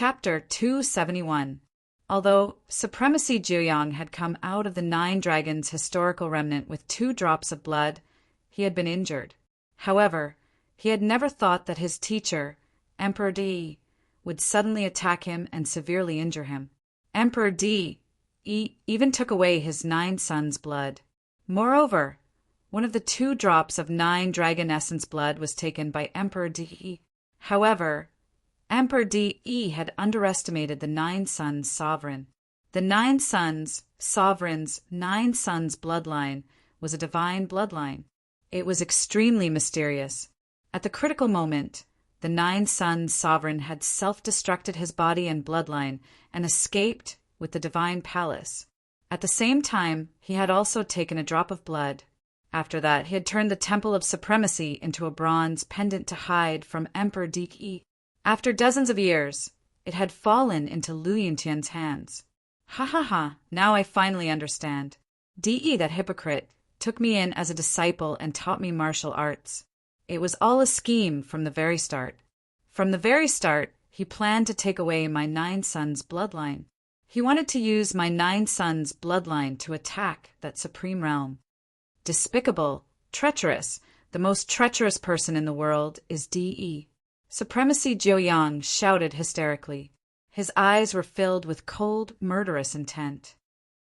Chapter 271. Although Supremacy Jiuyang had come out of the Nine Dragons historical remnant with 2 drops of blood, he had been injured. However, he had never thought that his teacher, Emperor Di, would suddenly attack him and severely injure him. Emperor Di even took away his 9 sons' blood. Moreover, one of the 2 drops of 9 dragon essence blood was taken by Emperor Di. However, Emperor Di had underestimated the 9 sons' sovereign. The 9 sons' sovereign's 9 sons' bloodline was a divine bloodline. It was extremely mysterious. At the critical moment, the 9 sons' sovereign had self-destructed his body and bloodline and escaped with the divine palace. At the same time, he had also taken a drop of blood. After that, he had turned the Temple of Supremacy into a bronze pendant to hide from Emperor Di. After dozens of years, it had fallen into Lu Yintian's hands. Ha ha ha, now I finally understand. Di, that hypocrite, took me in as a disciple and taught me martial arts. It was all a scheme from the very start. From the very start, he planned to take away my 9 sons' bloodline. He wanted to use my 9 sons' bloodline to attack that supreme realm. Despicable, treacherous, the most treacherous person in the world is Di. Supremacy Jiuyang shouted hysterically. His eyes were filled with cold, murderous intent.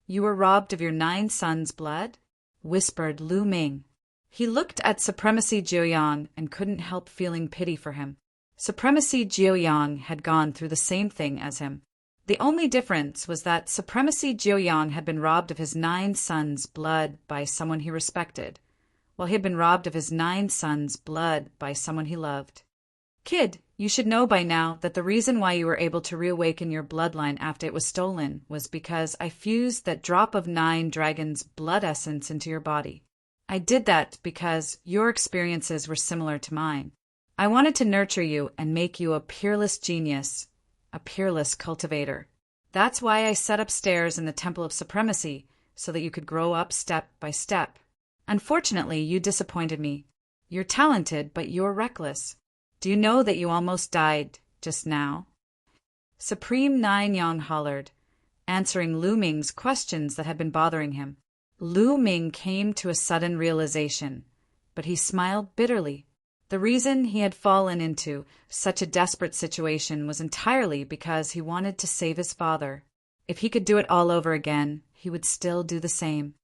You were robbed of your 9 sons' blood? Whispered Lu Ming. He looked at Supremacy Jiuyang and couldn't help feeling pity for him. Supremacy Jiuyang had gone through the same thing as him. The only difference was that Supremacy Jiuyang had been robbed of his 9 sons' blood by someone he respected, while he had been robbed of his 9 sons' blood by someone he loved. Kid, you should know by now that the reason why you were able to reawaken your bloodline after it was stolen was because I fused that drop of 9 dragons' blood essence into your body. I did that because your experiences were similar to mine. I wanted to nurture you and make you a peerless genius, a peerless cultivator. That's why I set up stairs in the Temple of Supremacy, so that you could grow up step by step. Unfortunately, you disappointed me. You're talented, but you're reckless. Do you know that you almost died just now? Supreme Nine Yang hollered, answering Lu Ming's questions that had been bothering him. Lu Ming came to a sudden realization, but he smiled bitterly. The reason he had fallen into such a desperate situation was entirely because he wanted to save his father. If he could do it all over again, he would still do the same.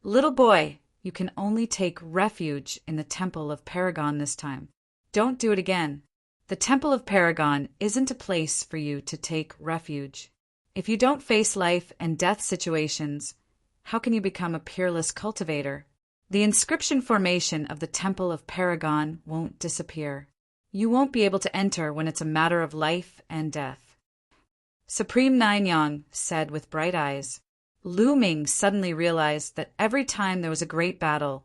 Little boy, you can only take refuge in the Temple of Paragon this time. Don't do it again. The Temple of Paragon isn't a place for you to take refuge. If you don't face life and death situations, how can you become a peerless cultivator? The inscription formation of the Temple of Paragon won't disappear. You won't be able to enter when it's a matter of life and death. Supreme Nine Yang said with bright eyes. Lu Ming suddenly realized that every time there was a great battle,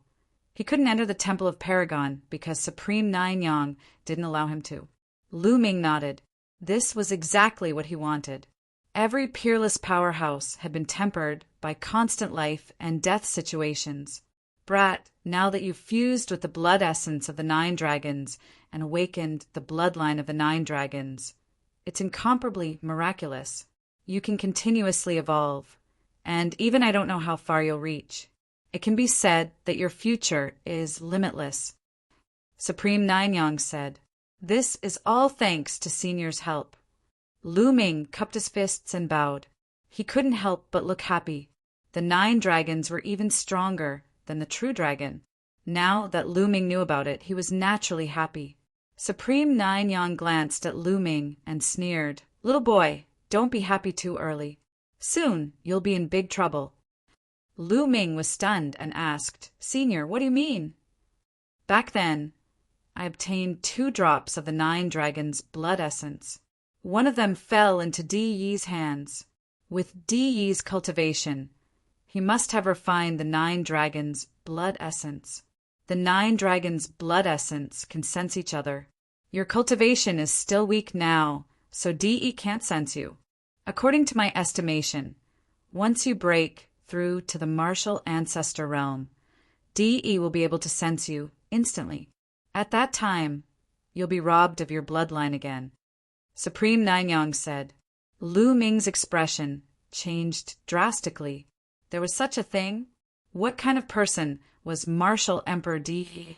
he couldn't enter the Temple of Paragon because Supreme Nine Yang didn't allow him to. Lu Ming nodded. This was exactly what he wanted. Every peerless powerhouse had been tempered by constant life and death situations. Brat, now that you've fused with the blood essence of the 9 dragons and awakened the bloodline of the 9 dragons, it's incomparably miraculous. You can continuously evolve, and even I don't know how far you'll reach. It can be said that your future is limitless. Supreme Nine Yang said, This is all thanks to Senior's help. Lu Ming cupped his fists and bowed. He couldn't help but look happy. The 9 dragons were even stronger than the true dragon. Now that Lu Ming knew about it, he was naturally happy. Supreme Nine Yang glanced at Lu Ming and sneered, Little boy, don't be happy too early. Soon you'll be in big trouble. Lu Ming was stunned and asked, Senior, what do you mean? Back then, I obtained 2 drops of the 9 dragons' blood essence. One of them fell into Di Yi's hands. With Di Yi's cultivation, he must have refined the 9 dragons' blood essence. The 9 dragons' blood essence can sense each other. Your cultivation is still weak now, so Di can't sense you. According to my estimation, once you break through to the martial ancestor realm, Di will be able to sense you instantly. At that time, you'll be robbed of your bloodline again. Supreme Nanyang said. Lu Ming's expression changed drastically. There was such a thing? What kind of person was Martial Emperor Di?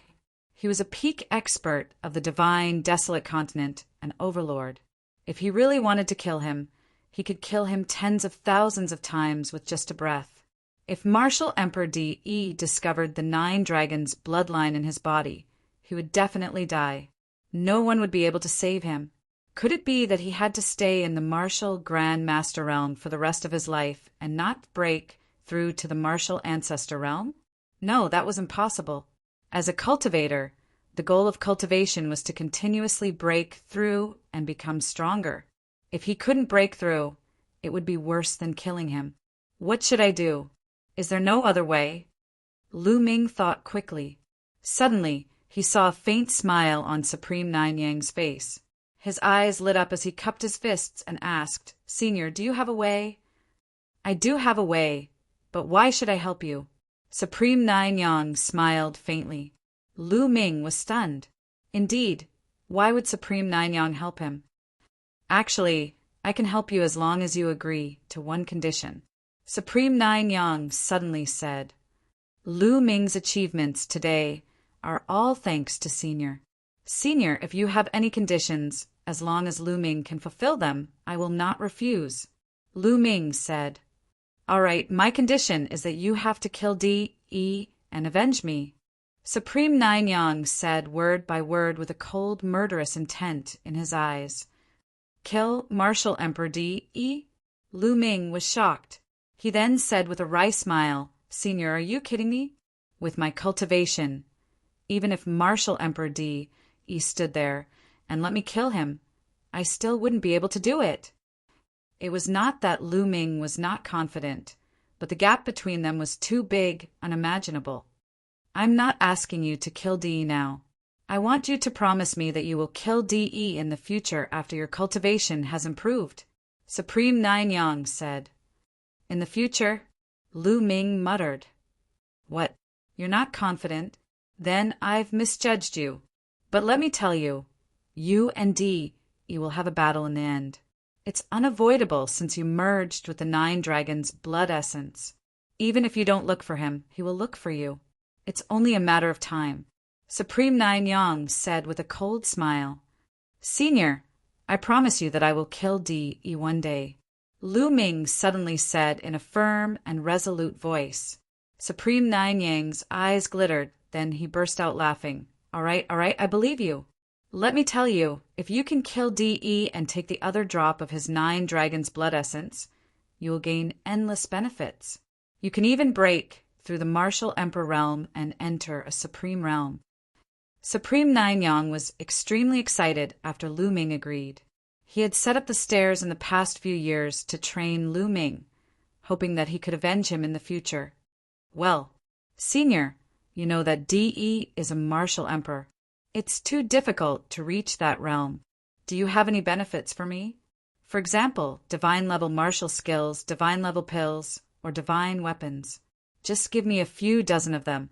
He was a peak expert of the divine, desolate continent, an overlord. If he really wanted to kill him, he could kill him tens of thousands of times with just a breath. If Martial Emperor Di discovered the 9 dragons' bloodline in his body, he would definitely die. No one would be able to save him. Could it be that he had to stay in the Martial Grand Master realm for the rest of his life and not break through to the Martial Ancestor realm? No, that was impossible. As a cultivator, the goal of cultivation was to continuously break through and become stronger. If he couldn't break through, it would be worse than killing him. What should I do? Is there no other way? Lu Ming thought quickly. Suddenly, he saw a faint smile on Supreme Nanyang's face. His eyes lit up as he cupped his fists and asked, Senior, do you have a way? I do have a way, but why should I help you? Supreme Nanyang smiled faintly. Lu Ming was stunned. Indeed, why would Supreme Nanyang help him? Actually, I can help you as long as you agree to one condition. Supreme Nanyang suddenly said. Lu Ming's achievements today are all thanks to Senior. Senior, if you have any conditions, as long as Lu Ming can fulfill them, I will not refuse. Lu Ming said. All right, my condition is that you have to kill Di and avenge me. Supreme Nanyang said word by word with a cold, murderous intent in his eyes. Kill Martial Emperor Di? Lu Ming was shocked. He then said with a wry smile, Senior, are you kidding me? With my cultivation, even if Martial Emperor Di stood there and let me kill him, I still wouldn't be able to do it. It was not that Lu Ming was not confident, but the gap between them was too big, unimaginable. I'm not asking you to kill Di now. I want you to promise me that you will kill Di in the future after your cultivation has improved. Supreme Nanyang said. In the future? Lu Ming muttered. What? You're not confident? Then I've misjudged you. But let me tell you, you and Di will have a battle in the end. It's unavoidable since you merged with the 9 dragons' blood essence. Even if you don't look for him, he will look for you. It's only a matter of time. Supreme Nanyang said with a cold smile. Senior, I promise you that I will kill Di one day. Lu Ming suddenly said in a firm and resolute voice. Supreme Nanyang's eyes glittered, then he burst out laughing. All right, I believe you. Let me tell you, if you can kill Di and take the other drop of his 9 dragons' blood essence, you will gain endless benefits. You can even break through the Martial Emperor realm and enter a Supreme realm. Supreme Nanyang was extremely excited after Lu Ming agreed. He had set up the stairs in the past few years to train Lu Ming, hoping that he could avenge him in the future. Well, Senior, you know that Di is a Martial Emperor. It's too difficult to reach that realm. Do you have any benefits for me? For example, divine-level martial skills, divine-level pills, or divine weapons. Just give me a few dozen of them.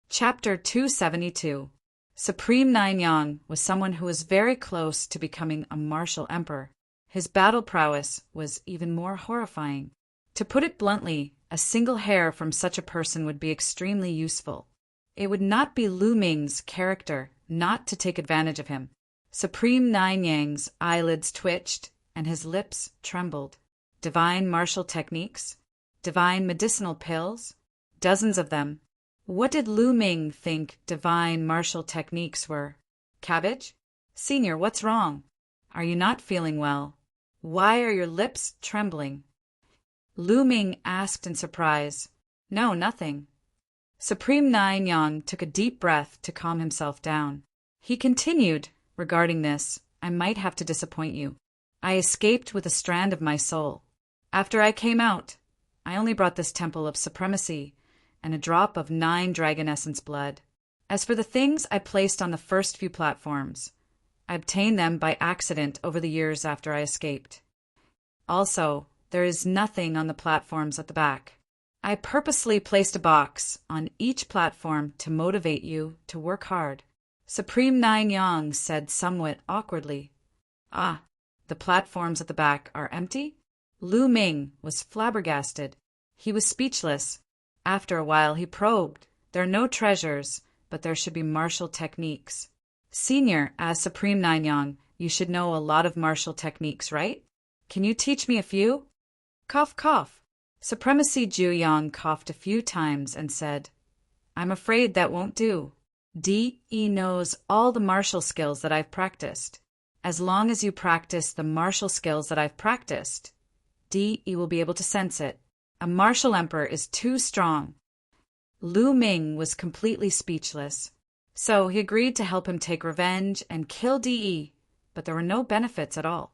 Chapter 272. Supreme Nanyang was someone who was very close to becoming a Martial Emperor. His battle prowess was even more horrifying. To put it bluntly, a single hair from such a person would be extremely useful. It would not be Lu Ming's character not to take advantage of him. Supreme Nanyang's eyelids twitched and his lips trembled. Divine martial techniques? Divine medicinal pills? Dozens of them. What did Lu Ming think divine martial techniques were? Cabbage? Senior, what's wrong? Are you not feeling well? Why are your lips trembling? Lu Ming asked in surprise. No, nothing. Supreme Nanyang took a deep breath to calm himself down. He continued, regarding this, I might have to disappoint you. I escaped with a strand of my soul. After I came out, I only brought this temple of supremacy and a drop of 9 dragon essence blood. As for the things I placed on the first few platforms, I obtained them by accident over the years after I escaped. Also, there is nothing on the platforms at the back. I purposely placed a box on each platform to motivate you to work hard. Supreme Nanyang said somewhat awkwardly. Ah, The platforms at the back are empty? Lu Ming was flabbergasted. He was speechless. After a while, he probed. There are no treasures, but there should be martial techniques. Senior, as Supreme Nanyang, you should know a lot of martial techniques, right? Can you teach me a few? Cough, cough. Supremacy Juyong coughed a few times and said, I'm afraid that won't do. D.E. knows all the martial skills that I've practiced. As long as you practice the martial skills that I've practiced, D.E. will be able to sense it. A martial emperor is too strong. Lu Ming was completely speechless. So he agreed to help him take revenge and kill D.E., but there were no benefits at all.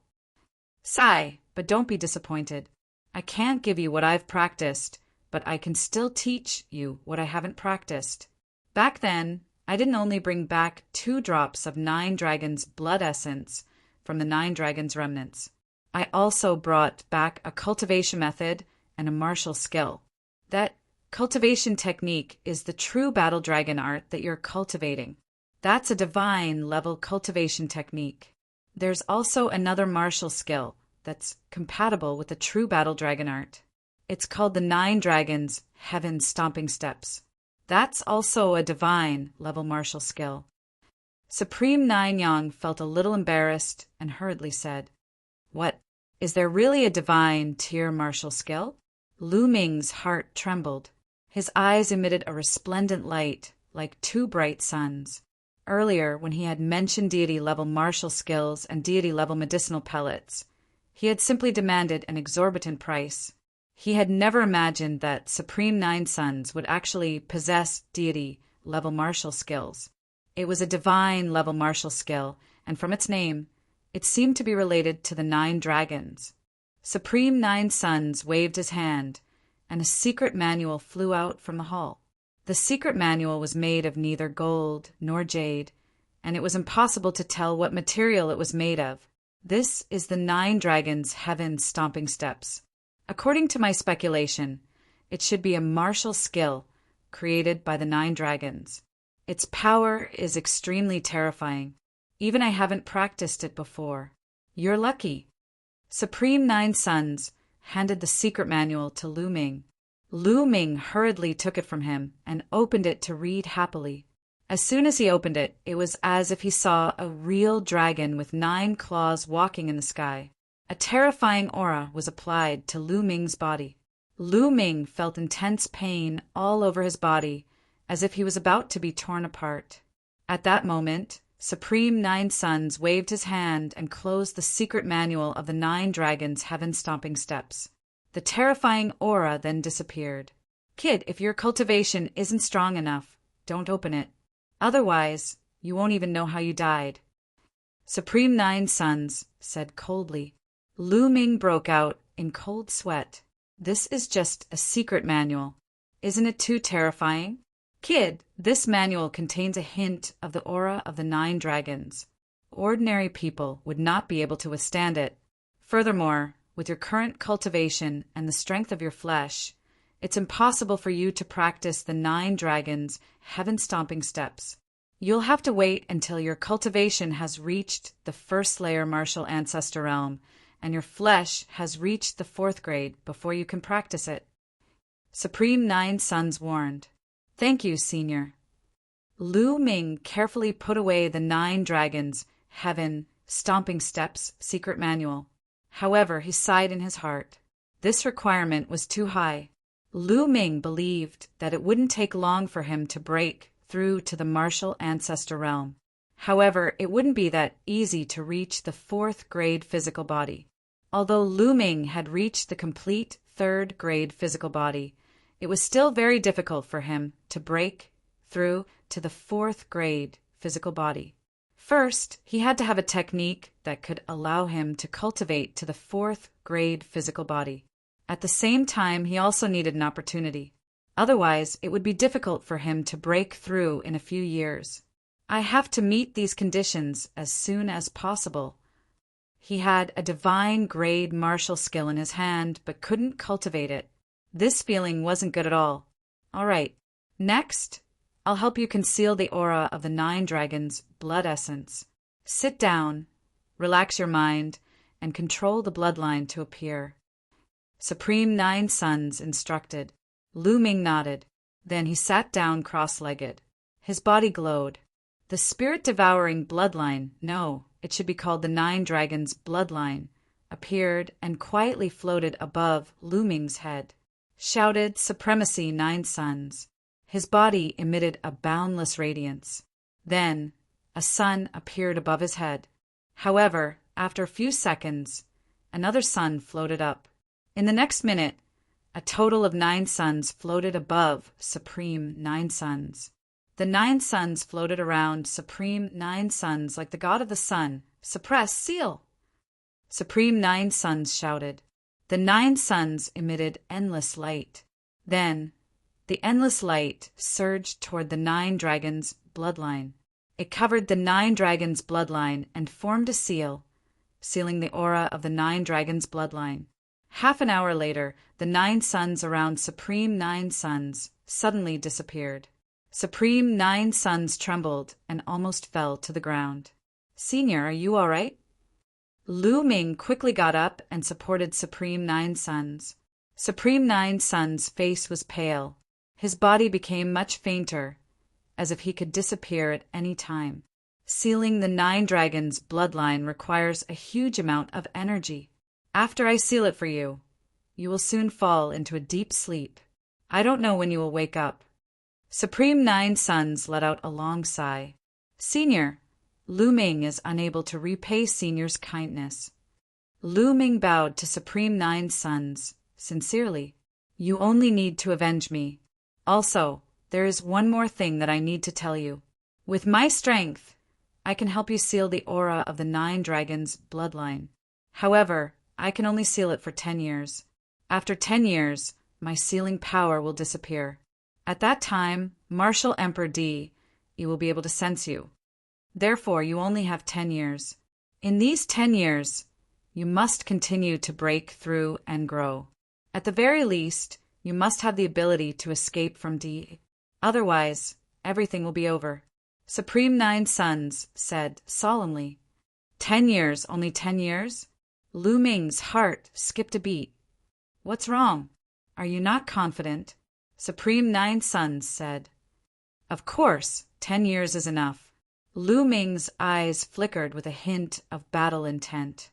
Sigh, but don't be disappointed. I can't give you what I've practiced, but I can still teach you what I haven't practiced. Back then, I didn't only bring back 2 drops of 9 dragons' blood essence from the 9 dragons' remnants. I also brought back a cultivation method and a martial skill. That cultivation technique is the true battle dragon art that you're cultivating. That's a divine level cultivation technique. There's also another martial skill that's compatible with the true battle dragon art. It's called the 9 dragons' heaven stomping steps. That's also a divine level martial skill. Supreme Nanyang felt a little embarrassed and hurriedly said, What, is there really a divine tier martial skill? Lu Ming's heart trembled. His eyes emitted a resplendent light, like 2 bright suns. Earlier, when he had mentioned deity-level martial skills and deity-level medicinal pellets, he had simply demanded an exorbitant price. He had never imagined that Supreme Nine Suns would actually possess deity-level martial skills. It was a divine-level martial skill, and from its name, it seemed to be related to the 9 dragons. Supreme Nine Suns waved his hand, and a secret manual flew out from the hall. The secret manual was made of neither gold nor jade, and it was impossible to tell what material it was made of. This is the 9 dragons' heaven stomping steps. According to my speculation, it should be a martial skill created by the 9 dragons. Its power is extremely terrifying. Even I haven't practiced it before. You're lucky. Supreme Nine Suns handed the secret manual to Lu Ming. Lu Ming hurriedly took it from him and opened it to read happily. As soon as he opened it, it was as if he saw a real dragon with 9 claws walking in the sky. A terrifying aura was applied to Lu Ming's body. Lu Ming felt intense pain all over his body, as if he was about to be torn apart. At that moment, Supreme Nine Suns waved his hand and closed the secret manual of the 9 dragons' heaven-stomping steps. The terrifying aura then disappeared. Kid, if your cultivation isn't strong enough, don't open it. Otherwise, you won't even know how you died. Supreme Nine Suns said coldly. Lu Ming broke out in cold sweat. This is just a secret manual. Isn't it too terrifying? Kid, this manual contains a hint of the aura of the 9 dragons. Ordinary people would not be able to withstand it. Furthermore, with your current cultivation and the strength of your flesh, it's impossible for you to practice the 9 dragons' heaven-stomping steps. You'll have to wait until your cultivation has reached the 1st layer martial ancestor realm, and your flesh has reached the 4th grade before you can practice it. Supreme Nine Suns warned. Thank you, Senior. Lu Ming carefully put away the 9 dragons' heaven stomping steps secret manual. However, he sighed in his heart. This requirement was too high. Lu Ming believed that it wouldn't take long for him to break through to the martial ancestor realm. However, it wouldn't be that easy to reach the 4th grade physical body. Although Lu Ming had reached the complete 3rd grade physical body, it was still very difficult for him to break through to the 4th grade physical body. First, he had to have a technique that could allow him to cultivate to the 4th grade physical body. At the same time, he also needed an opportunity. Otherwise, it would be difficult for him to break through in a few years. I have to meet these conditions as soon as possible. He had a divine grade martial skill in his hand, but couldn't cultivate it. This feeling wasn't good at all. All right, next, I'll help you conceal the aura of the 9 dragons' blood essence. Sit down, relax your mind, and control the bloodline to appear. Supreme Nine Suns instructed. Lu Ming nodded. Then he sat down cross-legged. His body glowed. The spirit-devouring bloodline, no, it should be called the Nine Dragons' bloodline, appeared and quietly floated above Lu Ming's head. Shouted supremacy Nine Suns. His body emitted a boundless radiance. Then, a sun appeared above his head. However, after a few seconds, another sun floated up. In the next minute, a total of 9 suns floated above Supreme Nine Suns. The 9 suns floated around Supreme Nine Suns like the god of the sun. Suppress, seal! Supreme Nine Suns shouted. The 9 suns emitted endless light. Then, the endless light surged toward the 9 dragons' bloodline. It covered the 9 dragons' bloodline and formed a seal, sealing the aura of the 9 dragons' bloodline. Half an hour later, the 9 suns around Supreme Nine Suns suddenly disappeared. Supreme Nine Suns trembled and almost fell to the ground. Senior, are you all right? Lu Ming quickly got up and supported Supreme Nine Suns. Supreme Nine Suns' face was pale. His body became much fainter, as if he could disappear at any time. Sealing the 9 dragons' bloodline requires a huge amount of energy. After I seal it for you, you will soon fall into a deep sleep. I don't know when you will wake up. Supreme Nine Suns let out a long sigh. Senior, Lu Ming is unable to repay Senior's kindness. Lu Ming bowed to Supreme Nine Suns, sincerely. You only need to avenge me. Also, there is one more thing that I need to tell you. With my strength, I can help you seal the aura of the 9 dragons' bloodline. However, I can only seal it for 10 years. After 10 years, my sealing power will disappear. At that time, Martial Emperor D, will be able to sense you. Therefore, you only have 10 years. In these 10 years, you must continue to break through and grow. At the very least, you must have the ability to escape from D. Otherwise, everything will be over. Supreme Nine Suns said solemnly. 10 years, only 10 years? Lu Ming's heart skipped a beat. What's wrong? Are you not confident? Supreme Nine Suns said. Of course, 10 years is enough. Lu Ming's eyes flickered with a hint of battle intent.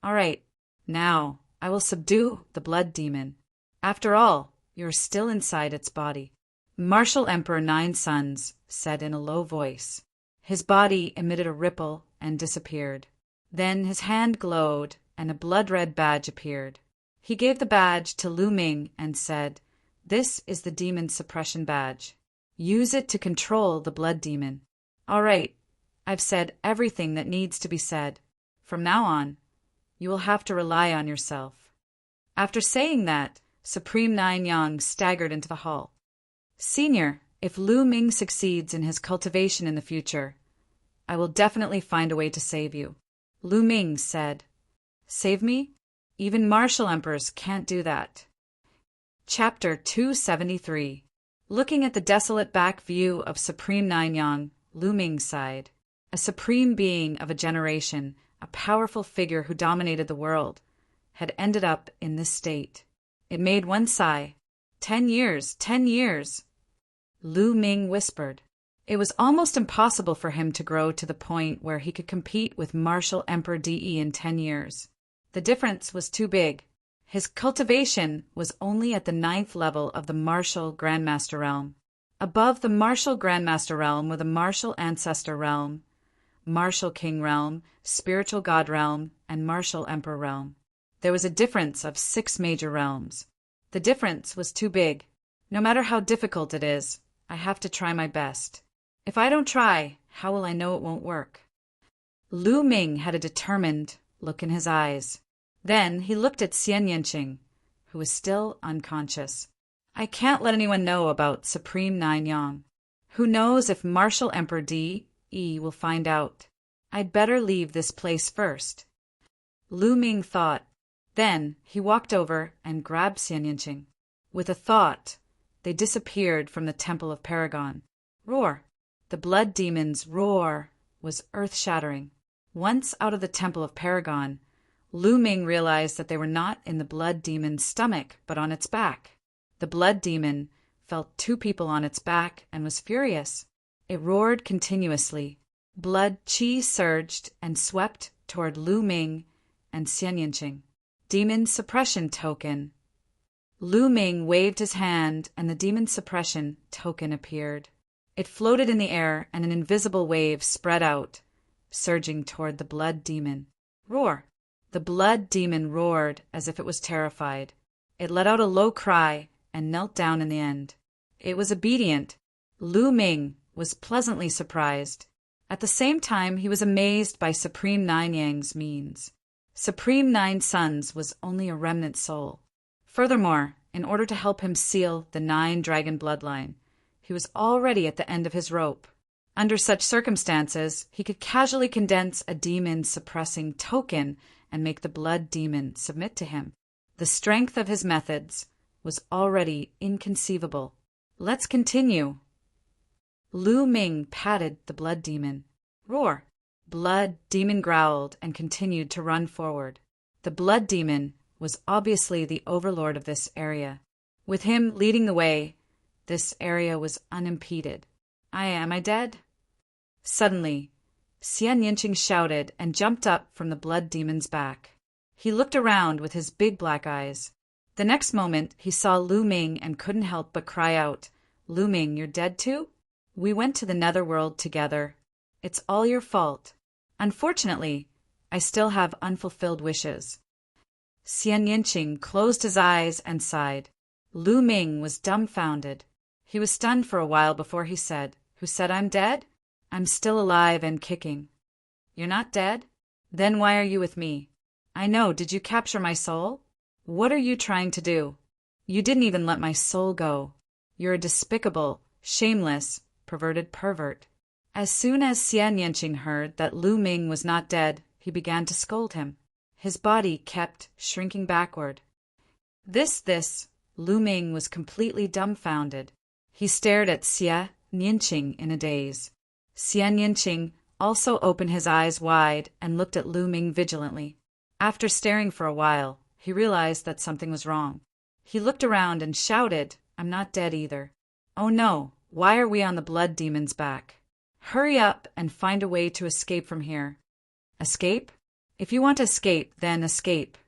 All right, now I will subdue the blood demon. After all, you are still inside its body. Martial Emperor Nine Suns said in a low voice. His body emitted a ripple and disappeared. Then his hand glowed and a blood-red badge appeared. He gave the badge to Lu Ming and said, This is the demon suppression badge. Use it to control the blood demon. All right, I've said everything that needs to be said. From now on, you will have to rely on yourself. After saying that, Supreme Nine Yang staggered into the hall. Senior, if Lu Ming succeeds in his cultivation in the future, I will definitely find a way to save you. Lu Ming said. Save me? Even martial emperors can't do that. Chapter 273. Looking at the desolate back view of Supreme Nine Yang, Lu Ming sighed. A supreme being of a generation, a powerful figure who dominated the world, had ended up in this state. It made one sigh. 10 years, 10 years. Lu Ming whispered. It was almost impossible for him to grow to the point where he could compete with Martial Emperor DE in 10 years. The difference was too big. His cultivation was only at the 9th level of the Martial Grandmaster Realm. Above the Martial Grandmaster Realm were the Martial Ancestor Realm, Martial King Realm, Spiritual God Realm, and Martial Emperor Realm. There was a difference of 6 major realms. The difference was too big. No matter how difficult it is, I have to try my best. If I don't try, how will I know it won't work? Lu Ming had a determined look in his eyes. Then he looked at Xian Yanqing, who was still unconscious. I can't let anyone know about Supreme Nine Yang. Who knows if Martial Emperor D will find out. I'd better leave this place first. Lu Ming thought. Then he walked over and grabbed Xian Yanqing. With a thought, they disappeared from the Temple of Paragon. Roar! The blood demon's roar was earth-shattering. Once out of the Temple of Paragon, Lu Ming realized that they were not in the blood demon's stomach, but on its back. The blood demon felt two people on its back and was furious. It roared continuously. Blood qi surged and swept toward Lu Ming and Xian Yinqing. Demon suppression token. Lu Ming waved his hand and the demon suppression token appeared. It floated in the air and an invisible wave spread out, surging toward the blood demon. Roar! The blood demon roared as if it was terrified. It let out a low cry and knelt down in the end. It was obedient. Lu Ming was pleasantly surprised. At the same time, he was amazed by Supreme Nine Yang's means. Supreme Nine Suns was only a remnant soul. Furthermore, in order to help him seal the 9-dragon bloodline, he was already at the end of his rope. Under such circumstances, he could casually condense a demon-suppressing token and make the blood demon submit to him. The strength of his methods was already inconceivable. Let's continue. Lu Ming patted the blood demon. Roar! Blood demon growled and continued to run forward. The blood demon was obviously the overlord of this area. With him leading the way, this area was unimpeded. Am I dead? Suddenly, Xian Yinqing shouted and jumped up from the blood demon's back. He looked around with his big black eyes. The next moment, he saw Lu Ming and couldn't help but cry out, Lu Ming, you're dead too? We went to the netherworld together. It's all your fault. Unfortunately, I still have unfulfilled wishes. Xian Yinqing closed his eyes and sighed. Lu Ming was dumbfounded. He was stunned for a while before he said, Who said I'm dead? I'm still alive and kicking. You're not dead? Then why are you with me? I know, did you capture my soul? What are you trying to do? You didn't even let my soul go. You're a despicable, shameless, perverted pervert. As soon as Xian Yinqing heard that Lu Ming was not dead, he began to scold him. His body kept shrinking backward. Lu Ming was completely dumbfounded. He stared at Xian Yinqing in a daze. Xian Yinqing also opened his eyes wide and looked at Lu Ming vigilantly. After staring for a while, he realized that something was wrong. He looked around and shouted, I'm not dead either. Oh no, why are we on the blood demon's back? Hurry up and find a way to escape from here. Escape? If you want to escape, then escape.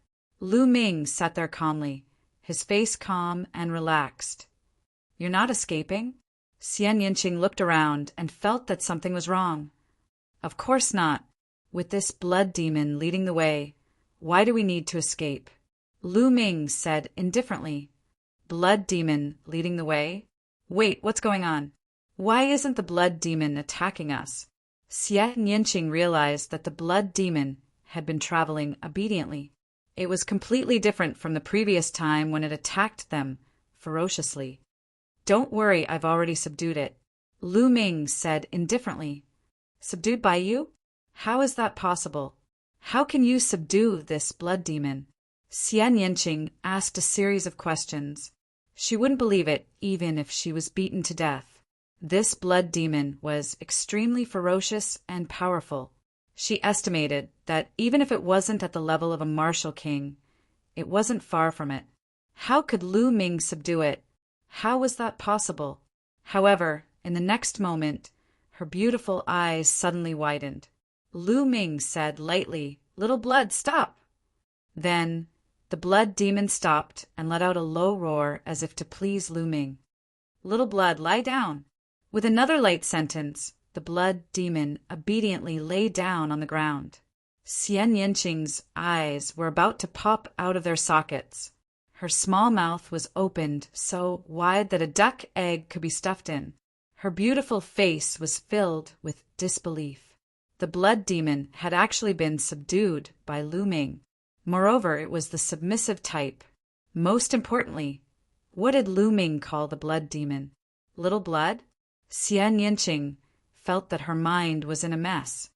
Lu Ming sat there calmly, his face calm and relaxed. You're not escaping? Xian Yinqing looked around and felt that something was wrong. Of course not. With this blood demon leading the way, why do we need to escape? Lu Ming said indifferently. Blood demon leading the way? Wait, what's going on? Why isn't the blood demon attacking us? Xian Yinqing realized that the blood demon had been traveling obediently. It was completely different from the previous time when it attacked them ferociously. Don't worry, I've already subdued it. Lu Ming said indifferently. Subdued by you? How is that possible? How can you subdue this blood demon? Xian Yinqing asked a series of questions. She wouldn't believe it even if she was beaten to death. This blood demon was extremely ferocious and powerful. She estimated that even if it wasn't at the level of a martial king, it wasn't far from it. How could Lu Ming subdue it? How was that possible? However, in the next moment, her beautiful eyes suddenly widened. Lu Ming said lightly, Little blood, stop! Then, the blood demon stopped and let out a low roar as if to please Lu Ming. Little blood, lie down! With another light sentence, the blood demon obediently lay down on the ground. Xian Yinqing's eyes were about to pop out of their sockets. Her small mouth was opened so wide that a duck egg could be stuffed in. Her beautiful face was filled with disbelief. The blood demon had actually been subdued by Lu Ming. Moreover, it was the submissive type. Most importantly, what did Lu Ming call the blood demon? Little blood? Xian Yinqing felt that her mind was in a mess.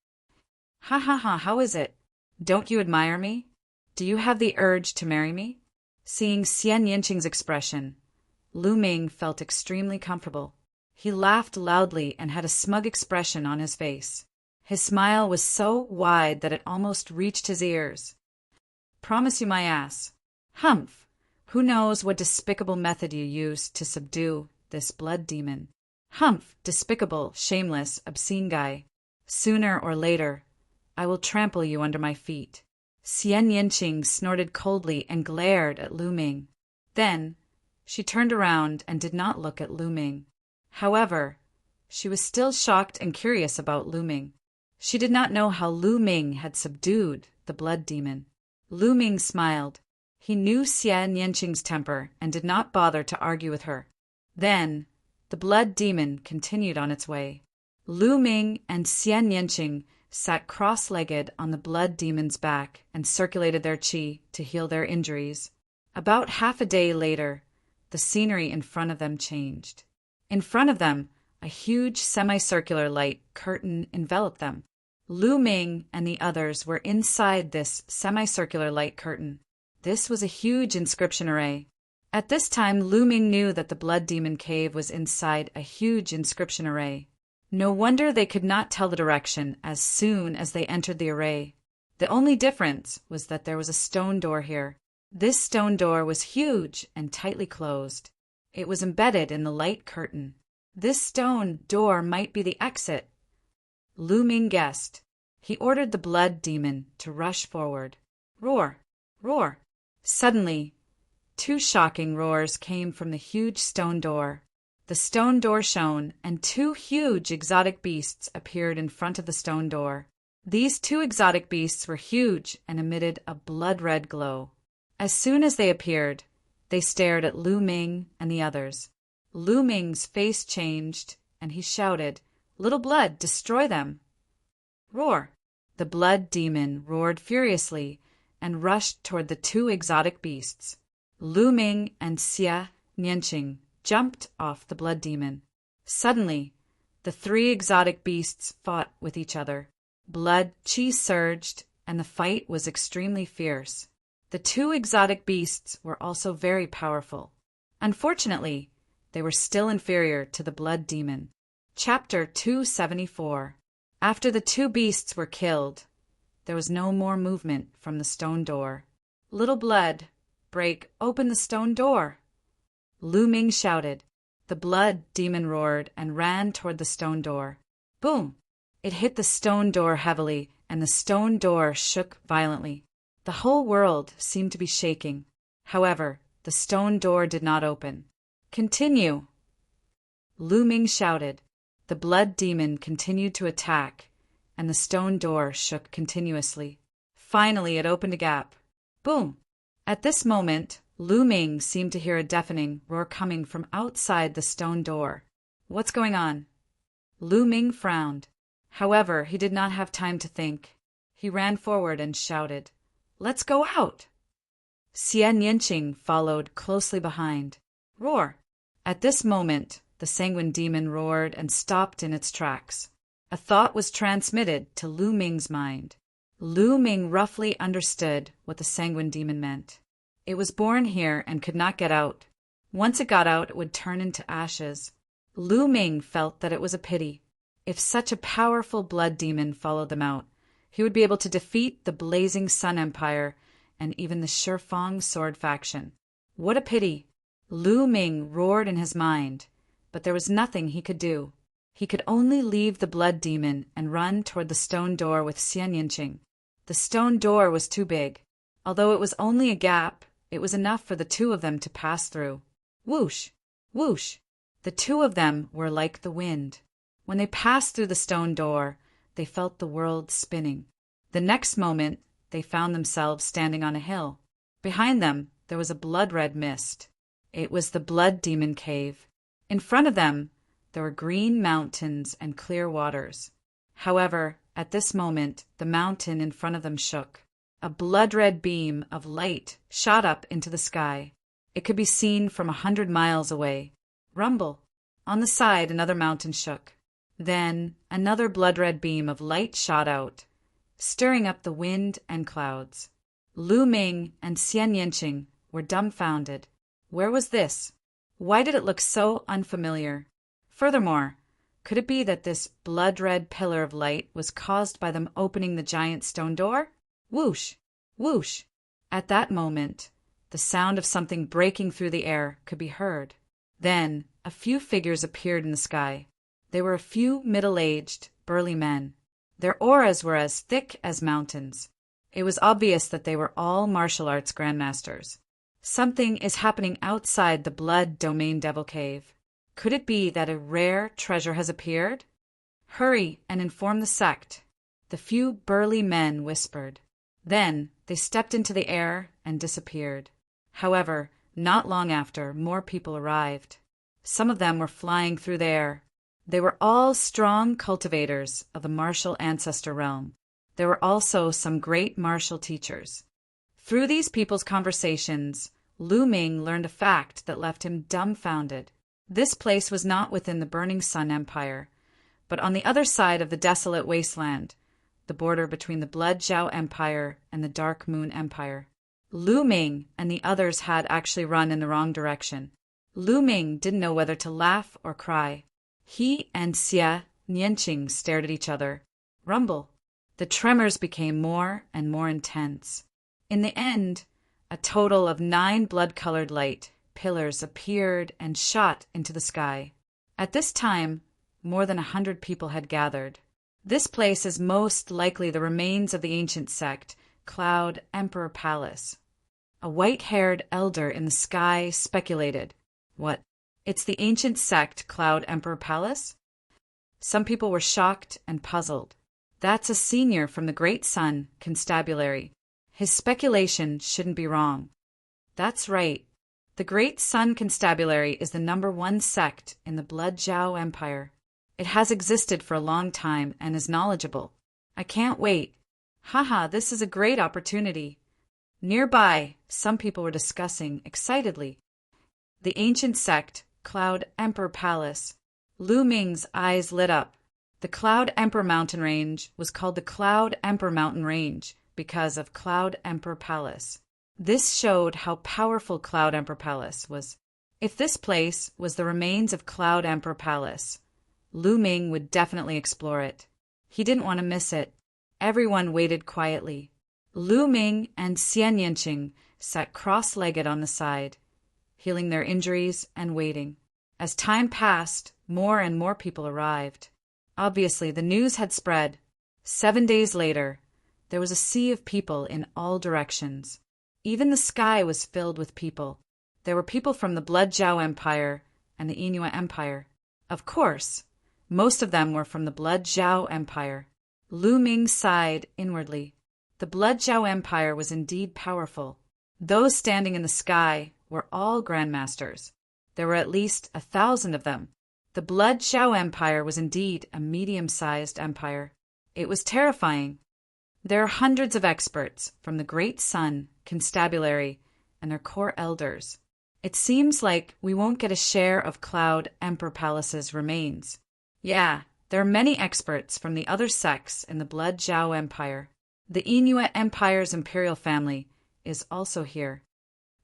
Ha ha ha, how is it? Don't you admire me? Do you have the urge to marry me? Seeing Xian Yinqing's expression, Lu Ming felt extremely comfortable. He laughed loudly and had a smug expression on his face. His smile was so wide that it almost reached his ears. Promise you my ass. Humph! Who knows what despicable method you used to subdue this blood demon? Humph! Despicable, shameless, obscene guy. Sooner or later, I will trample you under my feet. Xian Yinqing snorted coldly and glared at Lu Ming. Then, she turned around and did not look at Lu Ming. However, she was still shocked and curious about Lu Ming. She did not know how Lu Ming had subdued the blood demon. Lu Ming smiled. He knew Xian Yinqing's temper and did not bother to argue with her. Then, the blood demon continued on its way. Lu Ming and Xian Yinqing sat cross-legged on the blood demon's back and circulated their qi to heal their injuries. About half a day later, the scenery in front of them changed. In front of them, a huge semicircular light curtain enveloped them. Lu Ming and the others were inside this semicircular light curtain. This was a huge inscription array. At this time, Lu Ming knew that the blood demon cave was inside a huge inscription array. No wonder they could not tell the direction as soon as they entered the array. The only difference was that there was a stone door here. This stone door was huge and tightly closed. It was embedded in the light curtain. This stone door might be the exit. Lu Ming guessed. He ordered the blood demon to rush forward. Roar! Roar! Suddenly, two shocking roars came from the huge stone door. The stone door shone, and two huge exotic beasts appeared in front of the stone door. These two exotic beasts were huge and emitted a blood-red glow. As soon as they appeared, they stared at Lu Ming and the others. Lu Ming's face changed, and he shouted, "Little Blood, destroy them!" Roar! The blood demon roared furiously and rushed toward the two exotic beasts. Lu Ming and Xian Yinqing jumped off the blood demon. Suddenly, the three exotic beasts fought with each other. Blood qi surged, and the fight was extremely fierce. The two exotic beasts were also very powerful. Unfortunately, they were still inferior to the blood demon. Chapter 274. After the two beasts were killed, there was no more movement from the stone door. "Little Blood, break open the stone door!" Lu Ming shouted. The blood demon roared and ran toward the stone door. Boom! It hit the stone door heavily, and the stone door shook violently. The whole world seemed to be shaking. However, the stone door did not open. "Continue!" Lu Ming shouted. The blood demon continued to attack, and the stone door shook continuously. Finally, it opened a gap. Boom! At this moment, Lu Ming seemed to hear a deafening roar coming from outside the stone door. "What's going on?" Lu Ming frowned. However, he did not have time to think. He ran forward and shouted, "Let's go out!" Xian Yinqing followed closely behind. Roar! At this moment, the sanguine demon roared and stopped in its tracks. A thought was transmitted to Lu Ming's mind. Lu Ming roughly understood what the sanguine demon meant. It was born here and could not get out. Once it got out, it would turn into ashes. Lu Ming felt that it was a pity. If such a powerful blood demon followed them out, he would be able to defeat the Blazing Sun Empire and even the Shifang sword faction. What a pity! Lu Ming roared in his mind, but there was nothing he could do. He could only leave the blood demon and run toward the stone door with Xian Yinqing. The stone door was too big. Although it was only a gap, it was enough for the two of them to pass through. Whoosh! Whoosh! The two of them were like the wind. When they passed through the stone door, they felt the world spinning. The next moment, they found themselves standing on a hill. Behind them, there was a blood-red mist. It was the blood demon cave. In front of them, there were green mountains and clear waters. However, at this moment, the mountain in front of them shook. A blood-red beam of light shot up into the sky. It could be seen from 100 miles away. Rumble! On the side, another mountain shook. Then, another blood-red beam of light shot out, stirring up the wind and clouds. Lu Ming and Xian Yinqing were dumbfounded. Where was this? Why did it look so unfamiliar? Furthermore, could it be that this blood-red pillar of light was caused by them opening the giant stone door? Whoosh! Whoosh! At that moment, the sound of something breaking through the air could be heard. Then, a few figures appeared in the sky. They were a few middle-aged, burly men. Their auras were as thick as mountains. It was obvious that they were all martial arts grandmasters. Something is happening outside the Blood Domain Devil Cave. Could it be that a rare treasure has appeared? Hurry and inform the sect, the few burly men whispered. Then they stepped into the air and disappeared. However, not long after, more people arrived. Some of them were flying through the air. They were all strong cultivators of the martial ancestor realm. There were also some great martial teachers. Through these people's conversations, Lu Ming learned a fact that left him dumbfounded. This place was not within the Burning Sun Empire, but on the other side of the desolate wasteland, the border between the Blood Zhao Empire and the Dark Moon Empire. Lu Ming and the others had actually run in the wrong direction. Lu Ming didn't know whether to laugh or cry. He and Xie Nianqing stared at each other. Rumble. The tremors became more and more intense. In the end, a total of 9 blood-colored light pillars appeared and shot into the sky. At this time, more than 100 people had gathered. This place is most likely the remains of the ancient sect, Cloud Emperor Palace. A white-haired elder in the sky speculated, "What? It's the ancient sect, Cloud Emperor Palace?" Some people were shocked and puzzled. That's a senior from the Great Sun Constabulary. His speculation shouldn't be wrong. That's right. The Great Sun Constabulary is the #1 sect in the Blood Zhao Empire. It has existed for a long time and is knowledgeable. I can't wait. Haha, this is a great opportunity. Nearby, some people were discussing excitedly. The ancient sect, Cloud Emperor Palace. Lu Ming's eyes lit up. The Cloud Emperor Mountain Range was called the Cloud Emperor Mountain Range because of Cloud Emperor Palace. This showed how powerful Cloud Emperor Palace was. If this place was the remains of Cloud Emperor Palace, Lu Ming would definitely explore it. He didn't want to miss it. Everyone waited quietly. Lu Ming and Xian Yanqing sat cross-legged on the side, healing their injuries and waiting. As time passed, more and more people arrived. Obviously, the news had spread. 7 days later, there was a sea of people in all directions. Even the sky was filled with people. There were people from the Blood Zhao Empire and the Inua Empire. Of course, most of them were from the Blood Zhao Empire. Lu Ming sighed inwardly. The Blood Zhao Empire was indeed powerful. Those standing in the sky were all grandmasters. There were at least 1,000 of them. The Blood Zhao Empire was indeed a medium-sized empire. It was terrifying. There are hundreds of experts from the Great Sun Constabulary and their core elders. It seems like we won't get a share of Cloud Emperor Palace's remains. Yeah, there are many experts from the other sects in the Blood Zhao Empire. The Inua Empire's imperial family is also here.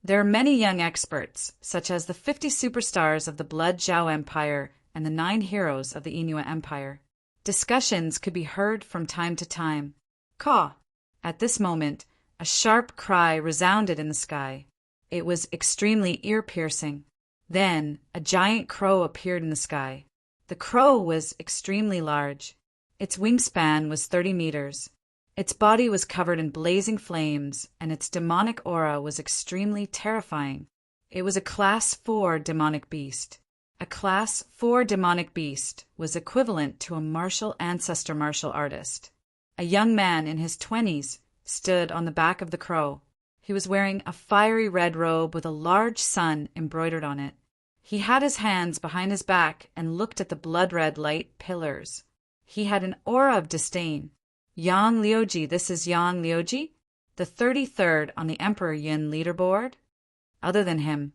There are many young experts, such as the 50 superstars of the Blood Zhao Empire and the 9 heroes of the Inua Empire. Discussions could be heard from time to time. Caw! At this moment, a sharp cry resounded in the sky. It was extremely ear-piercing. Then, a giant crow appeared in the sky. The crow was extremely large. Its wingspan was 30 meters. Its body was covered in blazing flames, and its demonic aura was extremely terrifying. It was a Class 4 demonic beast. A Class 4 demonic beast was equivalent to a martial ancestor martial artist. A young man in his 20s stood on the back of the crow. He was wearing a fiery red robe with a large sun embroidered on it. He had his hands behind his back and looked at the blood-red light pillars. He had an aura of disdain. Yang Liuji, this is Yang Liuji, the 33rd on the Emperor Yin leaderboard? Other than him,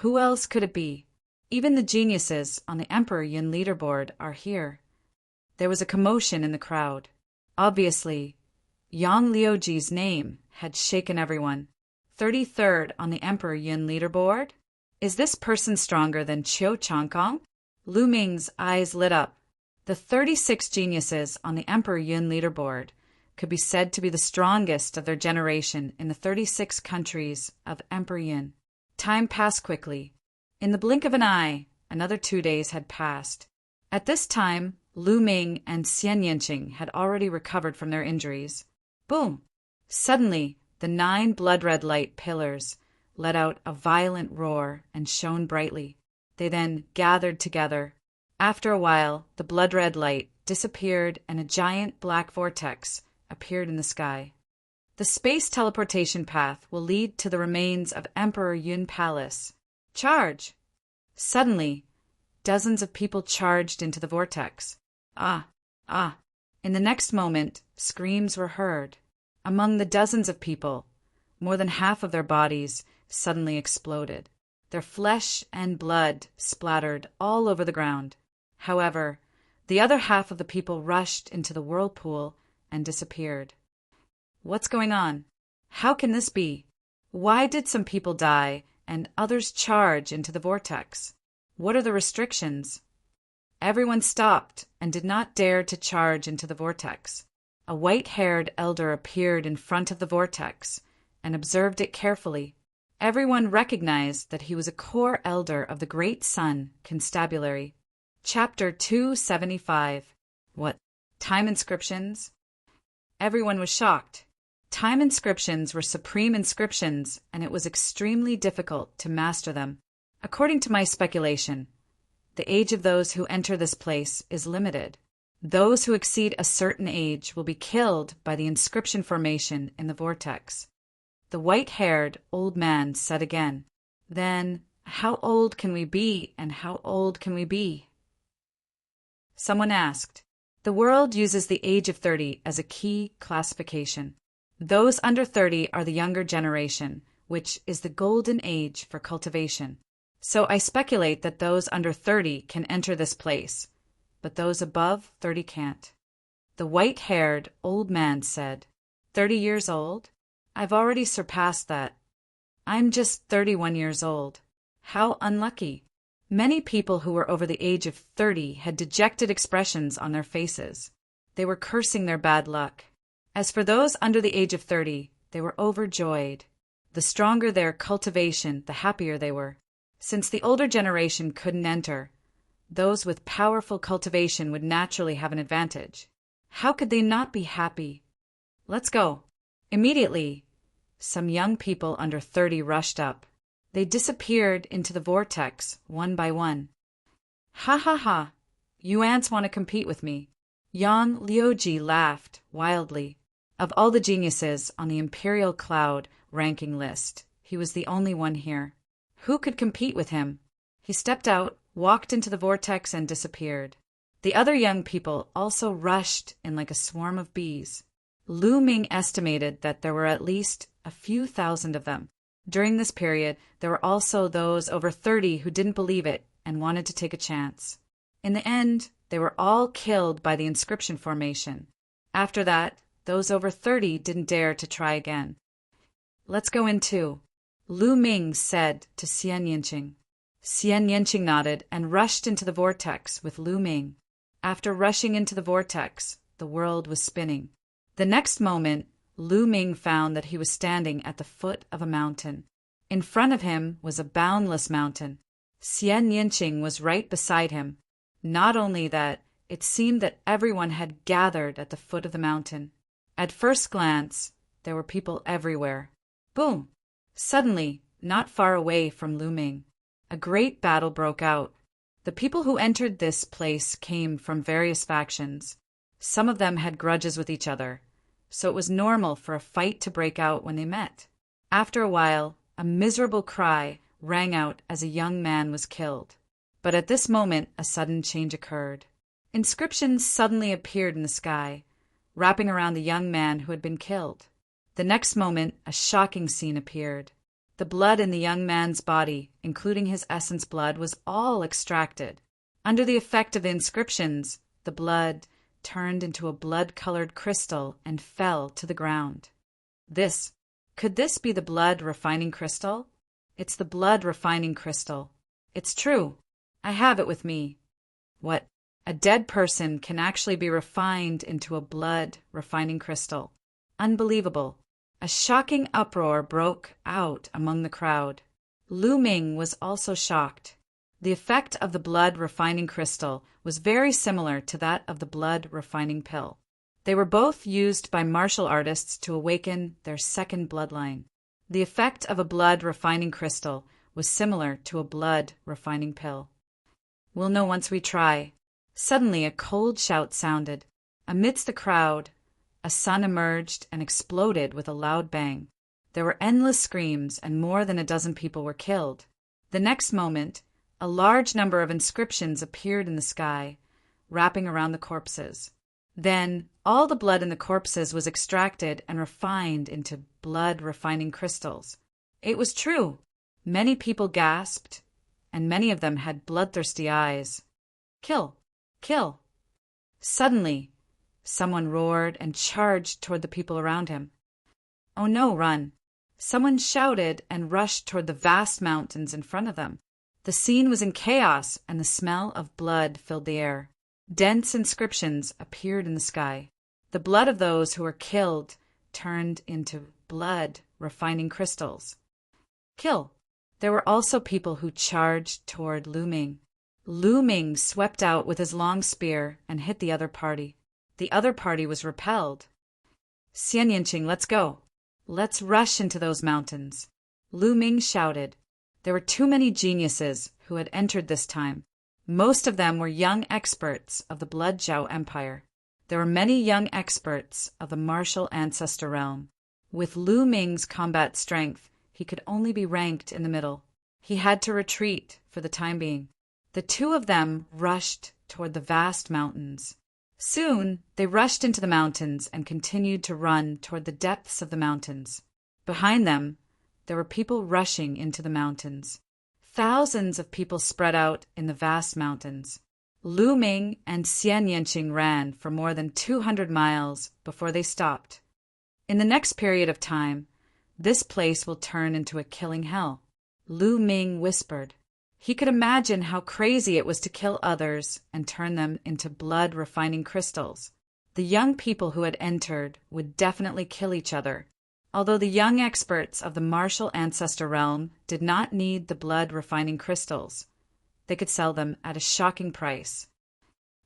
who else could it be? Even the geniuses on the Emperor Yin leaderboard are here. There was a commotion in the crowd. Obviously, Yang Liuji's name had shaken everyone. 33rd on the Emperor Yin leaderboard? Is this person stronger than Qiu Changkong? Lu Ming's eyes lit up. The 36 geniuses on the Emperor Yin leaderboard could be said to be the strongest of their generation in the 36 countries of Emperor Yun. Time passed quickly. In the blink of an eye, another 2 days had passed. At this time, Lu Ming and Xian Yanqing had already recovered from their injuries. Boom! Suddenly, the 9 blood-red light pillars let out a violent roar and shone brightly. They then gathered together. After a while, the blood-red light disappeared and a giant black vortex appeared in the sky. The space teleportation path will lead to the remains of Emperor Yun Palace. Charge! Suddenly, dozens of people charged into the vortex. Ah! Ah! In the next moment, screams were heard. Among the dozens of people, more than half of their bodies suddenly exploded. Their flesh and blood splattered all over the ground. However, the other half of the people rushed into the whirlpool and disappeared. What's going on? How can this be? Why did some people die and others charge into the vortex? What are the restrictions? Everyone stopped and did not dare to charge into the vortex. A white-haired elder appeared in front of the vortex and observed it carefully. Everyone recognized that he was a core elder of the Great Sun Constabulary. Chapter 275. What? Time inscriptions? Everyone was shocked. Time inscriptions were supreme inscriptions, and it was extremely difficult to master them. According to my speculation, the age of those who enter this place is limited. Those who exceed a certain age will be killed by the inscription formation in the vortex. The white-haired old man said again, "Then, how old can we be, and how old can we be?" Someone asked. The world uses the age of 30 as a key classification. Those under 30 are the younger generation, which is the golden age for cultivation. So I speculate that those under 30 can enter this place, but those above 30 can't. The white-haired old man said, 30 years old? I've already surpassed that. I'm just 31 years old. How unlucky. Many people who were over the age of 30 had dejected expressions on their faces. They were cursing their bad luck. As for those under the age of 30, they were overjoyed. The stronger their cultivation, the happier they were. Since the older generation couldn't enter, those with powerful cultivation would naturally have an advantage. How could they not be happy? Let's go. Immediately, some young people under 30 rushed up. They disappeared into the vortex, one by one. Ha ha ha! You ants want to compete with me. Yang Liuji laughed wildly. Of all the geniuses on the Imperial Cloud ranking list, he was the only one here. Who could compete with him? He stepped out, walked into the vortex, and disappeared. The other young people also rushed in like a swarm of bees. Lu Ming estimated that there were at least a few thousand of them. During this period, there were also those over 30 who didn't believe it and wanted to take a chance. In the end, they were all killed by the inscription formation. After that, those over 30 didn't dare to try again. Let's go in too, Lu Ming said to Xian Yanqing. Xian Yanqing nodded and rushed into the vortex with Lu Ming. After rushing into the vortex, the world was spinning. The next moment, Lu Ming found that he was standing at the foot of a mountain. In front of him was a boundless mountain. Xian Yanqing was right beside him. Not only that, it seemed that everyone had gathered at the foot of the mountain. At first glance, there were people everywhere. Boom! Suddenly, not far away from Lu Ming, a great battle broke out. The people who entered this place came from various factions. Some of them had grudges with each other, so it was normal for a fight to break out when they met. After a while, a miserable cry rang out as a young man was killed. But at this moment, a sudden change occurred. Inscriptions suddenly appeared in the sky, wrapping around the young man who had been killed. The next moment, a shocking scene appeared. The blood in the young man's body, including his essence blood, was all extracted. Under the effect of the inscriptions, the blood turned into a blood-colored crystal and fell to the ground. Could this be the blood refining crystal? It's the blood refining crystal. It's true. I have it with me. What? A dead person can actually be refined into a blood refining crystal. Unbelievable. A shocking uproar broke out among the crowd. Lu Ming was also shocked. The effect of the blood refining crystal was very similar to that of the blood refining pill. They were both used by martial artists to awaken their second bloodline. The effect of a blood refining crystal was similar to a blood refining pill. We'll know once we try. Suddenly a cold shout sounded. Amidst the crowd, a sun emerged and exploded with a loud bang. There were endless screams, and more than a dozen people were killed. The next moment, a large number of inscriptions appeared in the sky, wrapping around the corpses. Then, all the blood in the corpses was extracted and refined into blood-refining crystals. It was true. Many people gasped, and many of them had bloodthirsty eyes. Kill! Kill! Suddenly, someone roared and charged toward the people around him. Oh no, run! Someone shouted and rushed toward the vast mountains in front of them. The scene was in chaos, and the smell of blood filled the air. Dense inscriptions appeared in the sky. The blood of those who were killed turned into blood-refining crystals. Kill! There were also people who charged toward Lu Ming. Lu Ming swept out with his long spear and hit the other party. The other party was repelled. Xian Yinqing, let's go. Let's rush into those mountains. Lu Ming shouted. There were too many geniuses who had entered this time. Most of them were young experts of the Blood Zhao Empire. There were many young experts of the martial ancestor realm. With Lu Ming's combat strength, he could only be ranked in the middle. He had to retreat for the time being. The two of them rushed toward the vast mountains. Soon, they rushed into the mountains and continued to run toward the depths of the mountains. Behind them, there were people rushing into the mountains. Thousands of people spread out in the vast mountains. Lu Ming and Xian Yinqing ran for more than 200 miles before they stopped. In the next period of time, this place will turn into a killing hell, Lu Ming whispered. He could imagine how crazy it was to kill others and turn them into blood-refining crystals. The young people who had entered would definitely kill each other. Although the young experts of the martial ancestor realm did not need the blood-refining crystals, they could sell them at a shocking price.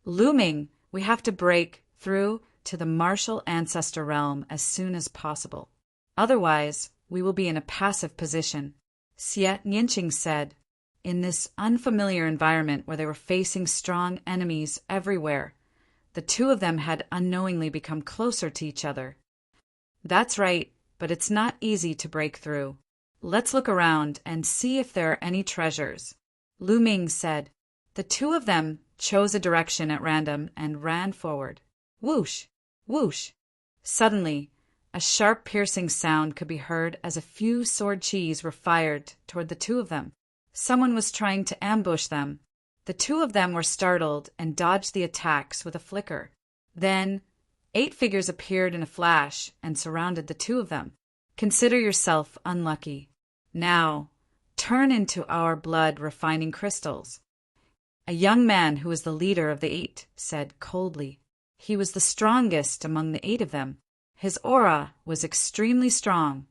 Lu Ming, we have to break through to the martial ancestor realm as soon as possible. Otherwise, we will be in a passive position, Xian Yinqing said. In this unfamiliar environment where they were facing strong enemies everywhere, the two of them had unknowingly become closer to each other. That's right, but it's not easy to break through. Let's look around and see if there are any treasures, Lu Ming said. The two of them chose a direction at random and ran forward. Whoosh! Whoosh! Suddenly, a sharp piercing sound could be heard as a few sword chis were fired toward the two of them. Someone was trying to ambush them. The two of them were startled and dodged the attacks with a flicker. Then, 8 figures appeared in a flash and surrounded the two of them. Consider yourself unlucky. Now, turn into our blood-refining crystals. A young man who was the leader of the 8 said coldly. He was the strongest among the 8 of them. His aura was extremely strong,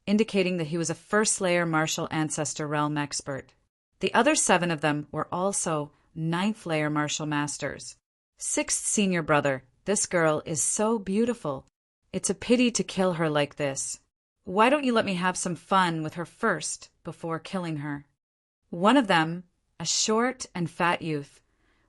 indicating that he was a first-layer martial ancestor realm expert. The other 7 of them were also 9th-layer martial masters. 6th senior brother, this girl is so beautiful. It's a pity to kill her like this. Why don't you let me have some fun with her first before killing her? One of them, a short and fat youth,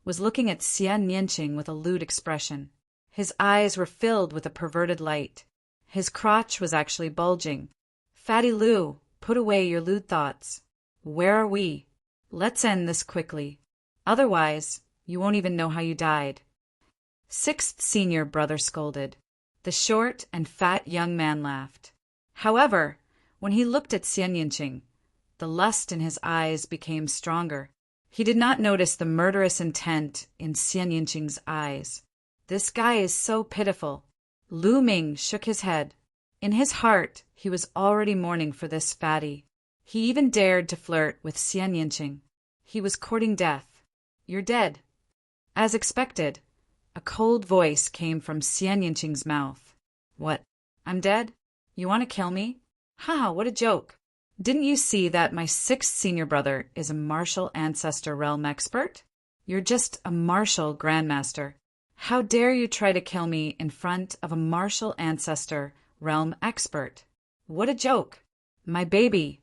was looking at Xian Yinqing with a lewd expression. His eyes were filled with a perverted light. His crotch was actually bulging. Fatty Lu, put away your lewd thoughts. Where are we? Let's end this quickly. Otherwise, you won't even know how you died. 6th senior brother scolded. The short and fat young man laughed. However, when he looked at Xian Yinqing, the lust in his eyes became stronger. He did not notice the murderous intent in Xian Yinqing's eyes. This guy is so pitiful. Lu Ming shook his head. In his heart, he was already mourning for this fatty. He even dared to flirt with Xian Yinqing. He was courting death. You're dead. As expected, a cold voice came from Xian Yinqing's mouth. What? I'm dead? You want to kill me? Ha, what a joke. Didn't you see that my sixth senior brother is a martial ancestor realm expert? You're just a martial grandmaster. How dare you try to kill me in front of a martial ancestor realm expert? What a joke. My baby.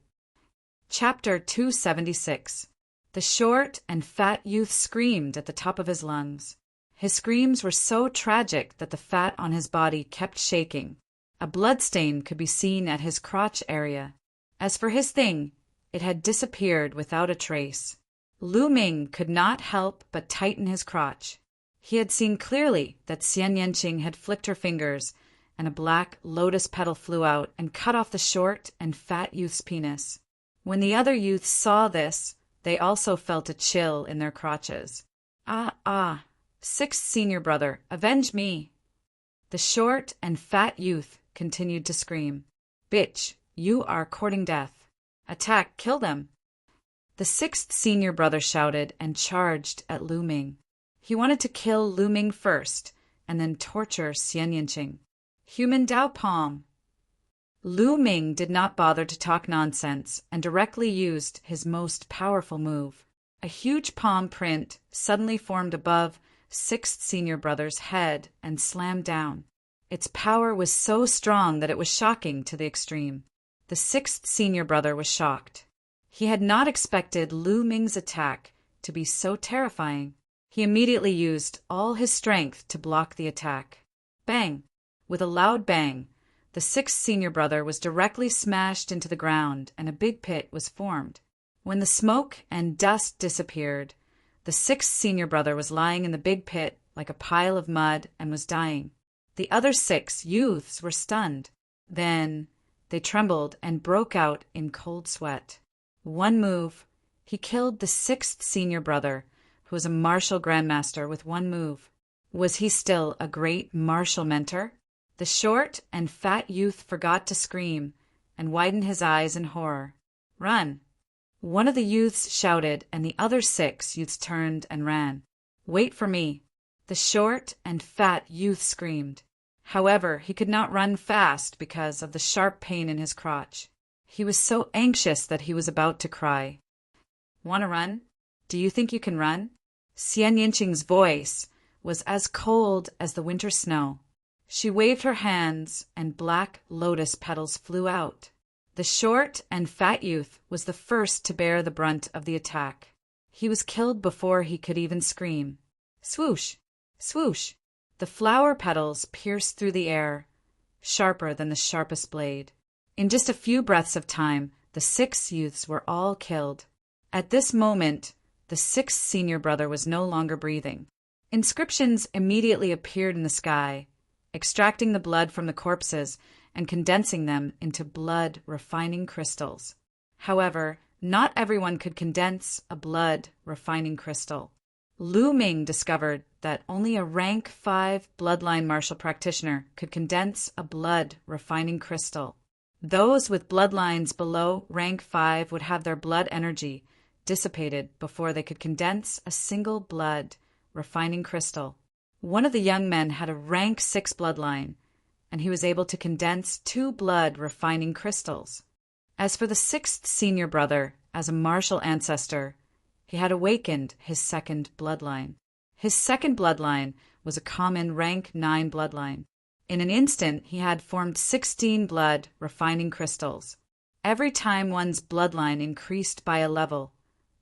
Chapter 276. The short and fat youth screamed at the top of his lungs. His screams were so tragic that the fat on his body kept shaking. A bloodstain could be seen at his crotch area. As for his thing, it had disappeared without a trace. Lu Ming could not help but tighten his crotch. He had seen clearly that Xian Yanqing had flicked her fingers, and a black lotus petal flew out and cut off the short and fat youth's penis. When the other youths saw this, they also felt a chill in their crotches. Ah, sixth senior brother, avenge me! The short and fat youth continued to scream. Bitch, you are courting death. Attack, kill them! The sixth senior brother shouted and charged at Lu Ming. He wanted to kill Lu Ming first, and then torture Xian Yanqing. Human Dao Palm! Lu Ming did not bother to talk nonsense and directly used his most powerful move. A huge palm print suddenly formed above sixth senior brother's head and slammed down. Its power was so strong that it was shocking to the extreme. The sixth senior brother was shocked. He had not expected Lu Ming's attack to be so terrifying. He immediately used all his strength to block the attack. Bang! With a loud bang, the sixth senior brother was directly smashed into the ground and a big pit was formed. When the smoke and dust disappeared, the sixth senior brother was lying in the big pit like a pile of mud and was dying. The other 6 youths were stunned. Then they trembled and broke out in cold sweat. One move, he killed the 6th senior brother, who was a martial grandmaster with one move. Was he still a great martial mentor? The short and fat youth forgot to scream and widened his eyes in horror. Run! One of the youths shouted, and the other 6 youths turned and ran. Wait for me! The short and fat youth screamed. However, he could not run fast because of the sharp pain in his crotch. He was so anxious that he was about to cry. Want to run? Do you think you can run? Xian Yinqing's voice was as cold as the winter snow. She waved her hands, and black lotus petals flew out. The short and fat youth was the first to bear the brunt of the attack. He was killed before he could even scream. Swoosh! Swoosh! The flower petals pierced through the air, sharper than the sharpest blade. In just a few breaths of time, the 6 youths were all killed. At this moment, the 6th senior brother was no longer breathing. Inscriptions immediately appeared in the sky, extracting the blood from the corpses and condensing them into blood-refining crystals. However, not everyone could condense a blood-refining crystal. Lu Ming discovered that only a rank 5 bloodline martial practitioner could condense a blood-refining crystal. Those with bloodlines below rank 5 would have their blood energy dissipated before they could condense a single blood-refining crystal. One of the young men had a rank 6 bloodline, and he was able to condense 2 blood-refining crystals. As for the 6th senior brother, as a martial ancestor, he had awakened his 2nd bloodline. His 2nd bloodline was a common rank 9 bloodline. In an instant, he had formed 16 blood-refining crystals. Every time one's bloodline increased by a level,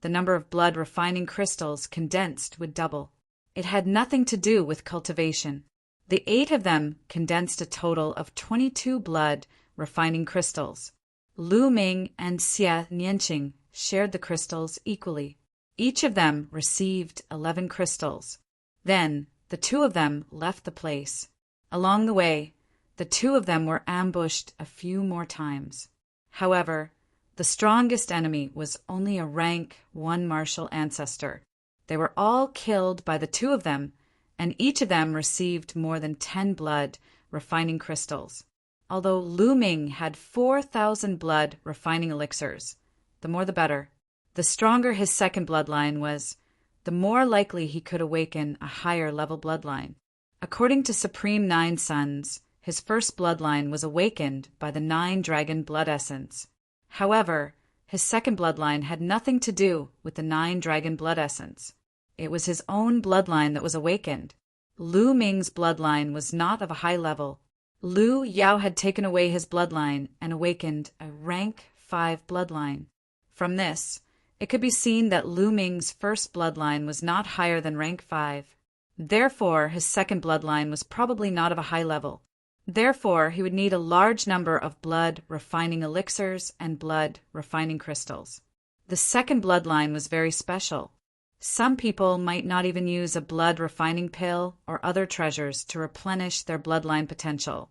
the number of blood-refining crystals condensed would double. It had nothing to do with cultivation. The 8 of them condensed a total of 22 blood-refining crystals. Lu Ming and Xian Yanqing shared the crystals equally. Each of them received 11 crystals. Then, the 2 of them left the place. Along the way, the 2 of them were ambushed a few more times. However, the strongest enemy was only a rank 1 martial ancestor. They were all killed by the 2 of them, and each of them received more than 10 blood-refining crystals. Although Lu Ming had 4,000 blood-refining elixirs, the more the better. The stronger his 2nd bloodline was, the more likely he could awaken a higher level bloodline. According to Supreme Nine Sons, his first bloodline was awakened by the nine-dragon blood essence. However, his second bloodline had nothing to do with the nine-dragon blood essence. It was his own bloodline that was awakened. Lu Ming's bloodline was not of a high level. Lu Yao had taken away his bloodline and awakened a rank 5 bloodline. From this, it could be seen that Lu Ming's first bloodline was not higher than rank 5. Therefore, his second bloodline was probably not of a high level. Therefore, he would need a large number of blood refining elixirs and blood refining crystals. The second bloodline was very special. Some people might not even use a blood refining pill or other treasures to replenish their bloodline potential,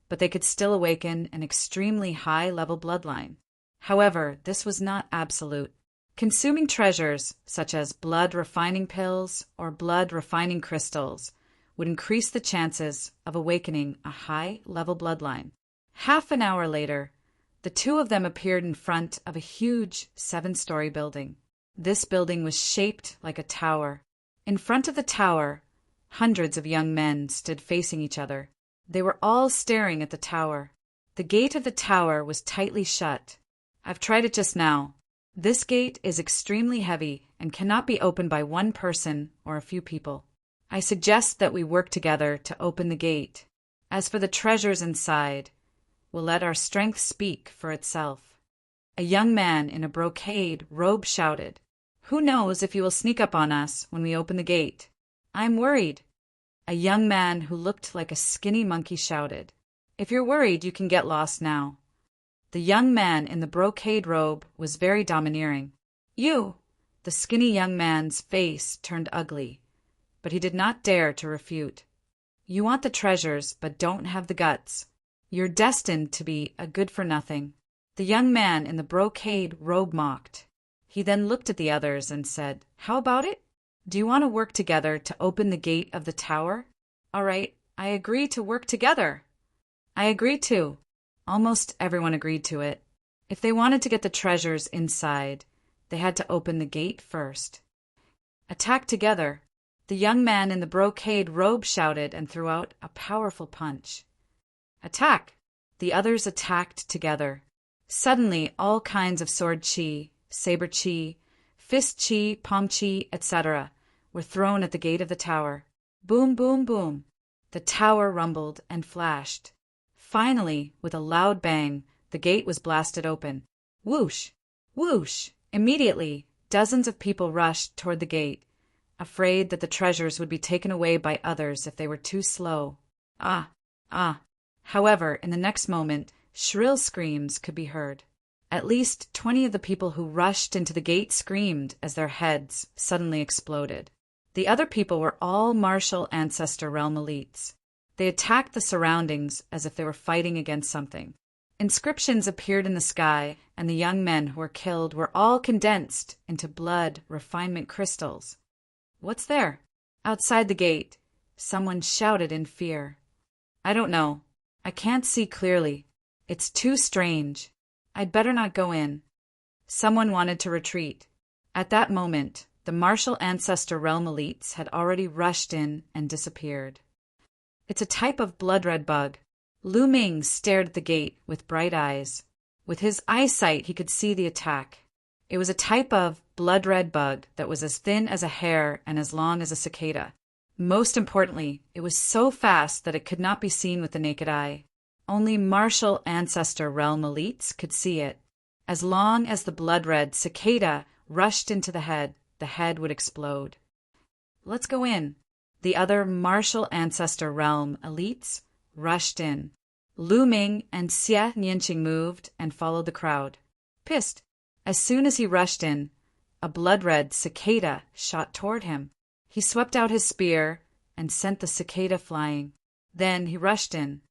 but they could still awaken an extremely high-level bloodline. However, this was not absolute. Consuming treasures, such as blood refining pills or blood refining crystals, would increase the chances of awakening a high-level bloodline. Half an hour later, the two of them appeared in front of a huge 7-story building. This building was shaped like a tower. In front of the tower, hundreds of young men stood facing each other. They were all staring at the tower. The gate of the tower was tightly shut. I've tried it just now. This gate is extremely heavy and cannot be opened by one person or a few people. I suggest that we work together to open the gate. As for the treasures inside, we'll let our strength speak for itself. A young man in a brocade robe shouted, "Who knows if you will sneak up on us when we open the gate? I'm worried." A young man who looked like a skinny monkey shouted, "If you're worried, you can get lost now." The young man in the brocade robe was very domineering. "You!" The skinny young man's face turned ugly, but he did not dare to refute. "You want the treasures, but don't have the guts. You're destined to be a good-for-nothing." The young man in the brocade robe mocked. He then looked at the others and said, "How about it? Do you want to work together to open the gate of the tower?" "All right, I agree to work together." "I agree too." Almost everyone agreed to it. If they wanted to get the treasures inside, they had to open the gate first. "Attack together." The young man in the brocade robe shouted and threw out a powerful punch. "Attack!" The others attacked together. Suddenly, all kinds of sword chi, saber chi, fist chi, palm chi, etc. were thrown at the gate of the tower. Boom, boom, boom. The tower rumbled and flashed. Finally, with a loud bang, the gate was blasted open. Whoosh! Whoosh! Immediately, dozens of people rushed toward the gate, afraid that the treasures would be taken away by others if they were too slow. Ah! Ah! However, in the next moment, shrill screams could be heard. At least 20 of the people who rushed into the gate screamed as their heads suddenly exploded. The other people were all martial ancestor realm elites. They attacked the surroundings as if they were fighting against something. Inscriptions appeared in the sky, and the young men who were killed were all condensed into blood refinement crystals. "What's there?" Outside the gate, someone shouted in fear. "I don't know. I can't see clearly. It's too strange. I'd better not go in." Someone wanted to retreat. At that moment, the martial ancestor realm elites had already rushed in and disappeared. It's a type of blood-red bug. Lu Ming stared at the gate with bright eyes. With his eyesight, he could see the attack. It was a type of blood-red bug that was as thin as a hair and as long as a cicada. Most importantly, it was so fast that it could not be seen with the naked eye. Only martial ancestor realm elites could see it. As long as the blood-red cicada rushed into the head would explode. "Let's go in." The other martial ancestor realm elites rushed in. Lu Ming and Xie Nianqing moved and followed the crowd. Pissed. As soon as he rushed in, a blood-red cicada shot toward him. He swept out his spear and sent the cicada flying. Then he rushed in.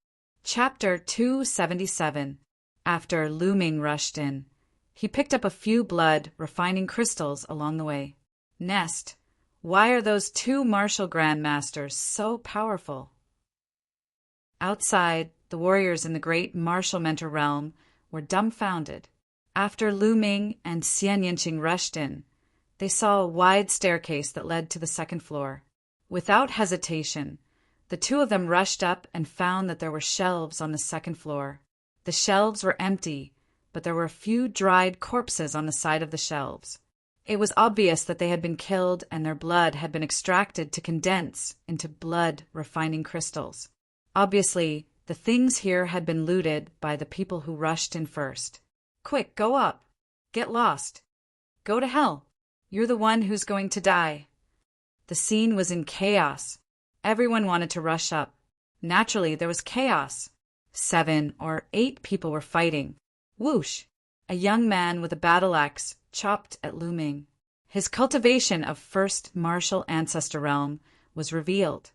Chapter 277. After Lu Ming rushed in, he picked up a few blood refining crystals along the way. Nest, why are those two martial grandmasters so powerful? Outside, the warriors in the great martial mentor realm were dumbfounded. After Lu Ming and Xian Yinqing rushed in, They saw a wide staircase that led to the second floor. Without hesitation, the two of them rushed up and found that there were shelves on the second floor. The shelves were empty, but there were a few dried corpses on the side of the shelves. It was obvious that they had been killed and their blood had been extracted to condense into blood-refining crystals. Obviously, the things here had been looted by the people who rushed in first. Quick, go up. Get lost. Go to hell. You're the one who's going to die. The scene was in chaos. Everyone wanted to rush up. Naturally, there was chaos. 7 or 8 people were fighting. Whoosh! A young man with a battle axe chopped at Lu Ming. His cultivation of first martial ancestor realm was revealed.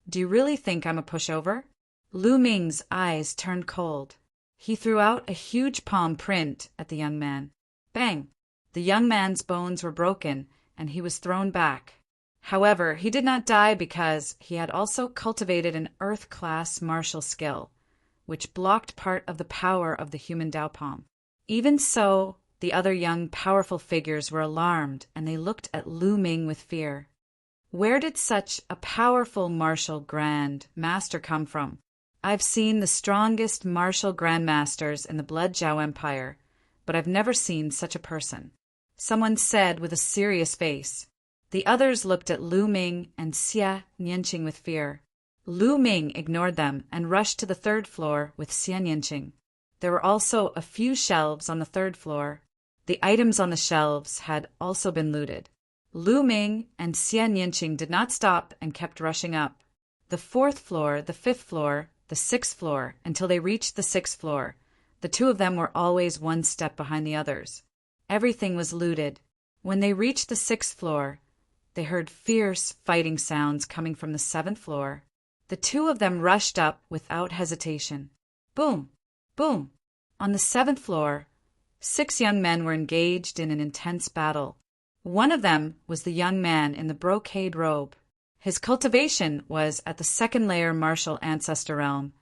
Do you really think I'm a pushover? Lu Ming's eyes turned cold. He threw out a huge palm print at the young man. Bang! The young man's bones were broken, and he was thrown back. However, he did not die because he had also cultivated an earth-class martial skill, which blocked part of the power of the human Dao palm. Even so, the other young, powerful figures were alarmed, and they looked at Lu Ming with fear. Where did such a powerful martial grand master come from? I've seen the strongest martial grandmasters in the Blood Zhao Empire, but I've never seen such a person. Someone said with a serious face. The others looked at Lu Ming and Xia Nianqing with fear. Lu Ming ignored them and rushed to the third floor with Xia Nianqing. There were also a few shelves on the third floor. The items on the shelves had also been looted. Lu Ming and Xia Nianqing did not stop and kept rushing up. The fourth floor, the fifth floor, the sixth floor, until they reached the sixth floor. The two of them were always one step behind the others. Everything was looted. When they reached the sixth floor, they heard fierce fighting sounds coming from the seventh floor. The two of them rushed up without hesitation. Boom! Boom! On the seventh floor, 6 young men were engaged in an intense battle. One of them was the young man in the brocade robe. His cultivation was at the second layer martial ancestor realm,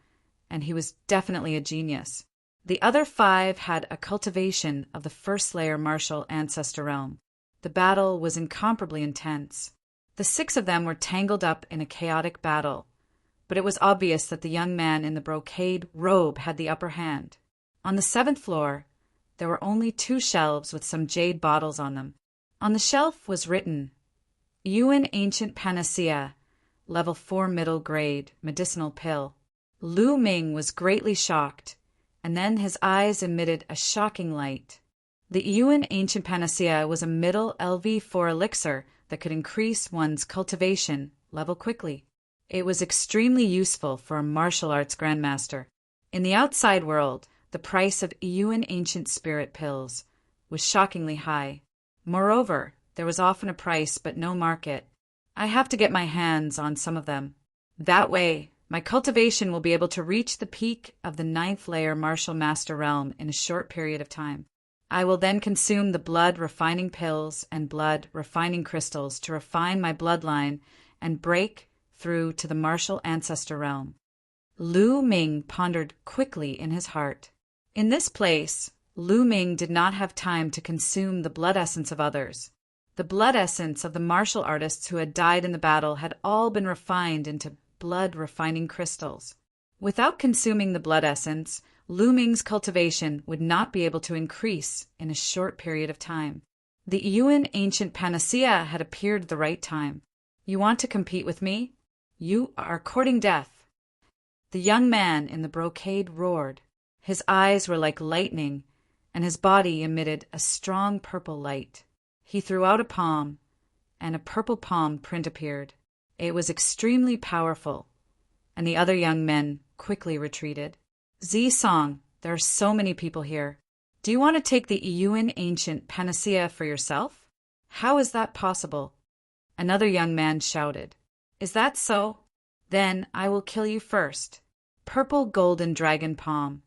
and he was definitely a genius. The other 5 had a cultivation of the first layer martial ancestor realm. The battle was incomparably intense. The 6 of them were tangled up in a chaotic battle, but it was obvious that the young man in the brocade robe had the upper hand. On the 7th floor, there were only 2 shelves with some jade bottles on them. On the shelf was written, Yuan Ancient Panacea, Level 4 Middle Grade, Medicinal Pill. Lu Ming was greatly shocked, and then his eyes emitted a shocking light. The Yuan Ancient Panacea was a middle LV4 elixir that could increase one's cultivation level quickly. It was extremely useful for a martial arts grandmaster. In the outside world, the price of Yuan Ancient Spirit pills was shockingly high. Moreover, there was often a price but no market. I have to get my hands on some of them. That way, my cultivation will be able to reach the peak of the 9th layer martial master realm in a short period of time. I will then consume the blood refining pills and blood refining crystals to refine my bloodline and break through to the martial ancestor realm. Lu Ming pondered quickly in his heart. In this place, Lu Ming did not have time to consume the blood essence of others. The blood essence of the martial artists who had died in the battle had all been refined into blood-refining crystals. Without consuming the blood essence, Lu Ming's cultivation would not be able to increase in a short period of time. The Yuan Ancient Panacea had appeared at the right time. You want to compete with me? You are courting death. The young man in the brocade roared. His eyes were like lightning, and his body emitted a strong purple light. He threw out a palm, and a purple palm print appeared. It was extremely powerful, and the other young men quickly retreated. Zisong, there are so many people here. Do you want to take the Yuan Ancient Panacea for yourself? How is that possible? Another young man shouted. Is that so? Then I will kill you first. Purple golden dragon palm.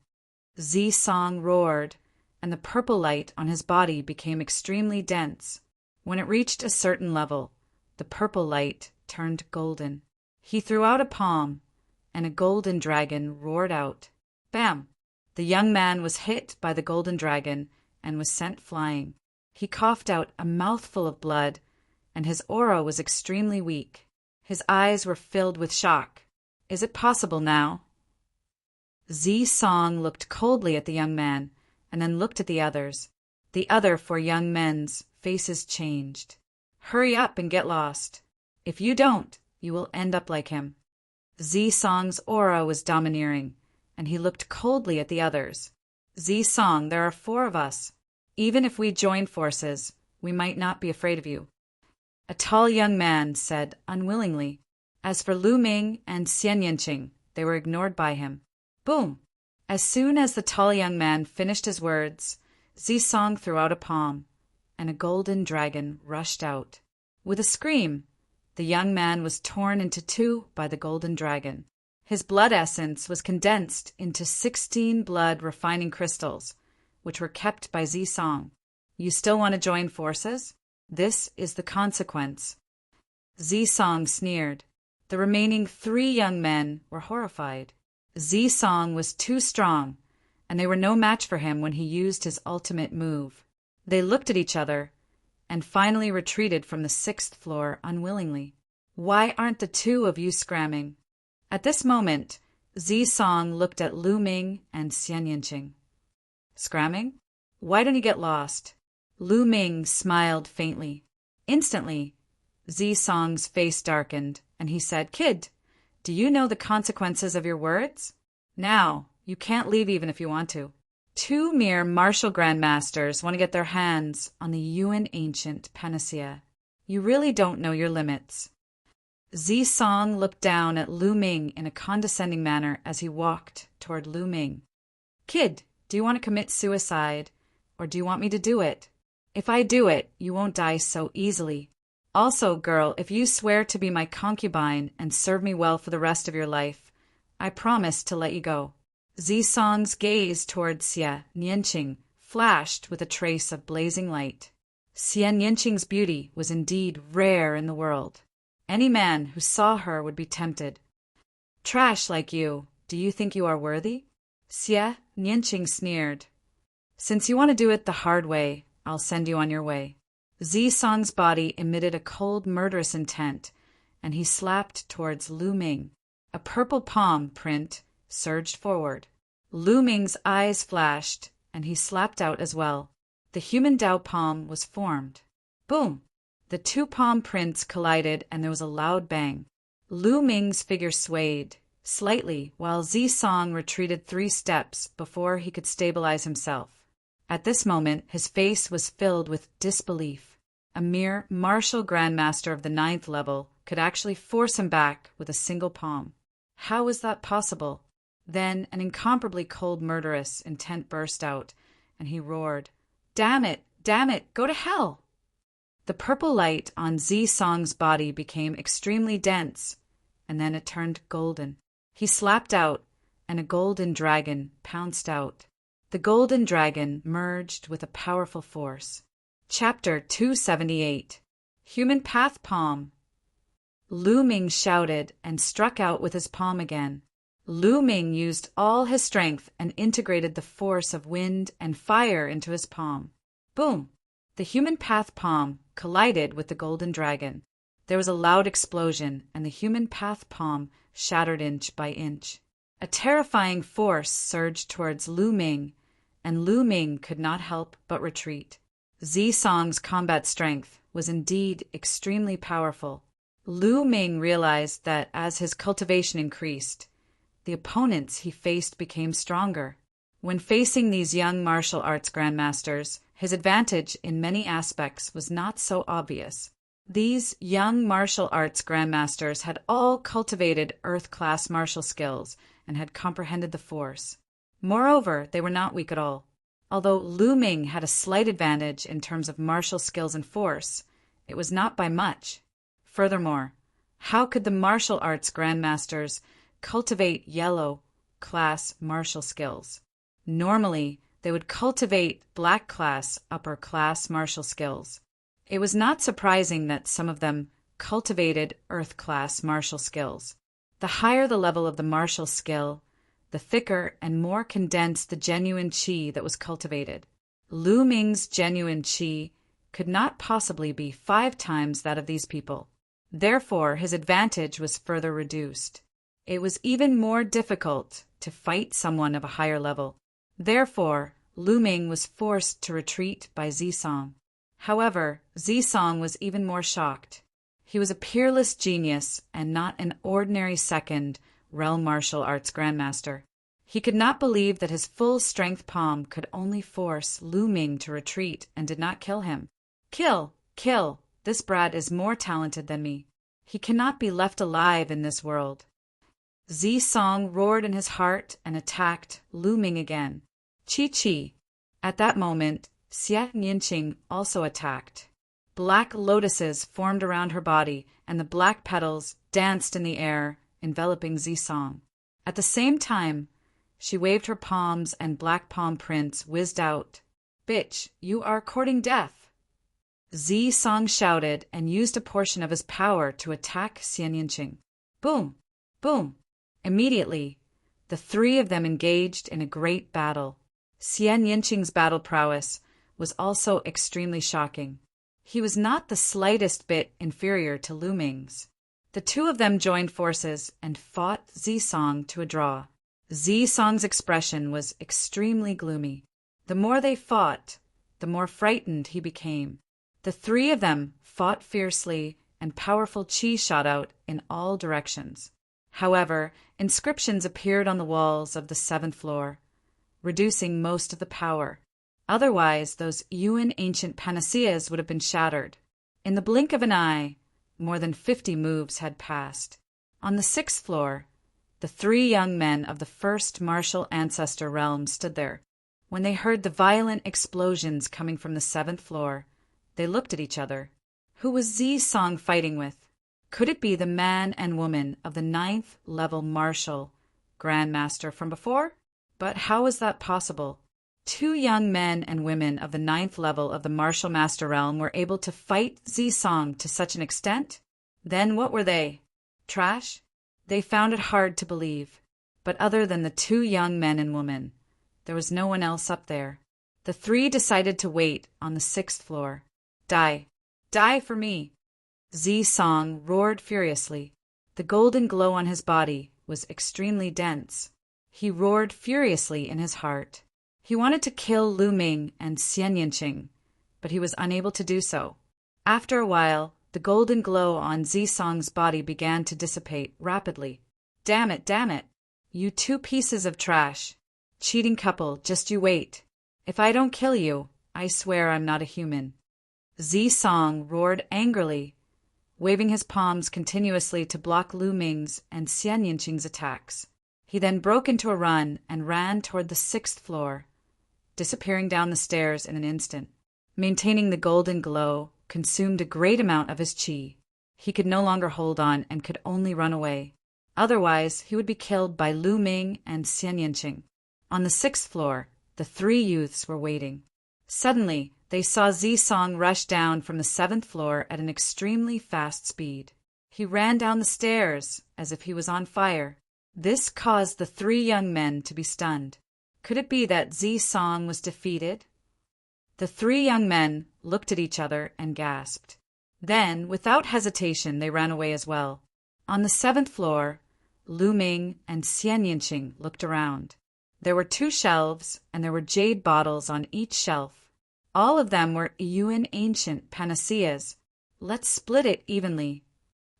Zisong roared, and the purple light on his body became extremely dense. When it reached a certain level, the purple light turned golden. He threw out a palm, and a golden dragon roared out. Bam! The young man was hit by the golden dragon and was sent flying. He coughed out a mouthful of blood, and his aura was extremely weak. His eyes were filled with shock. Is it possible now? Zi Song looked coldly at the young man, and then looked at the others. The other 4 young men's faces changed. Hurry up and get lost. If you don't, you will end up like him. Zi Song's aura was domineering, and he looked coldly at the others. Zi Song, there are 4 of us. Even if we join forces, we might not be afraid of you. A tall young man said unwillingly. As for Lu Ming and Xian Yanqing, they were ignored by him. Boom! As soon as the tall young man finished his words, Zi Song threw out a palm, and a golden dragon rushed out. With a scream, the young man was torn into 2 by the golden dragon. His blood essence was condensed into 16 blood refining crystals, which were kept by Zi Song. You still want to join forces? This is the consequence. Zi Song sneered. The remaining 3 young men were horrified. Zi Song was too strong, and they were no match for him when he used his ultimate move. They looked at each other, and finally retreated from the 6th floor unwillingly. Why aren't the 2 of you scramming? At this moment, Zi Song looked at Lu Ming and Xian Yanqing. Scramming? Why don't you get lost? Lu Ming smiled faintly. Instantly, Zi Song's face darkened, and he said, Kid, do you know the consequences of your words? Now, you can't leave even if you want to. 2 mere martial grandmasters want to get their hands on the Yuan ancient panacea. You really don't know your limits. Zi Song looked down at Lu Ming in a condescending manner as he walked toward Lu Ming. Kid, do you want to commit suicide, or do you want me to do it? If I do it, you won't die so easily. Also, girl, if you swear to be my concubine and serve me well for the rest of your life, I promise to let you go. Zi Song's gaze toward Xian Yanqing flashed with a trace of blazing light. Xian Yanqing's beauty was indeed rare in the world. Any man who saw her would be tempted. Trash like you, do you think you are worthy? Xian Yanqing sneered. Since you want to do it the hard way, I'll send you on your way. Zi Song's body emitted a cold, murderous intent, and he slapped towards Lu Ming. A purple palm print surged forward. Lu Ming's eyes flashed, and he slapped out as well. The human Dao palm was formed. Boom! The 2 palm prints collided, and there was a loud bang. Lu Ming's figure swayed slightly, while Zi Song retreated 3 steps before he could stabilize himself. At this moment, his face was filled with disbelief. A mere martial grandmaster of the 9th level could actually force him back with a single palm. How was that possible? Then an incomparably cold, murderous intent burst out, and he roared, Damn it! Damn it! Go to hell! The purple light on Zi Song's body became extremely dense, and then it turned golden. He slapped out, and a golden dragon pounced out. The golden dragon merged with a powerful force. Chapter 278. Human Path Palm. Lu Ming shouted and struck out with his palm again. Lu Ming used all his strength and integrated the force of wind and fire into his palm. Boom! The human path palm collided with the golden dragon. There was a loud explosion, and the human path palm shattered inch by inch. A terrifying force surged towards Lu Ming, and Lu Ming could not help but retreat. Zi Song's combat strength was indeed extremely powerful. Lu Ming realized that as his cultivation increased, the opponents he faced became stronger. When facing these young martial arts grandmasters, his advantage in many aspects was not so obvious. These young martial arts grandmasters had all cultivated earth-class martial skills and had comprehended the force. Moreover, they were not weak at all. Although Lu Ming had a slight advantage in terms of martial skills and force, it was not by much. Furthermore, how could the martial arts grandmasters cultivate yellow-class martial skills? Normally, they would cultivate black-class, upper-class martial skills. It was not surprising that some of them cultivated earth-class martial skills. The higher the level of the martial skill, the thicker and more condensed the genuine qi that was cultivated. Lu Ming's genuine qi could not possibly be 5 times that of these people. Therefore, his advantage was further reduced. It was even more difficult to fight someone of a higher level. Therefore, Lu Ming was forced to retreat by Zisong. However, Zisong was even more shocked. He was a peerless genius and not an ordinary second realm martial arts grandmaster. He could not believe that his full-strength palm could only force Lu Ming to retreat and did not kill him. Kill! Kill! This brat is more talented than me. He cannot be left alive in this world. Zisong roared in his heart and attacked Lu Ming again. Chi-chi! At that moment, Xia Yinqing also attacked. Black lotuses formed around her body, and the black petals danced in the air, enveloping Zisong. At the same time, she waved her palms and black palm prints whizzed out. Bitch, you are courting death! Zisong shouted and used a portion of his power to attack Xian Yinqing. Boom! Boom! Immediately, the 3 of them engaged in a great battle. Xian Yinqing's battle prowess was also extremely shocking. He was not the slightest bit inferior to Lu Ming's. The 2 of them joined forces and fought Zisong to a draw. Zisong's expression was extremely gloomy. The more they fought, the more frightened he became. The 3 of them fought fiercely, and powerful qi shot out in all directions. However, inscriptions appeared on the walls of the 7th floor, reducing most of the power. Otherwise, those Yuan ancient panaceas would have been shattered. In the blink of an eye, more than 50 moves had passed. On the 6th floor, the 3 young men of the first martial ancestor realm stood there. When they heard the violent explosions coming from the 7th floor, they looked at each other. Who was Zisong fighting with? Could it be the man and woman of the 9th level martial grandmaster from before? But how was that possible? 2 young men and women of the 9th level of the martial master realm were able to fight Zisong to such an extent? Then what were they? Trash? They found it hard to believe. But other than the 2 young men and women, there was no one else up there. The 3 decided to wait on the 6th floor. Die. Die for me! Zisong roared furiously. The golden glow on his body was extremely dense. He roared furiously in his heart. He wanted to kill Lu Ming and Xian Yinqing, but he was unable to do so. After a while, the golden glow on Zisong's body began to dissipate rapidly. Damn it, damn it! You 2 pieces of trash! Cheating couple, just you wait. If I don't kill you, I swear I'm not a human. Zisong roared angrily, waving his palms continuously to block Lu Ming's and Xian Yinqing's attacks. He then broke into a run and ran toward the 6th floor, disappearing down the stairs in an instant. Maintaining the golden glow consumed a great amount of his qi. He could no longer hold on and could only run away. Otherwise, he would be killed by Lu Ming and Xian Yinqing. On the 6th floor, the 3 youths were waiting. Suddenly, they saw Zisong rush down from the 7th floor at an extremely fast speed. He ran down the stairs as if he was on fire. This caused the 3 young men to be stunned. Could it be that Zisong was defeated? The 3 young men looked at each other and gasped. Then, without hesitation, they ran away as well. On the 7th floor, Lu Ming and Xian Yinqing looked around. There were 2 shelves, and there were jade bottles on each shelf. All of them were Yuan ancient panaceas. Let's split it evenly.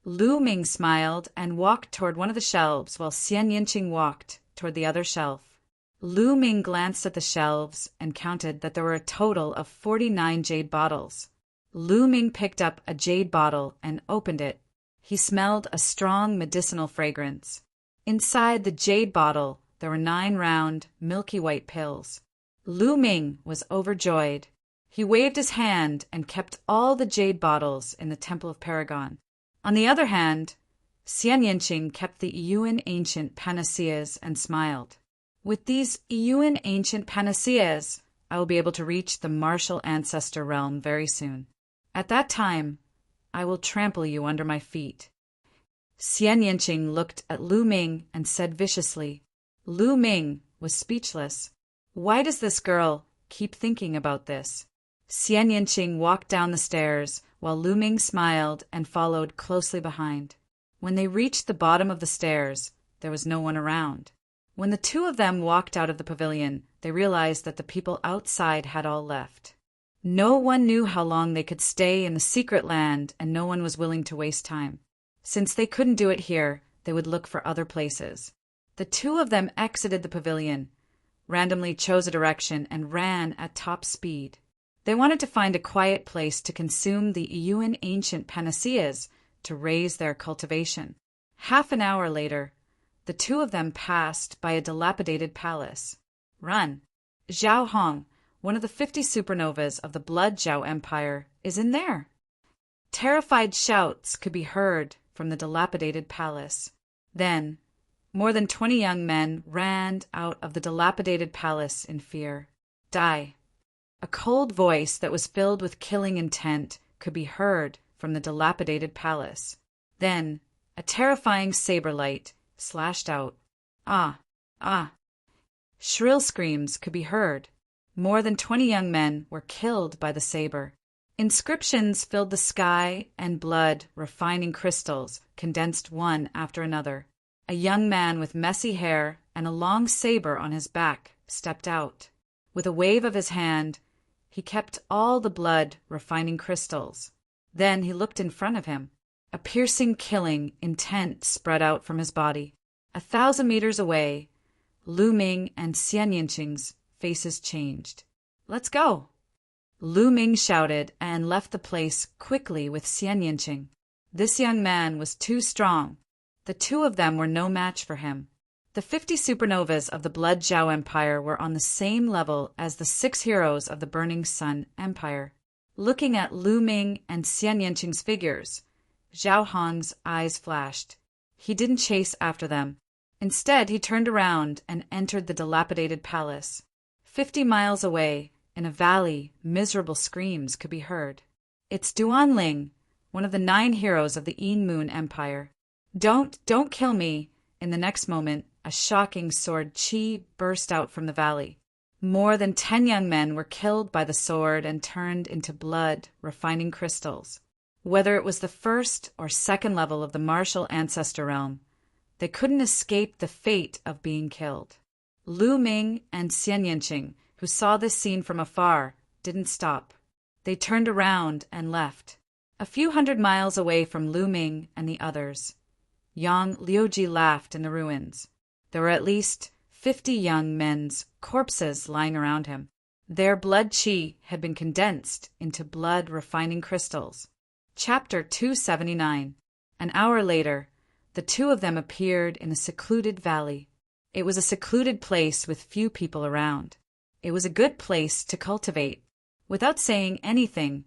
Lu Ming smiled and walked toward one of the shelves while Xian Yinqing walked toward the other shelf. Lu Ming glanced at the shelves and counted that there were a total of 49 jade bottles. Lu Ming picked up a jade bottle and opened it. He smelled a strong medicinal fragrance. Inside the jade bottle, there were 9 round, milky white pills. Lu Ming was overjoyed. He waved his hand and kept all the jade bottles in the Temple of Paragon. On the other hand, Xian Yinqing kept the Yuan ancient panaceas and smiled. With these Yuan ancient panaceas, I will be able to reach the martial ancestor realm very soon. At that time, I will trample you under my feet. Xian Yinqing looked at Lu Ming and said viciously. Lu Ming was speechless. Why does this girl keep thinking about this? Xian Yinqing walked down the stairs, while Lu Ming smiled and followed closely behind. When they reached the bottom of the stairs, there was no one around. When the two of them walked out of the pavilion, they realized that the people outside had all left. No one knew how long they could stay in the secret land, and no one was willing to waste time. Since they couldn't do it here, they would look for other places. The two of them exited the pavilion, randomly chose a direction, and ran at top speed. They wanted to find a quiet place to consume the Yuan ancient panaceas to raise their cultivation. Half an hour later, the two of them passed by a dilapidated palace. Run! Zhao Hong, one of the 50 supernovas of the Blood Zhao Empire, is in there. Terrified shouts could be heard from the dilapidated palace. Then, more than 20 young men ran out of the dilapidated palace in fear. Die! A cold voice that was filled with killing intent could be heard from the dilapidated palace. Then, a terrifying saber light slashed out. Ah! Ah! Shrill screams could be heard. More than 20 young men were killed by the saber. Inscriptions filled the sky, and blood, refining crystals, condensed one after another. A young man with messy hair and a long saber on his back stepped out. With a wave of his hand, he kept all the blood, refining crystals. Then he looked in front of him. A piercing killing intent spread out from his body. 1,000 meters away, Lu Ming and Xian Yinqing's faces changed. Let's go! Lu Ming shouted and left the place quickly with Xian Yinqing. This young man was too strong. The two of them were no match for him. The 50 supernovas of the Blood Zhao Empire were on the same level as the 6 heroes of the Burning Sun Empire. Looking at Lu Ming and Xian Yinqing's figures, Zhao Hong's eyes flashed. He didn't chase after them. Instead, he turned around and entered the dilapidated palace. 50 miles away, in a valley, miserable screams could be heard. It's Duanling, one of the 9 heroes of the Yin Moon Empire. Don't kill me! In the next moment, a shocking sword qi burst out from the valley. More than 10 young men were killed by the sword and turned into blood, refining crystals. Whether it was the first or second level of the martial ancestor realm, they couldn't escape the fate of being killed. Lu Ming and Xian Yinqing, who saw this scene from afar, didn't stop. They turned around and left. A few hundred miles away from Lu Ming and the others, Yang Liuji laughed in the ruins. There were at least 50 young men's corpses lying around him. Their blood qi had been condensed into blood-refining crystals. Chapter 279. An hour later, the two of them appeared in a secluded valley. It was a secluded place with few people around. It was a good place to cultivate. Without saying anything,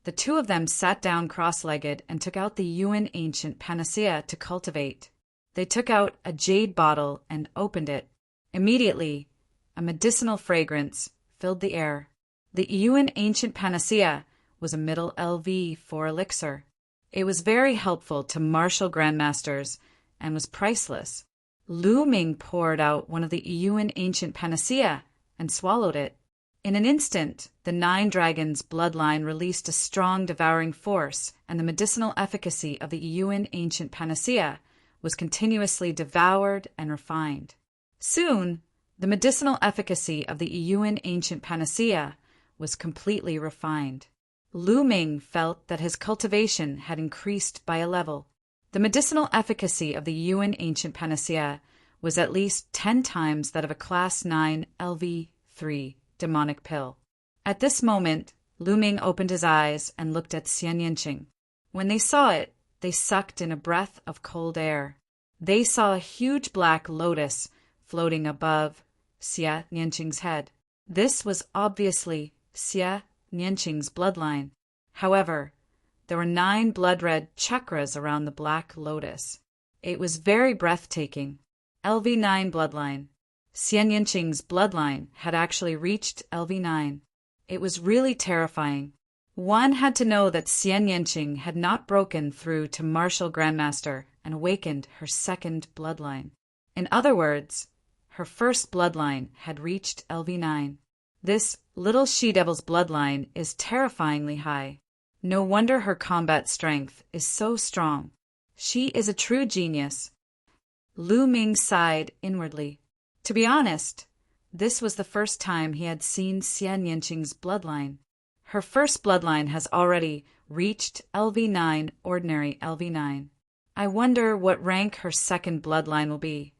the two of them sat down cross-legged and took out the Yuan ancient panacea to cultivate. They took out a jade bottle and opened it. Immediately, a medicinal fragrance filled the air. The Yuan ancient panacea was a middle LV4 elixir. It was very helpful to martial grandmasters and was priceless. Lu Ming poured out one of the Yuan ancient panacea and swallowed it. In an instant, the 9 dragons' bloodline released a strong devouring force, and the medicinal efficacy of the Yuan ancient panacea was continuously devoured and refined. Soon, the medicinal efficacy of the Yuan ancient panacea was completely refined. Lu Ming felt that his cultivation had increased by a level. The medicinal efficacy of the Yuan ancient panacea was at least 10 times that of a Class 9 LV3 demonic pill. At this moment, Lu Ming opened his eyes and looked at Xian Yinqing. When they saw it, they sucked in a breath of cold air. They saw a huge black lotus floating above Xian Yinqing's head. This was obviously Xian Yinqing's bloodline. However, there were 9 blood-red chakras around the black lotus. It was very breathtaking. LV9 bloodline. Xian Yinqing's bloodline had actually reached LV9. It was really terrifying. One had to know that Xian Yinqing had not broken through to Martial Grandmaster and awakened her second bloodline. In other words, her first bloodline had reached LV9. This little she-devil's bloodline is terrifyingly high. No wonder her combat strength is so strong. She is a true genius. Lu Ming sighed inwardly. To be honest, this was the first time he had seen Xian Yanqing's bloodline. Her first bloodline has already reached LV9, ordinary LV9. I wonder what rank her second bloodline will be.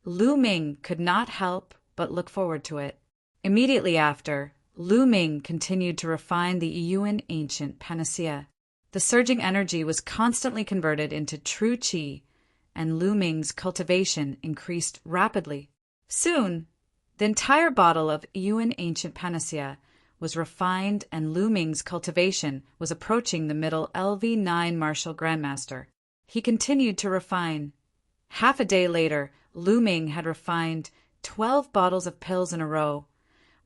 Lu Ming could not help but look forward to it. Immediately after, Lu Ming continued to refine the Yuan ancient panacea. The surging energy was constantly converted into true qi, and Lu Ming's cultivation increased rapidly. Soon, the entire bottle of Yuan ancient panacea was refined, and Lu Ming's cultivation was approaching the middle LV9 martial grandmaster. He continued to refine. Half a day later, Lu Ming had refined 12 bottles of pills in a row,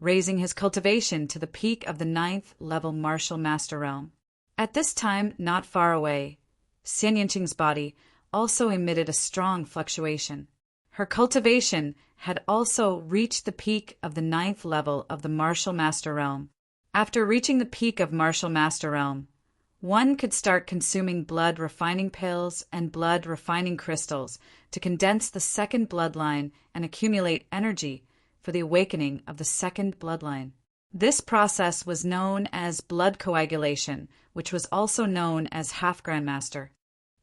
raising his cultivation to the peak of the 9th level martial master realm. At this time, not far away, Xian Yanqing's body also emitted a strong fluctuation. Her cultivation had also reached the peak of the 9th level of the martial master realm. After reaching the peak of martial master realm, one could start consuming blood refining pills and blood refining crystals to condense the second bloodline and accumulate energy for the awakening of the second bloodline. This process was known as blood coagulation, which was also known as half-grandmaster.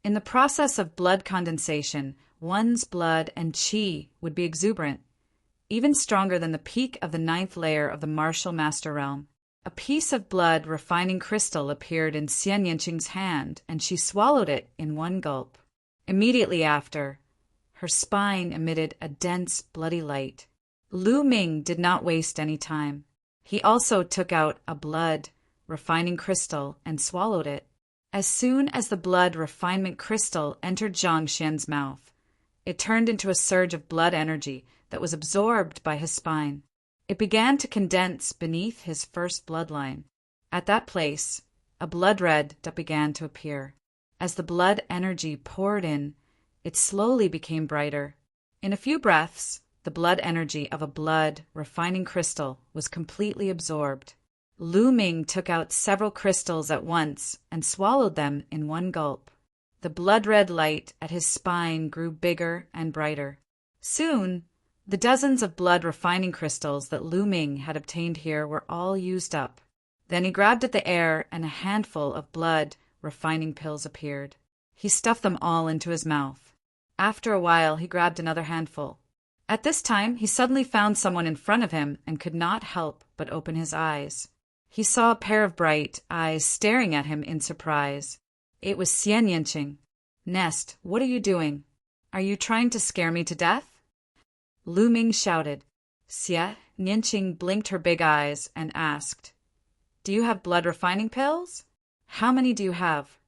In the process of blood condensation, one's blood and qi would be exuberant, even stronger than the peak of the 9th layer of the martial master realm. A piece of blood refining crystal appeared in Xian Yanqing's hand, and she swallowed it in one gulp. Immediately after, her spine emitted a dense, bloody light. Lu Ming did not waste any time. He also took out a blood refining crystal and swallowed it. As soon as the blood refinement crystal entered Zhang Xian's mouth, it turned into a surge of blood energy that was absorbed by his spine. It began to condense beneath his first bloodline. At that place, a blood red began to appear. As the blood energy poured in, it slowly became brighter. In a few breaths, the blood energy of a blood refining crystal was completely absorbed. Lu Ming took out several crystals at once and swallowed them in one gulp. The blood-red light at his spine grew bigger and brighter. Soon, the dozens of blood refining crystals that Lu Ming had obtained here were all used up. Then he grabbed at the air, and a handful of blood refining pills appeared. He stuffed them all into his mouth. After a while, he grabbed another handful. At this time, he suddenly found someone in front of him and could not help but open his eyes. He saw a pair of bright eyes staring at him in surprise. It was Xian Yanqing. "Nest, what are you doing? Are you trying to scare me to death?" Lu Ming shouted. Xian Yanqing blinked her big eyes and asked, "Do you have blood refining pills? How many do you have?"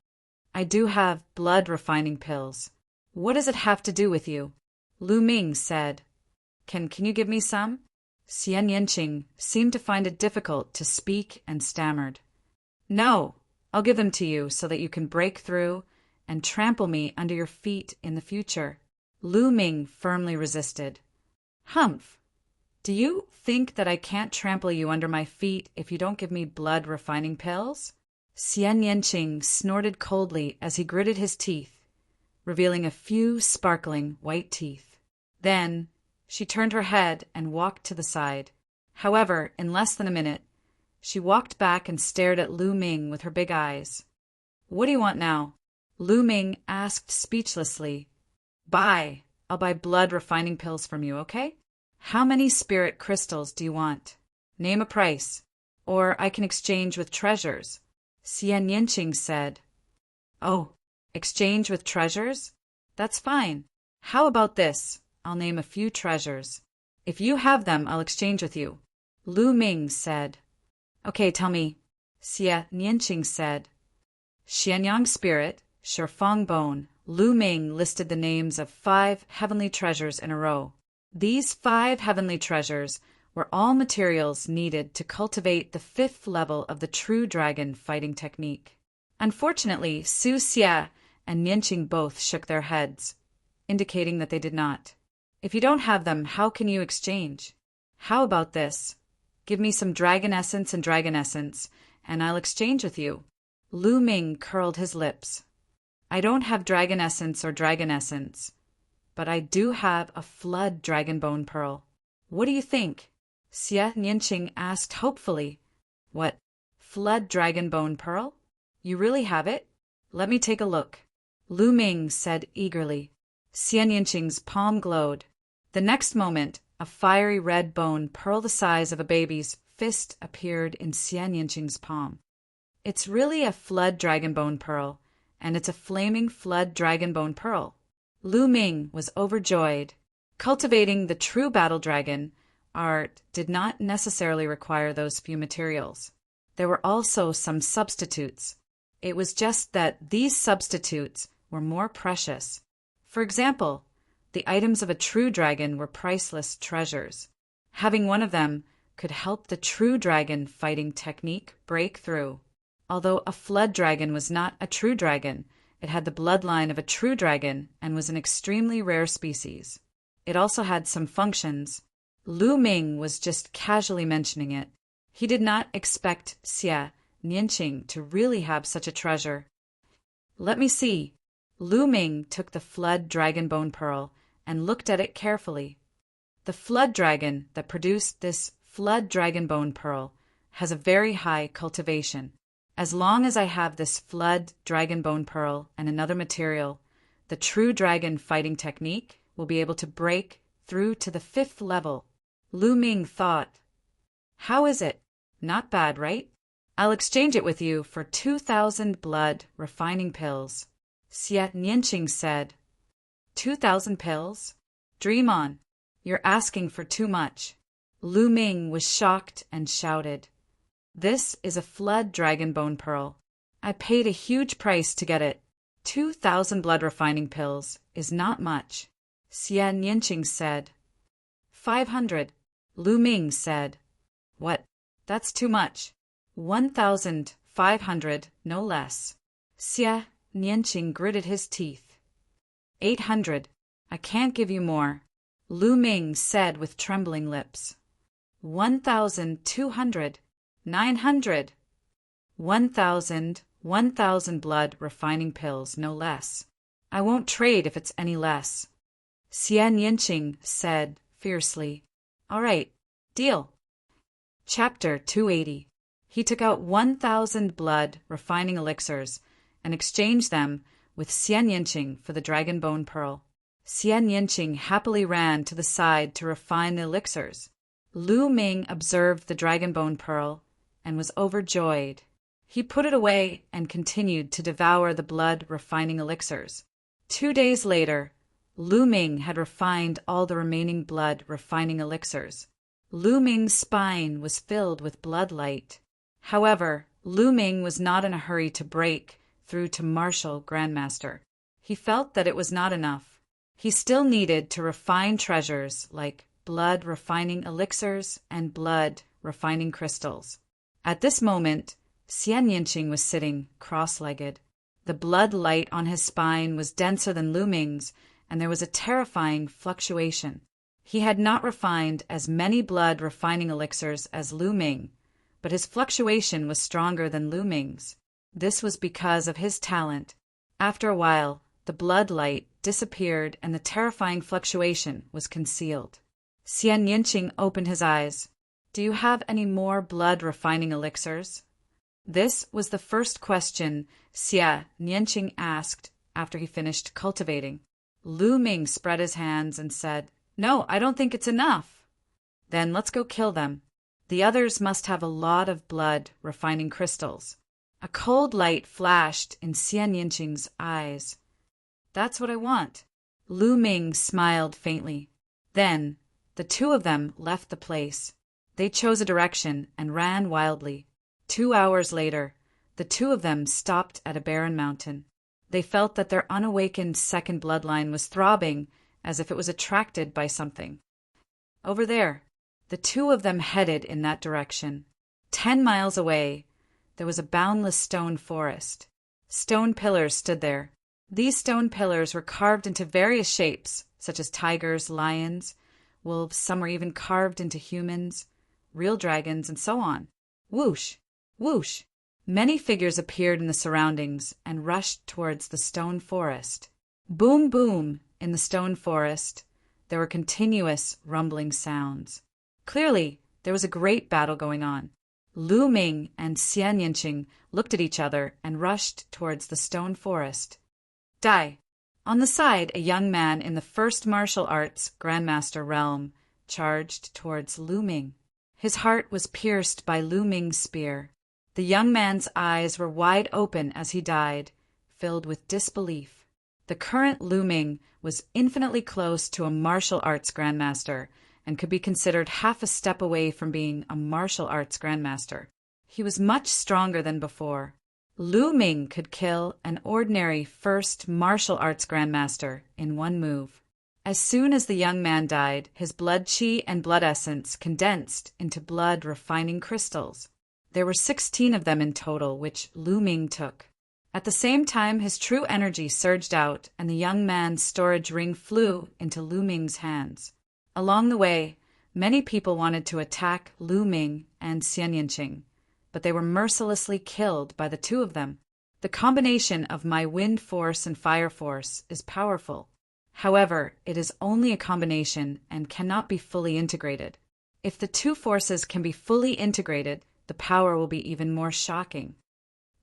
"I do have blood refining pills. What does it have to do with you?" Lu Ming said. Can you give me some?" Xian Yanqing seemed to find it difficult to speak and stammered. "No, I'll give them to you so that you can break through and trample me under your feet in the future." Lu Ming firmly resisted. "Humph! Do you think that I can't trample you under my feet if you don't give me blood refining pills?" Xian Yanqing snorted coldly as he gritted his teeth, revealing a few sparkling white teeth. Then she turned her head and walked to the side. However, in less than a minute, she walked back and stared at Lu Ming with her big eyes. "What do you want now?" Lu Ming asked speechlessly. I'll buy blood refining pills from you, okay? How many spirit crystals do you want? Name a price, or I can exchange with treasures." Xian Yanqing said. "Oh, exchange with treasures? That's fine. How about this? I'll name a few treasures. If you have them, I'll exchange with you." Lu Ming said. "Okay, tell me." Xian Yanqing said. Xianyang spirit, Shifeng bone. Lu Ming listed the names of 5 heavenly treasures in a row. These 5 heavenly treasures were all materials needed to cultivate the 5th level of the true dragon fighting technique. Unfortunately, Su Xia and Yanqing both shook their heads, indicating that they did not. "If you don't have them, how can you exchange? How about this? Give me some dragon essence and I'll exchange with you. Lu Ming curled his lips. I don't have dragon essence, but I do have a flood dragon bone pearl. What do you think? Xie Nianqing asked hopefully. What? Flood dragon bone pearl? You really have it? Let me take a look. Lu Ming said eagerly. Xie Nianqing's palm glowed. The next moment, a fiery red bone pearl the size of a baby's fist appeared in Xie Nianqing's palm. It's really a flood dragon bone pearl, and it's a flaming flood dragon bone pearl. Lu Ming was overjoyed. Cultivating the true battle dragon art did not necessarily require those few materials. There were also some substitutes. It was just that these substitutes were more precious. For example, the items of a true dragon were priceless treasures. Having one of them could help the true dragon fighting technique break through. Although a flood dragon was not a true dragon, it had the bloodline of a true dragon and was an extremely rare species. It also had some functions. Lu Ming was just casually mentioning it. He did not expect Xie Nianqing to really have such a treasure. Let me see. Lu Ming took the flood dragon bone pearl and looked at it carefully. The flood dragon that produced this flood dragon bone pearl has a very high cultivation. As long as I have this flood dragon bone pearl and another material, the true dragon fighting technique will be able to break through to the 5th level. Lu Ming thought. How is it? Not bad, right? I'll exchange it with you for 2,000 blood refining pills. Xie Nianqing said. 2,000 pills? Dream on. You're asking for too much. Lu Ming was shocked and shouted. This is a flood dragon bone pearl. I paid a huge price to get it. 2,000 blood refining pills is not much. Xie Nianqing said. 500. Lu Ming said. What? That's too much. 1,500, no less. Xie Nianqing gritted his teeth. 800. I can't give you more. Lu Ming said with trembling lips. 1,200. 900. 1,000 blood refining pills, no less. I won't trade if it's any less. Xie Nianqing said fiercely. All right, deal. Chapter 280. He took out 1,000 blood refining elixirs and exchanged them with Xie Nianqing for the dragon bone pearl. Xie Nianqing happily ran to the side to refine the elixirs. Lu Ming observed the dragon bone pearl and was overjoyed. He put it away and continued to devour the blood refining elixirs. 2 days later, Lu Ming had refined all the remaining blood refining elixirs. Lu Ming's spine was filled with blood light. However, Lu Ming was not in a hurry to break through to Martial Grandmaster. He felt that it was not enough. He still needed to refine treasures like blood refining elixirs and blood refining crystals. At this moment, Xie Nianqing was sitting cross-legged. The blood light on his spine was denser than Lu Ming's, and there was a terrifying fluctuation. He had not refined as many blood refining elixirs as Lu Ming, but his fluctuation was stronger than Lu Ming's. This was because of his talent. After a while, the blood light disappeared and the terrifying fluctuation was concealed. Xie Nianqing opened his eyes. Do you have any more blood refining elixirs? This was the first question Xie Nianqing asked after he finished cultivating. Lu Ming spread his hands and said, No, I don't think it's enough. Then let's go kill them. The others must have a lot of blood refining crystals. A cold light flashed in Xie Nianqing's eyes. That's what I want. Lu Ming smiled faintly. Then, the two of them left the place. They chose a direction and ran wildly. 2 hours later, the two of them stopped at a barren mountain. They felt that their unawakened second bloodline was throbbing as if it was attracted by something. Over there, the two of them headed in that direction. 10 miles away, there was a boundless stone forest. Stone pillars stood there. These stone pillars were carved into various shapes, such as tigers, lions, wolves. Some were even carved into humans. real dragons, and so on. Whoosh! Whoosh! Many figures appeared in the surroundings and rushed towards the stone forest. Boom, boom! In the stone forest, there were continuous rumbling sounds. Clearly, there was a great battle going on. Lu Ming and Xian Yinqing looked at each other and rushed towards the stone forest. Die! On the side, a young man in the first martial arts Grandmaster realm charged towards Lu Ming. His heart was pierced by Lu Ming's spear. The young man's eyes were wide open as he died, filled with disbelief. The current Lu Ming was infinitely close to a martial arts grandmaster and could be considered half a step away from being a martial arts grandmaster. He was much stronger than before. Lu Ming could kill an ordinary first martial arts grandmaster in one move. As soon as the young man died, his blood chi and blood essence condensed into blood refining crystals. There were 16 of them in total, which Lu Ming took. At the same time, his true energy surged out, and the young man's storage ring flew into Lu Ming's hands. Along the way, many people wanted to attack Lu Ming and Xian Yinqing, but they were mercilessly killed by the two of them. The combination of my wind force and fire force is powerful. However, it is only a combination and cannot be fully integrated. If the two forces can be fully integrated, the power will be even more shocking.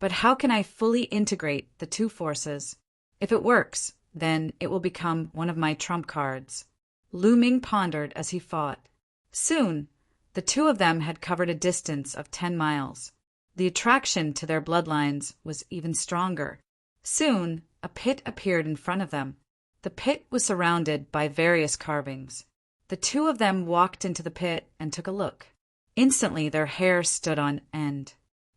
But how can I fully integrate the two forces? If it works, then it will become one of my trump cards. Lu Ming pondered as he fought. Soon, the two of them had covered a distance of 10 miles. The attraction to their bloodlines was even stronger. Soon, a pit appeared in front of them. The pit was surrounded by various carvings. The two of them walked into the pit and took a look. Instantly, their hair stood on end.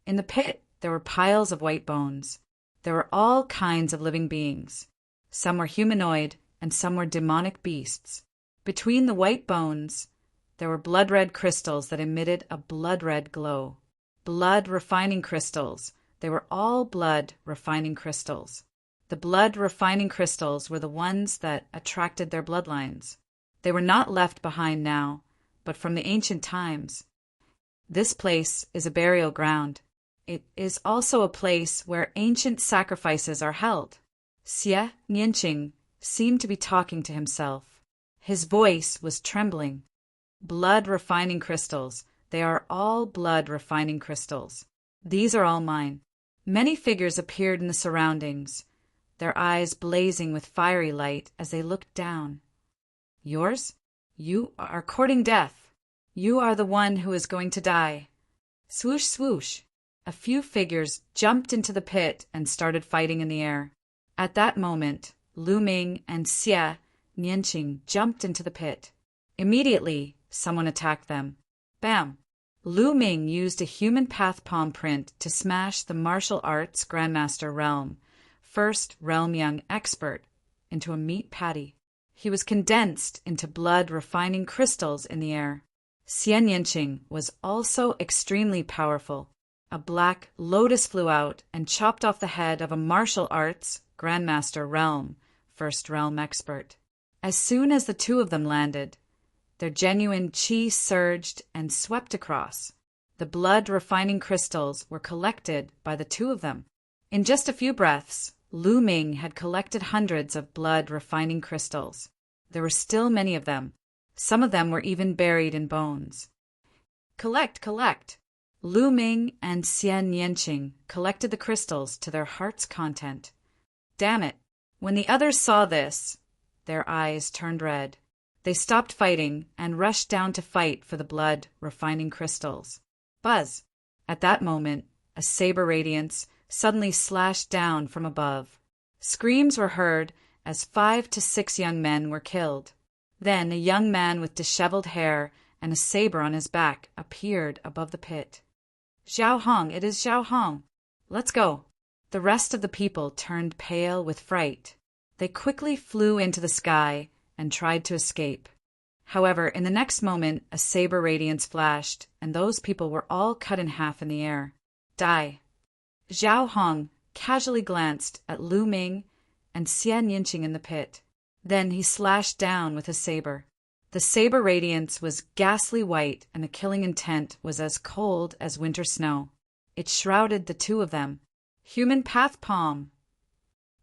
In the pit, there were piles of white bones. There were all kinds of living beings. Some were humanoid, and some were demonic beasts. Between the white bones, there were blood-red crystals that emitted a blood-red glow. Blood refining crystals. They were all blood refining crystals. The blood refining crystals were the ones that attracted their bloodlines. They were not left behind now, but from the ancient times. This place is a burial ground. It is also a place where ancient sacrifices are held. Xie Yinqing seemed to be talking to himself. His voice was trembling. Blood refining crystals. They are all blood refining crystals. These are all mine. Many figures appeared in the surroundings, their eyes blazing with fiery light as they looked down. Yours? You are courting death. You are the one who is going to die. Swoosh, swoosh. A few figures jumped into the pit and started fighting in the air. At that moment, Lu Ming and Xie Yinqing jumped into the pit. Immediately, someone attacked them. Bam! Lu Ming used a human path palm print to smash the martial arts Grandmaster realm, first realm young expert, into a meat patty. He was condensed into blood refining crystals in the air. Xian Yinqing was also extremely powerful. A black lotus flew out and chopped off the head of a martial arts Grandmaster realm, first realm expert. As soon as the two of them landed, their genuine chi surged and swept across. The blood refining crystals were collected by the two of them. In just a few breaths, Lu Ming had collected hundreds of blood refining crystals. There were still many of them. Some of them were even buried in bones. Collect, collect! Lu Ming and Xian Yinqing collected the crystals to their heart's content. Damn it! When the others saw this, their eyes turned red. They stopped fighting and rushed down to fight for the blood refining crystals. Buzz! At that moment, a saber radiance suddenly slashed down from above. Screams were heard as 5 to 6 young men were killed. Then a young man with disheveled hair and a saber on his back appeared above the pit. Xiao Hong, it is Xiao Hong. Let's go. The rest of the people turned pale with fright. They quickly flew into the sky and tried to escape. However, in the next moment, a saber radiance flashed, and those people were all cut in half in the air. Die. Xiao Hong casually glanced at Lu Ming and Xian Yinqing in the pit. Then he slashed down with his saber. The The saber radiance was ghastly white, and the killing intent was as cold as winter snow. It shrouded the two of them. Human path palm.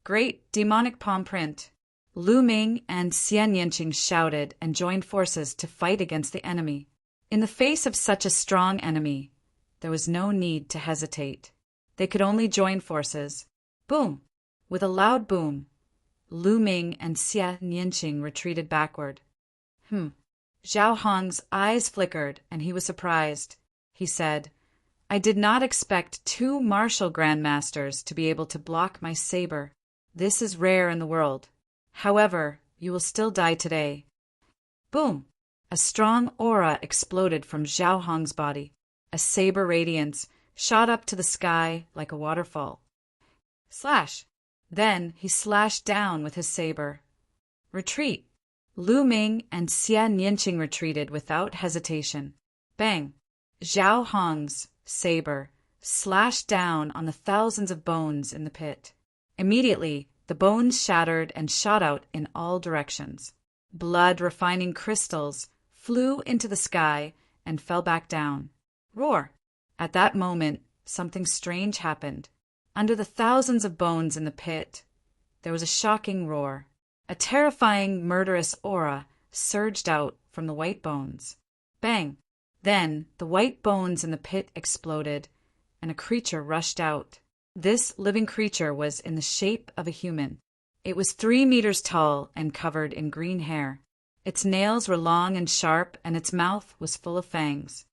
Great demonic palm print. Lu Ming and Xian Yanqing shouted and joined forces to fight against the enemy. In the face of such a strong enemy, there was no need to hesitate. They could only join forces. Boom! With a loud boom, Lu Ming and Xian Yanqing retreated backward. Zhao Hong's eyes flickered, and he was surprised. He said, "I did not expect two martial grandmasters to be able to block my saber. This is rare in the world. However, you will still die today." Boom! A strong aura exploded from Zhao Hong's body. A saber radiance shot up to the sky like a waterfall. Slash! Then he slashed down with his saber. Retreat! Lu Ming and Xian Yanqing retreated without hesitation. Bang! Zhao Hong's saber slashed down on the thousands of bones in the pit. Immediately, the bones shattered and shot out in all directions. Blood-refining crystals flew into the sky and fell back down. Roar! At that moment, something strange happened. Under the thousands of bones in the pit, there was a shocking roar. A terrifying, murderous aura surged out from the white bones. Bang! Then the white bones in the pit exploded, and a creature rushed out. This living creature was in the shape of a human. It was 3 meters tall and covered in green hair. Its nails were long and sharp, and its mouth was full of fangs.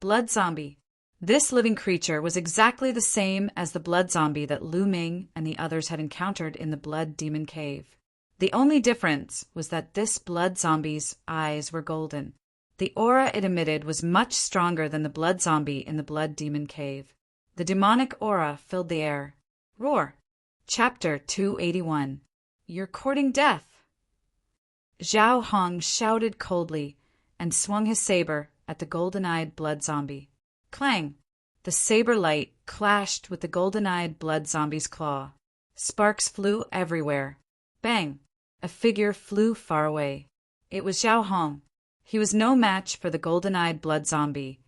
Blood zombie. This living creature was exactly the same as the blood zombie that Lu Ming and the others had encountered in the Blood Demon Cave. The only difference was that this blood zombie's eyes were golden. The aura it emitted was much stronger than the blood zombie in the Blood Demon Cave. The demonic aura filled the air. Roar! Chapter 281. You're courting death. Zhao Hong shouted coldly and swung his saber at the golden-eyed blood zombie. Clang! The saber light clashed with the golden-eyed blood zombie's claw. Sparks flew everywhere. Bang! A figure flew far away. It was Zhao Hong. He was no match for the golden-eyed blood zombie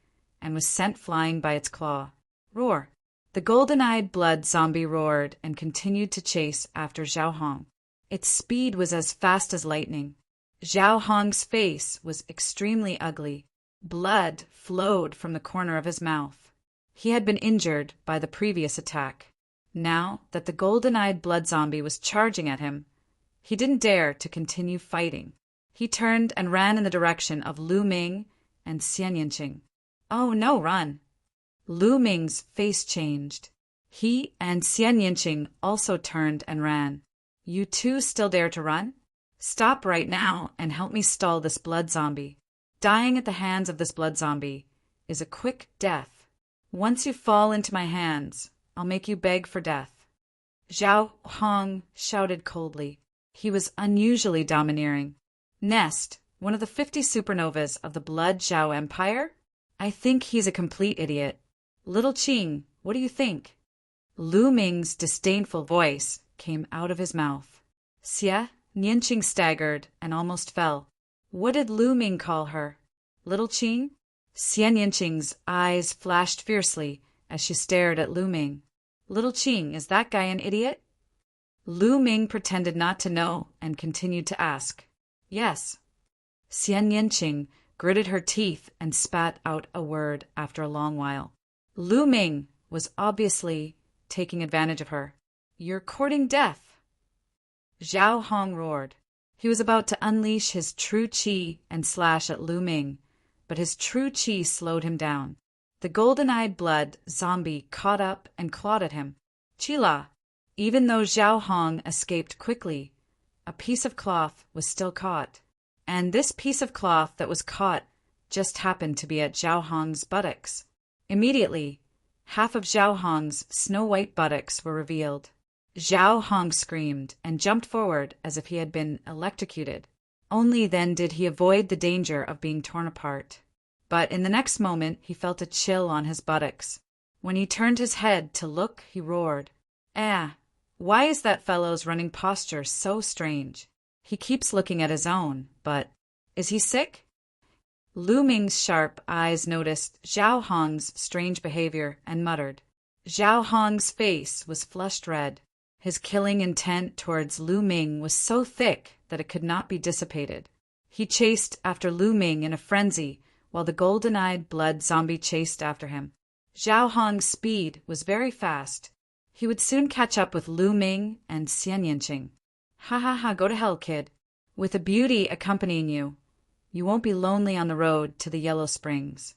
and was sent flying by its claw. Roar! The golden-eyed blood zombie roared and continued to chase after Zhao Hong. Its speed was as fast as lightning. Zhao Hong's face was extremely ugly. Blood flowed from the corner of his mouth. He had been injured by the previous attack. Now that the golden-eyed blood zombie was charging at him, he didn't dare to continue fighting. He turned and ran in the direction of Lu Ming and Xian Yanqing. Oh no, run! Lu Ming's face changed. He and Xian Yanqing also turned and ran. You two still dare to run? Stop right now and help me stall this blood zombie. Dying at the hands of this blood zombie is a quick death. Once you fall into my hands, I'll make you beg for death. Zhao Hong shouted coldly. He was unusually domineering. Nest, one of the 50 supernovas of the Blood Zhao Empire? I think he's a complete idiot. Little Qing, what do you think? Lu Ming's disdainful voice came out of his mouth. Xia Nianqing staggered and almost fell. What did Lu Ming call her? Little Qing? Xian Yanqing's eyes flashed fiercely as she stared at Lu Ming. Little Qing, is that guy an idiot? Lu Ming pretended not to know and continued to ask. Yes. Xian Yanqing gritted her teeth and spat out a word after a long while. Lu Ming was obviously taking advantage of her. You're courting death. Zhao Hong roared. He was about to unleash his true qi and slash at Lu Ming, but his true qi slowed him down. The golden-eyed blood zombie caught up and clawed at him. Chila! Even though Zhao Hong escaped quickly, a piece of cloth was still caught. And this piece of cloth that was caught just happened to be at Zhao Hong's buttocks. Immediately, half of Zhao Hong's snow-white buttocks were revealed. Zhao Hong screamed and jumped forward as if he had been electrocuted. Only then did he avoid the danger of being torn apart. But in the next moment he felt a chill on his buttocks. When he turned his head to look, he roared. Why is that fellow's running posture so strange? He keeps looking at his own, but Is he sick? Lu Ming's sharp eyes noticed Zhao Hong's strange behavior and muttered. Zhao Hong's face was flushed red. His killing intent towards Lu Ming was so thick that it could not be dissipated. He chased after Lu Ming in a frenzy, while the golden-eyed blood zombie chased after him. Zhao Hong's speed was very fast. He would soon catch up with Lu Ming and Xian Yinqing. Ha ha ha, go to hell, kid. With a beauty accompanying you, you won't be lonely on the road to the Yellow Springs.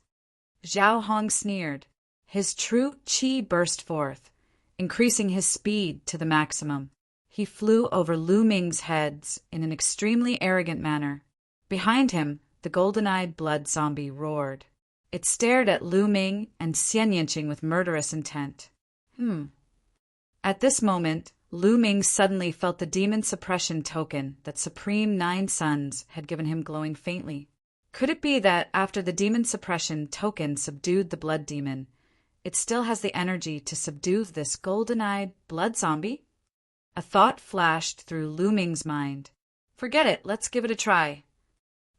Zhao Hong sneered. His true qi burst forth, increasing his speed to the maximum. He flew over Lu Ming's heads in an extremely arrogant manner. Behind him, the golden-eyed blood zombie roared. It stared at Lu Ming and Xian Yinqing with murderous intent. At this moment, Lu Ming suddenly felt the demon suppression token that Supreme Nine Suns had given him glowing faintly. Could it be that after the demon suppression token subdued the blood demon, it still has the energy to subdue this golden-eyed blood zombie? A thought flashed through Lu Ming's mind. Forget it, let's give it a try.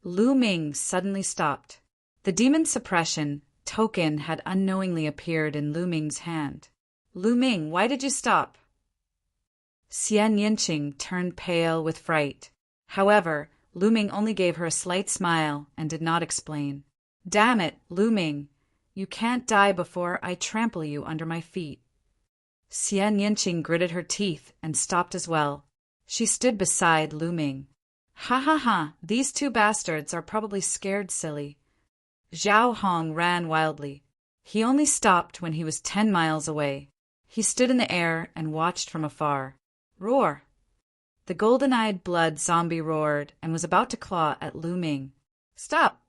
Lu Ming suddenly stopped. The demon suppression token had unknowingly appeared in Lu Ming's hand. Lu Ming, why did you stop? Xian Yinqing turned pale with fright. However, Lu Ming only gave her a slight smile and did not explain. Damn it, Lu Ming. You can't die before I trample you under my feet. Xian Yinqing gritted her teeth and stopped as well. She stood beside Lu Ming. Ha ha ha, these two bastards are probably scared silly. Zhao Hong ran wildly. He only stopped when he was 10 miles away. He stood in the air and watched from afar. Roar! The golden-eyed blood zombie roared and was about to claw at Lu Ming. Stop!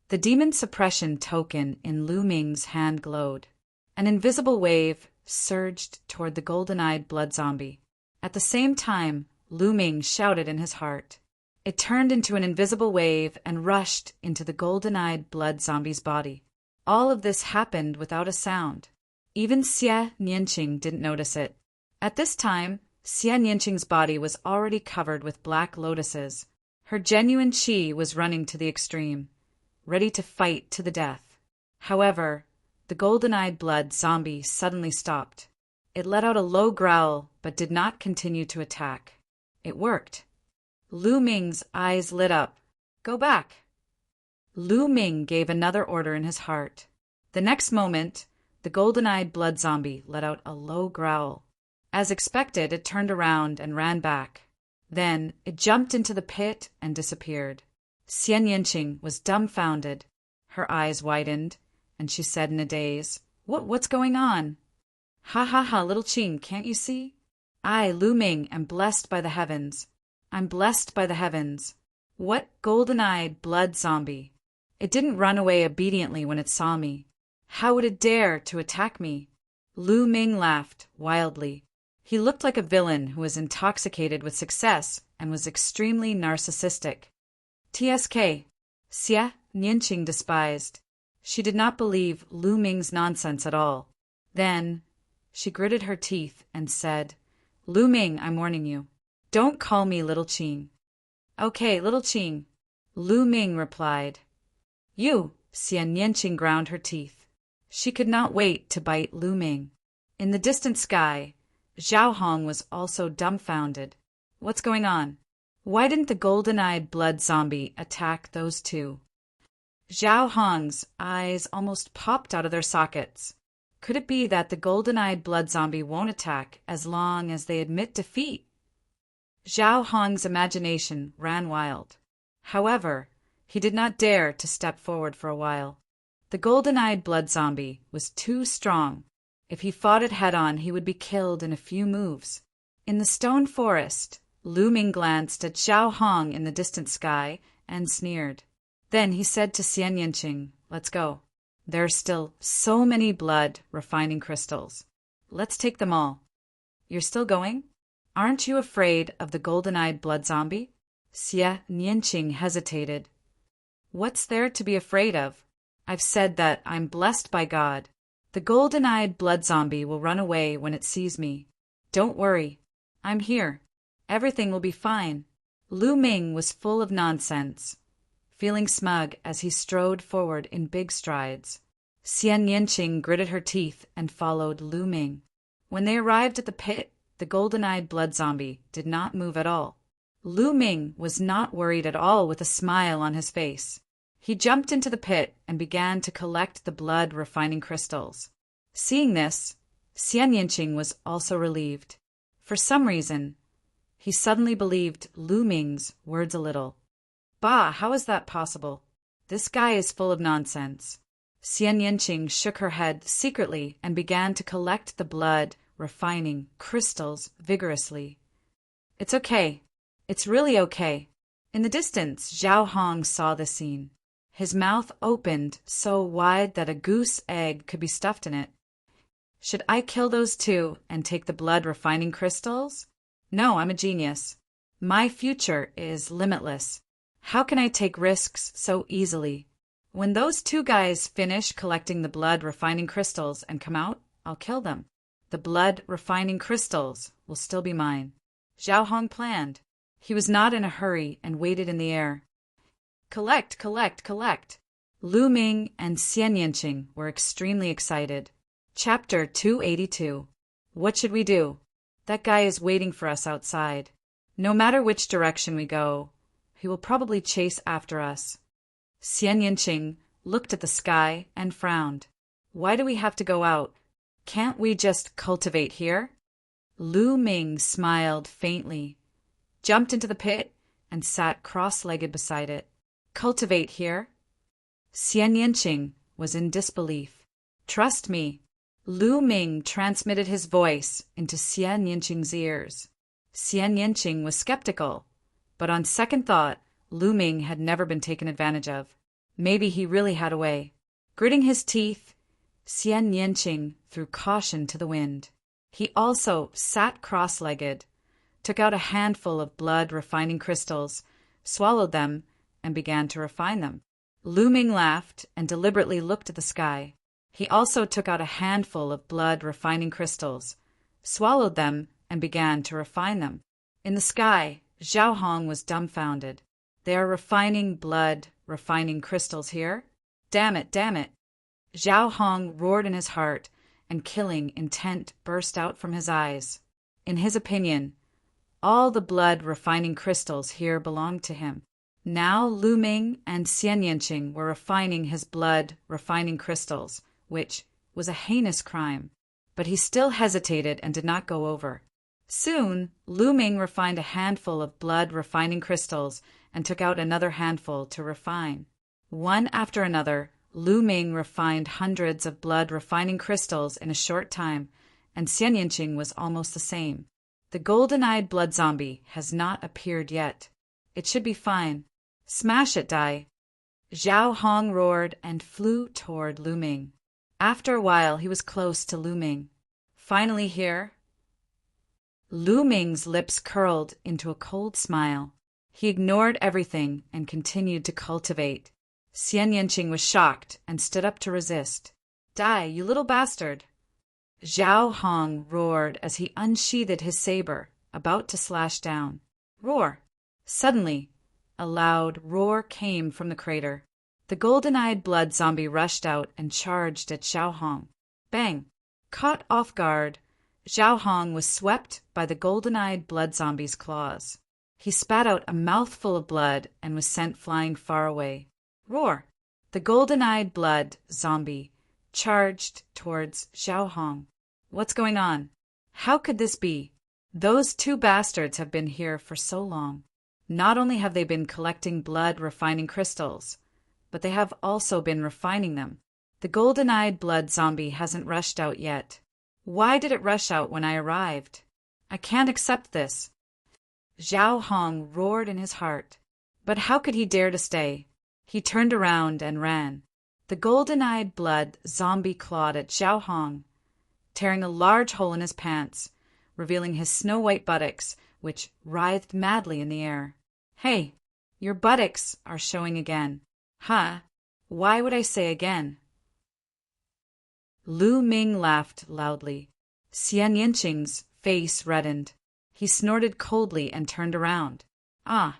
The demon suppression token in Lu Ming's hand glowed. An invisible wave surged toward the golden-eyed blood zombie. At the same time, Lu Ming shouted in his heart. It turned into an invisible wave and rushed into the golden-eyed blood zombie's body. All of this happened without a sound. Even Xian Yinqing didn't notice it. At this time, Xian Yinqing's body was already covered with black lotuses. Her genuine qi was running to the extreme, ready to fight to the death. However, the golden-eyed blood zombie suddenly stopped. It let out a low growl but did not continue to attack. It worked. Lu Ming's eyes lit up. Go back. Lu Ming gave another order in his heart. The next moment, the golden-eyed blood zombie let out a low growl. As expected, it turned around and ran back. Then, it jumped into the pit and disappeared. Xian Yinqing was dumbfounded. Her eyes widened, and she said in a daze, What's going on? Ha ha ha, little Qing, can't you see? I, Lu Ming, am blessed by the heavens. I'm blessed by the heavens. What golden-eyed blood zombie? It didn't run away obediently when it saw me. How would it dare to attack me? Lu Ming laughed wildly. He looked like a villain who was intoxicated with success and was extremely narcissistic. TSK, Xian Yinqing despised. She did not believe Lu Ming's nonsense at all. Then, she gritted her teeth and said, Lu Ming, I'm warning you. Don't call me Little Qing. Okay, Little Qing, Lu Ming replied. You, Xian Yinqing ground her teeth. She could not wait to bite Lu Ming. In the distant sky, Zhao Hong was also dumbfounded. What's going on? Why didn't the golden-eyed blood zombie attack those two? Zhao Hong's eyes almost popped out of their sockets. Could it be that the golden-eyed blood zombie won't attack as long as they admit defeat? Zhao Hong's imagination ran wild. However, he did not dare to step forward for a while. The golden-eyed blood zombie was too strong. If he fought it head-on, he would be killed in a few moves. In the stone forest, Lu Ming glanced at Zhao Hong in the distant sky and sneered. Then he said to Xian Yinqing, Let's go. There are still so many blood-refining crystals. Let's take them all. You're still going? Aren't you afraid of the golden-eyed blood zombie? Xian Yinqing hesitated. What's there to be afraid of? I've said that I'm blessed by God. The golden-eyed blood zombie will run away when it sees me. Don't worry. I'm here. Everything will be fine. Lu Ming was full of nonsense. feeling smug as he strode forward in big strides. Xian Yanqing gritted her teeth and followed Lu Ming. When they arrived at the pit, the golden-eyed blood zombie did not move at all. Lu Ming was not worried at all, with a smile on his face. He jumped into the pit and began to collect the blood-refining crystals. Seeing this, Xian Yanqing was also relieved. For some reason, he suddenly believed Lu Ming's words a little. Bah, how is that possible? This guy is full of nonsense. Xian Yanqing shook her head secretly and began to collect the blood-refining crystals vigorously. It's okay. It's really okay. In the distance, Zhao Hong saw the scene. His mouth opened so wide that a goose egg could be stuffed in it. Should I kill those two and take the blood-refining crystals? No, I'm a genius. My future is limitless. How can I take risks so easily? When those two guys finish collecting the blood-refining crystals and come out, I'll kill them. The blood-refining crystals will still be mine. Zhao Hong planned. He was not in a hurry and waited in the air. Collect, collect, collect. Lu Ming and Xian Yanqing were extremely excited. Chapter 282. What should we do? That guy is waiting for us outside. No matter which direction we go, he will probably chase after us. Xian Yanqing looked at the sky and frowned. Why do we have to go out? Can't we just cultivate here? Lu Ming smiled faintly, jumped into the pit, and sat cross-legged beside it. Cultivate here? Xian Yanqing was in disbelief. Trust me. Lu Ming transmitted his voice into Xian Yanqing's ears. Xian Yanqing was skeptical, but on second thought, Lu Ming had never been taken advantage of. Maybe he really had a way. Gritting his teeth, Xian Yanqing threw caution to the wind. He also sat cross-legged, took out a handful of blood-refining crystals, swallowed them, and began to refine them. Lu Ming laughed and deliberately looked at the sky. He also took out a handful of blood-refining crystals, swallowed them, and began to refine them. In the sky, Zhao Hong was dumbfounded. They are refining blood-refining crystals here? Damn it, damn it! Zhao Hong roared in his heart, and killing intent burst out from his eyes. In his opinion, all the blood-refining crystals here belonged to him. Now Lu Ming and Xian Yanqing were refining his blood-refining crystals, which was a heinous crime. But he still hesitated and did not go over. Soon, Lu Ming refined a handful of blood-refining crystals and took out another handful to refine. One after another, Lu Ming refined hundreds of blood-refining crystals in a short time, and Xian Yanqing was almost the same. The golden-eyed blood zombie has not appeared yet. It should be fine. Smash it, Dai! Zhao Hong roared and flew toward Lu Ming. After a while, he was close to Lu Ming. Finally here. Lu Ming's lips curled into a cold smile. He ignored everything and continued to cultivate. Xian Yanqing was shocked and stood up to resist. Die, you little bastard! Zhao Hong roared as he unsheathed his saber, about to slash down. Roar! Suddenly, a loud roar came from the crater. The golden-eyed blood zombie rushed out and charged at Zhao Hong. Bang! Caught off guard, Zhao Hong was swept by the golden-eyed blood zombie's claws. He spat out a mouthful of blood and was sent flying far away. Roar! The golden-eyed blood zombie charged towards Zhao Hong. What's going on? How could this be? Those two bastards have been here for so long. Not only have they been collecting blood-refining crystals, but they have also been refining them. The golden-eyed blood zombie hasn't rushed out yet. Why did it rush out when I arrived? I can't accept this. Zhao Hong roared in his heart. But how could he dare to stay? He turned around and ran. The golden-eyed blood zombie clawed at Zhao Hong, tearing a large hole in his pants, revealing his snow-white buttocks, which writhed madly in the air. Hey, your buttocks are showing again. Huh? Why would I say again? Lu Ming laughed loudly. Xian Yanqing's face reddened. He snorted coldly and turned around. Ah!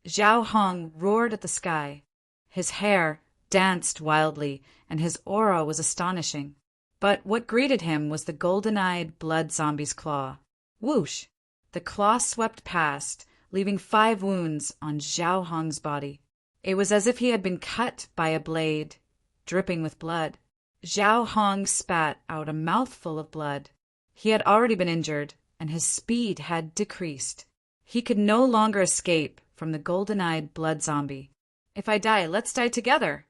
Zhao Hong roared at the sky. His hair danced wildly, and his aura was astonishing. But what greeted him was the golden-eyed blood zombie's claw. Whoosh! The claw swept past, leaving 5 wounds on Zhao Hong's body. It was as if he had been cut by a blade, dripping with blood. Zhao Hong spat out a mouthful of blood. He had already been injured, and his speed had decreased. He could no longer escape from the golden-eyed blood zombie. "If I die, let's die together!"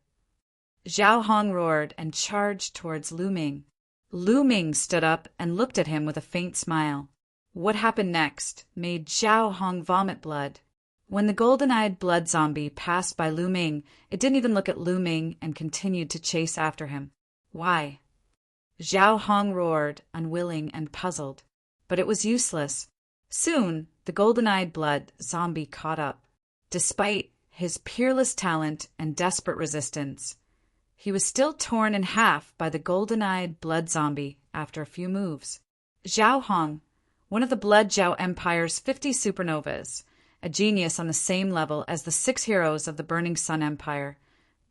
Zhao Hong roared and charged towards Lu Ming. Lu Ming stood up and looked at him with a faint smile. What happened next made Zhao Hong vomit blood. When the golden-eyed blood zombie passed by Lu Ming, it didn't even look at Lu Ming and continued to chase after him. Why? Zhao Hong roared, unwilling and puzzled. But it was useless. Soon, the golden-eyed blood zombie caught up. Despite his peerless talent and desperate resistance, he was still torn in half by the golden-eyed blood zombie after a few moves. Zhao Hong, one of the Blood Zhao Empire's 50 supernovas, a genius on the same level as the 6 heroes of the Burning Sun Empire,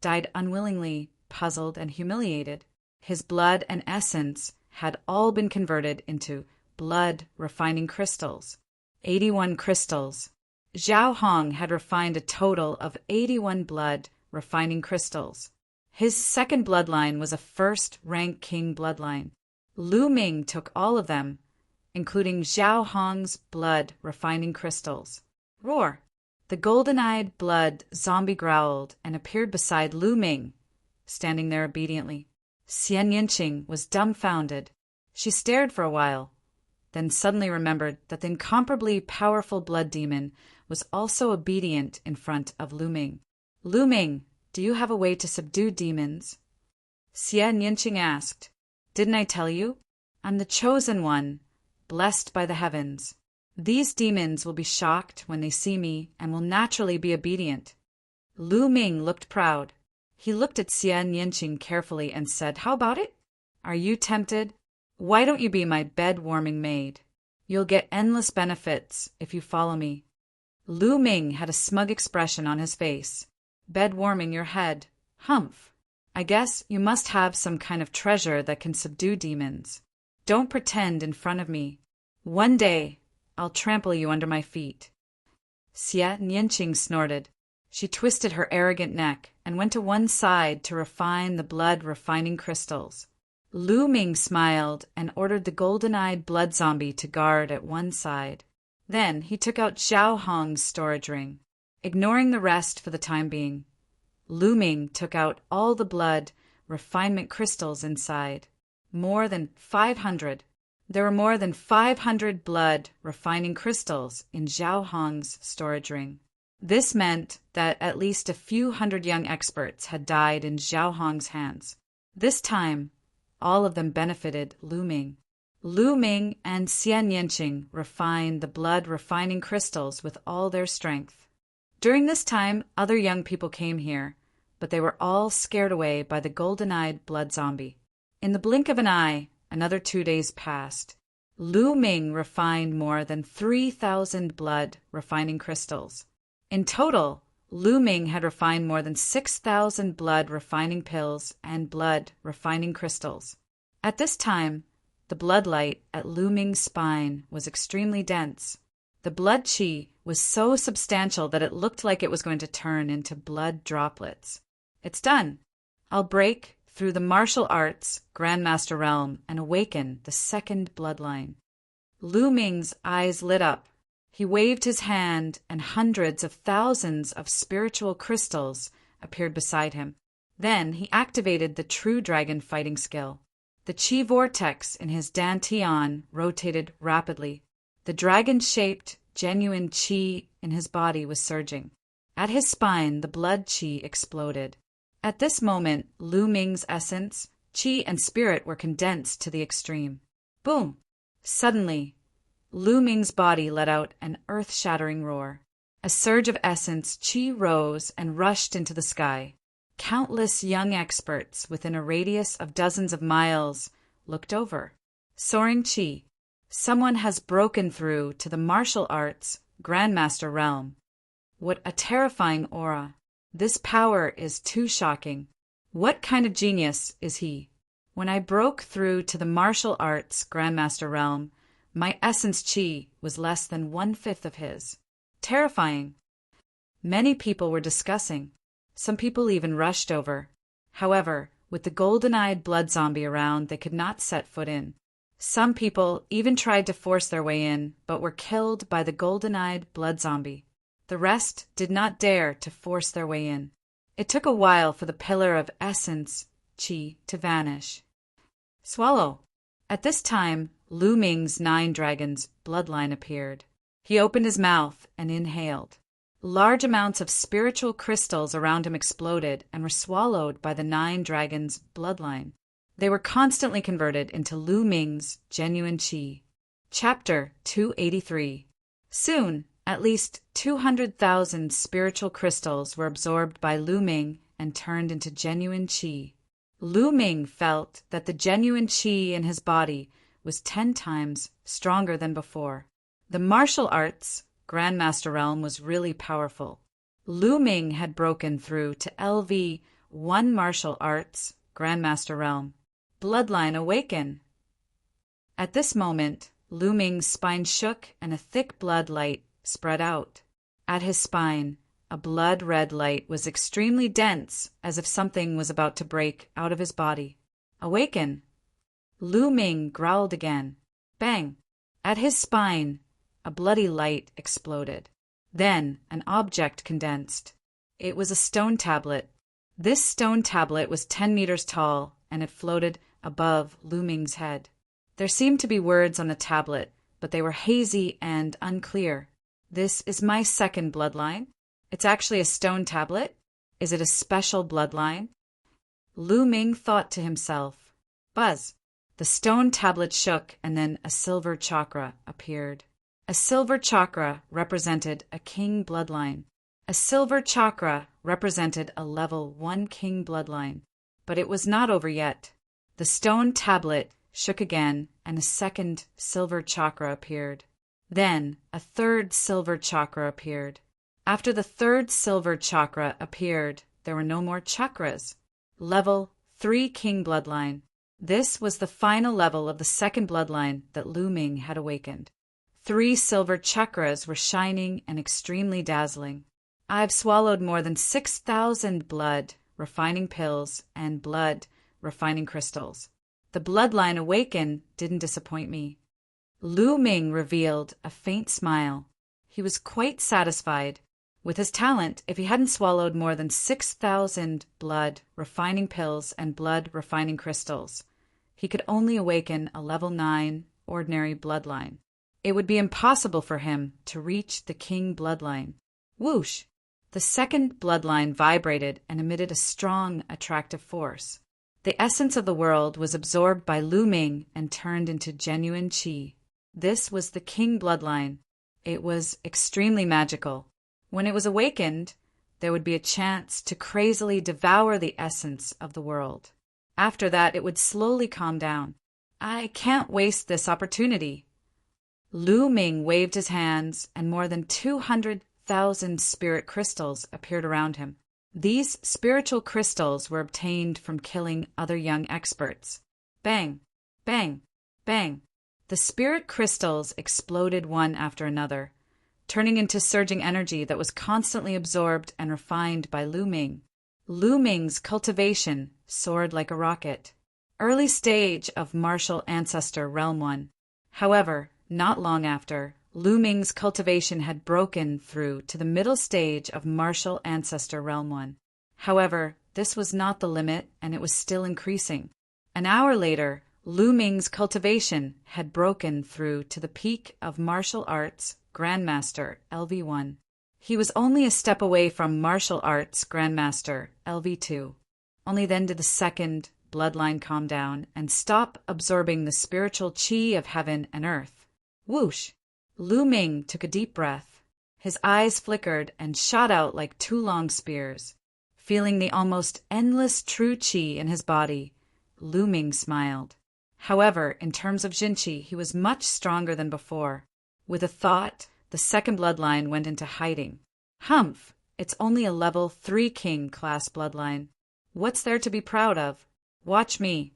died unwillingly, puzzled and humiliated. His blood and essence had all been converted into blood refining crystals. 81 crystals. Zhao Hong had refined a total of 81 blood refining crystals. His second bloodline was a first-rank king bloodline. Lu Ming took all of them, including Zhao Hong's blood refining crystals. Roar! The golden-eyed blood zombie growled and appeared beside Lu Ming, standing there obediently. Xian Yinqing was dumbfounded. She stared for a while, then suddenly remembered that the incomparably powerful blood demon was also obedient in front of Lu Ming. "Lu Ming, do you have a way to subdue demons?" Xian Yinqing asked. "Didn't I tell you? I'm the chosen one, blessed by the heavens. These demons will be shocked when they see me and will naturally be obedient." Lu Ming looked proud. He looked at Xian Yinqing carefully and said, "How about it? Are you tempted? Why don't you be my bed-warming maid? You'll get endless benefits if you follow me." Lu Ming had a smug expression on his face. "Bed-warming your head? Humph! I guess you must have some kind of treasure that can subdue demons. Don't pretend in front of me. One day, I'll trample you under my feet." Xian Yinqing snorted. She twisted her arrogant neck and went to one side to refine the blood-refining crystals. Lu Ming smiled and ordered the golden-eyed blood zombie to guard at one side. Then he took out Zhao Hong's storage ring. Ignoring the rest for the time being, Lu Ming took out all the blood refinement crystals inside. More than 500. There were more than 500 blood refining crystals in Zhao Hong's storage ring. This meant that at least a few hundred young experts had died in Zhao Hong's hands. This time, all of them benefited Lu Ming. Lu Ming and Xian Yinqing refined the blood refining crystals with all their strength. During this time, other young people came here, but they were all scared away by the golden-eyed blood zombie. In the blink of an eye, another 2 days passed. Lu Ming refined more than 3,000 blood refining crystals. In total, Lu Ming had refined more than 6,000 blood refining pills and blood refining crystals. At this time, the blood light at Lu Ming's spine was extremely dense. The blood qi was so substantial that it looked like it was going to turn into blood droplets. "It's done. I'll break through the martial arts Grandmaster realm and awaken the second bloodline." Lu Ming's eyes lit up. He waved his hand and hundreds of thousands of spiritual crystals appeared beside him. Then he activated the true dragon fighting skill. The qi vortex in his dantian rotated rapidly. The dragon-shaped, genuine qi in his body was surging. At his spine, the blood qi exploded. At this moment, Lu Ming's essence, qi and spirit were condensed to the extreme. Boom! Suddenly, Lu Ming's body let out an earth-shattering roar. A surge of essence, qi rose and rushed into the sky. Countless young experts within a radius of dozens of miles looked over. Soaring qi. Someone has broken through to the martial arts Grandmaster realm. What a terrifying aura. This power is too shocking. What kind of genius is he? When I broke through to the martial arts Grandmaster realm, my essence chi was less than 1/5 of his. Terrifying. Many people were discussing. Some people even rushed over. However, with the golden-eyed blood zombie around, they could not set foot in. Some people even tried to force their way in, but were killed by the golden-eyed blood zombie. The rest did not dare to force their way in. It took a while for the pillar of essence chi to vanish. Swallow. At this time, Lu Ming's 9 dragons bloodline appeared. He opened his mouth and inhaled. Large amounts of spiritual crystals around him exploded and were swallowed by the 9 dragons' bloodline. They were constantly converted into Lu Ming's genuine qi. Chapter 283. Soon, at least 200,000 spiritual crystals were absorbed by Lu Ming and turned into genuine qi. Lu Ming felt that the genuine qi in his body was 10 times stronger than before. The martial arts Grandmaster realm was really powerful. Lu Ming had broken through to LV1 martial arts Grandmaster realm. Bloodline awaken. At this moment, Lu Ming's spine shook and a thick blood light spread out. At his spine, a blood-red light was extremely dense, as if something was about to break out of his body. Awaken. Lu Ming growled again. Bang! At his spine, a bloody light exploded. Then an object condensed. It was a stone tablet. This stone tablet was 10 meters tall, and it floated above Lu Ming's head. There seemed to be words on the tablet, but they were hazy and unclear. This is my second bloodline. It's actually a stone tablet. Is it a special bloodline? Lu Ming thought to himself. Buzz. The stone tablet shook, and then a silver chakra appeared. A silver chakra represented a king bloodline. A silver chakra represented a level 1 king bloodline. But it was not over yet. The stone tablet shook again, and a second silver chakra appeared. Then a third silver chakra appeared. After the third silver chakra appeared, there were no more chakras. Level 3 king bloodline. This was the final level of the second bloodline that Lu Ming had awakened. 3 silver chakras were shining and extremely dazzling. I've swallowed more than 6,000 blood refining pills and blood refining crystals. The bloodline awaken didn't disappoint me. Lu Ming revealed a faint smile. He was quite satisfied. With his talent, if he hadn't swallowed more than 6,000 blood refining pills and blood refining crystals, he could only awaken a level 9 ordinary bloodline. It would be impossible for him to reach the king bloodline. Whoosh! The second bloodline vibrated and emitted a strong, attractive force. The essence of the world was absorbed by Lu Ming and turned into genuine qi. This was the king bloodline. It was extremely magical. When it was awakened, there would be a chance to crazily devour the essence of the world. After that, it would slowly calm down. I can't waste this opportunity. Lu Ming waved his hands, and more than 200,000 spirit crystals appeared around him. These spiritual crystals were obtained from killing other young experts. Bang! Bang! Bang! The spirit crystals exploded one after another, turning into surging energy that was constantly absorbed and refined by Lu Ming. Lu Ming's cultivation soared like a rocket. Early stage of martial ancestor realm 1. However, not long after, Lu Ming's cultivation had broken through to the middle stage of martial ancestor realm 1. However, this was not the limit, and it was still increasing. An hour later, Lu Ming's cultivation had broken through to the peak of martial arts Grandmaster LV1. He was only a step away from martial arts Grandmaster LV2. Only then did the second bloodline calm down and stop absorbing the spiritual qi of heaven and earth. Whoosh! Lu Ming took a deep breath. His eyes flickered and shot out like 2 long spears. Feeling the almost endless true qi in his body, Lu Ming smiled. However, in terms of Jinqi, he was much stronger than before. With a thought, the second bloodline went into hiding. Humph, it's only a level 3 king class bloodline. What's there to be proud of? Watch me.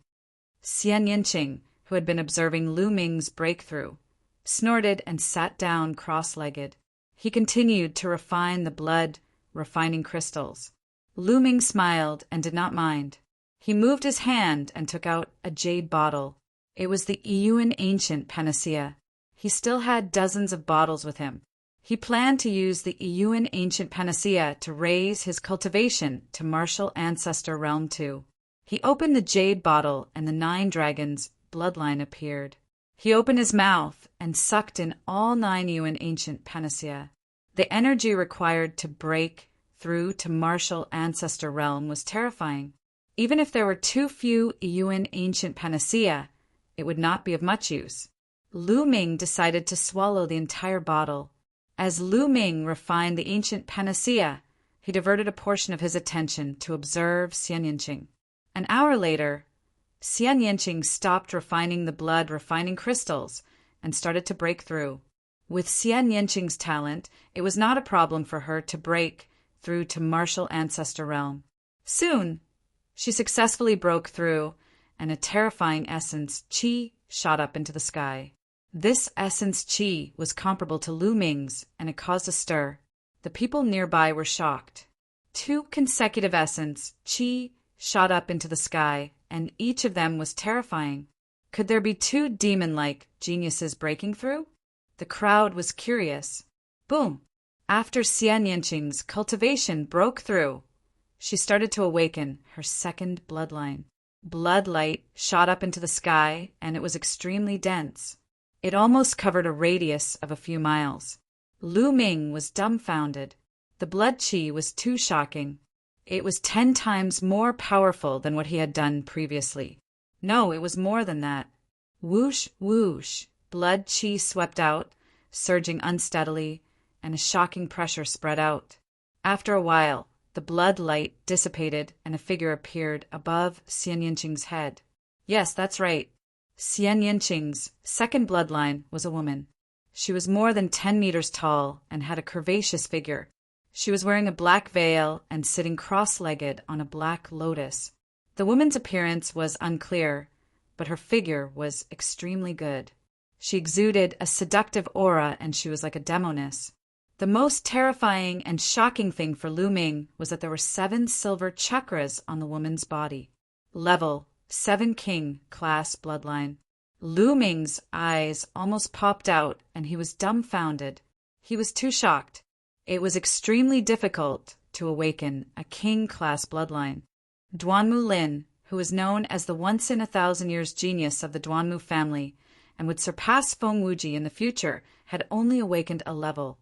Xian Yinqing, who had been observing Lu Ming's breakthrough, snorted and sat down cross-legged. He continued to refine the blood-refining crystals. Lu Ming smiled and did not mind. He moved his hand and took out a jade bottle. It was the Yuan ancient panacea. He still had dozens of bottles with him. He planned to use the Yuan ancient panacea to raise his cultivation to martial ancestor realm 2. He opened the jade bottle and the 9 dragons' bloodline appeared. He opened his mouth and sucked in all 9 Yuan ancient panacea. The energy required to break through to martial ancestor realm was terrifying. Even if there were too few Yuan ancient panacea, it would not be of much use. Lu Ming decided to swallow the entire bottle. As Lu Ming refined the ancient panacea, he diverted a portion of his attention to observe Xian Yinqing. An hour later, Xian Yinqing stopped refining the blood-refining crystals and started to break through. With Xian Yinqing's talent, it was not a problem for her to break through to martial ancestor realm. Soon, she successfully broke through, and a terrifying essence, qi, shot up into the sky. This essence qi was comparable to Lu Ming's, and it caused a stir. The people nearby were shocked. 2 consecutive essence qi shot up into the sky, and each of them was terrifying. Could there be 2 demon-like geniuses breaking through? The crowd was curious. Boom! After Xian Yinqing's cultivation broke through, she started to awaken her second bloodline. Blood light shot up into the sky, and it was extremely dense. It almost covered a radius of a few miles. Lu Ming was dumbfounded. The blood qi was too shocking. It was 10 times more powerful than what he had done previously. No, it was more than that. Whoosh, whoosh, blood qi swept out, surging unsteadily, and a shocking pressure spread out. After a while, the blood light dissipated and a figure appeared above Xian Yinqing's head. Yes, that's right. Xian Yinqing's second bloodline was a woman. She was more than 10 meters tall and had a curvaceous figure. She was wearing a black veil and sitting cross-legged on a black lotus. The woman's appearance was unclear, but her figure was extremely good. She exuded a seductive aura, and she was like a demoness. The most terrifying and shocking thing for Lu Ming was that there were 7 silver chakras on the woman's body. Level 7 King class bloodline. Lu Ming's eyes almost popped out, and he was dumbfounded. He was too shocked. It was extremely difficult to awaken a king class bloodline. Duanmu Lin, who was known as the once-in-a-thousand-years genius of the Duanmu family and would surpass Feng Wuji in the future, had only awakened a level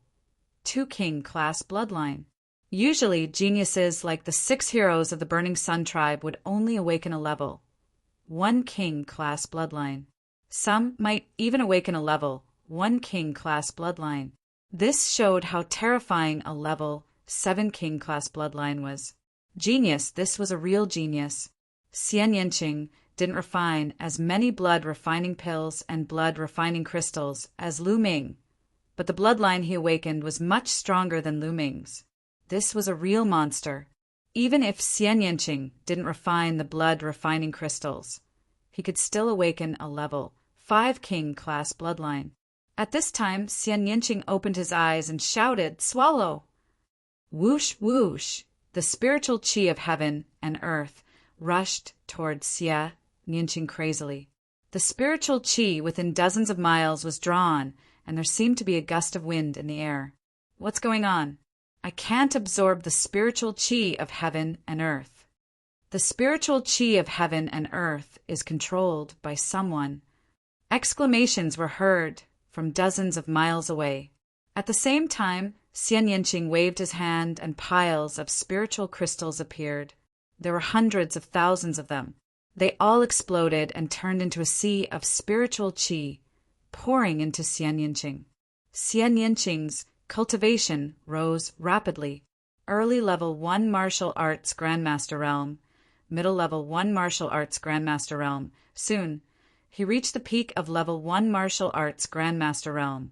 2 king class bloodline. Usually, geniuses like the 6 heroes of the Burning Sun tribe would only awaken a level 1 king class bloodline. Some might even awaken a level 1 king class bloodline. This showed how terrifying a level 7 king class bloodline was. Genius, this was a real genius. Xian Yinqing didn't refine as many blood-refining pills and blood-refining crystals as Lu Ming, but the bloodline he awakened was much stronger than Lu Ming's. This was a real monster. Even if Xian Yinqing didn't refine the blood-refining crystals, he could still awaken a level 5 king class bloodline. At this time, Xian Yinqing opened his eyes and shouted, "Swallow!" Whoosh, whoosh! The spiritual qi of heaven and earth rushed towards Xian Yinqing crazily. The spiritual qi within dozens of miles was drawn, and there seemed to be a gust of wind in the air. What's going on? I can't absorb the spiritual qi of heaven and earth. The spiritual qi of heaven and earth is controlled by someone. Exclamations were heard from dozens of miles away. At the same time, Xian Yinqing waved his hand and piles of spiritual crystals appeared. There were hundreds of thousands of them. They all exploded and turned into a sea of spiritual qi, pouring into Xian Yinqing. Xian Yinqing's cultivation rose rapidly. Early level 1 martial arts grandmaster realm, middle level 1 martial arts grandmaster realm. Soon, he reached the peak of level 1 martial arts grandmaster realm.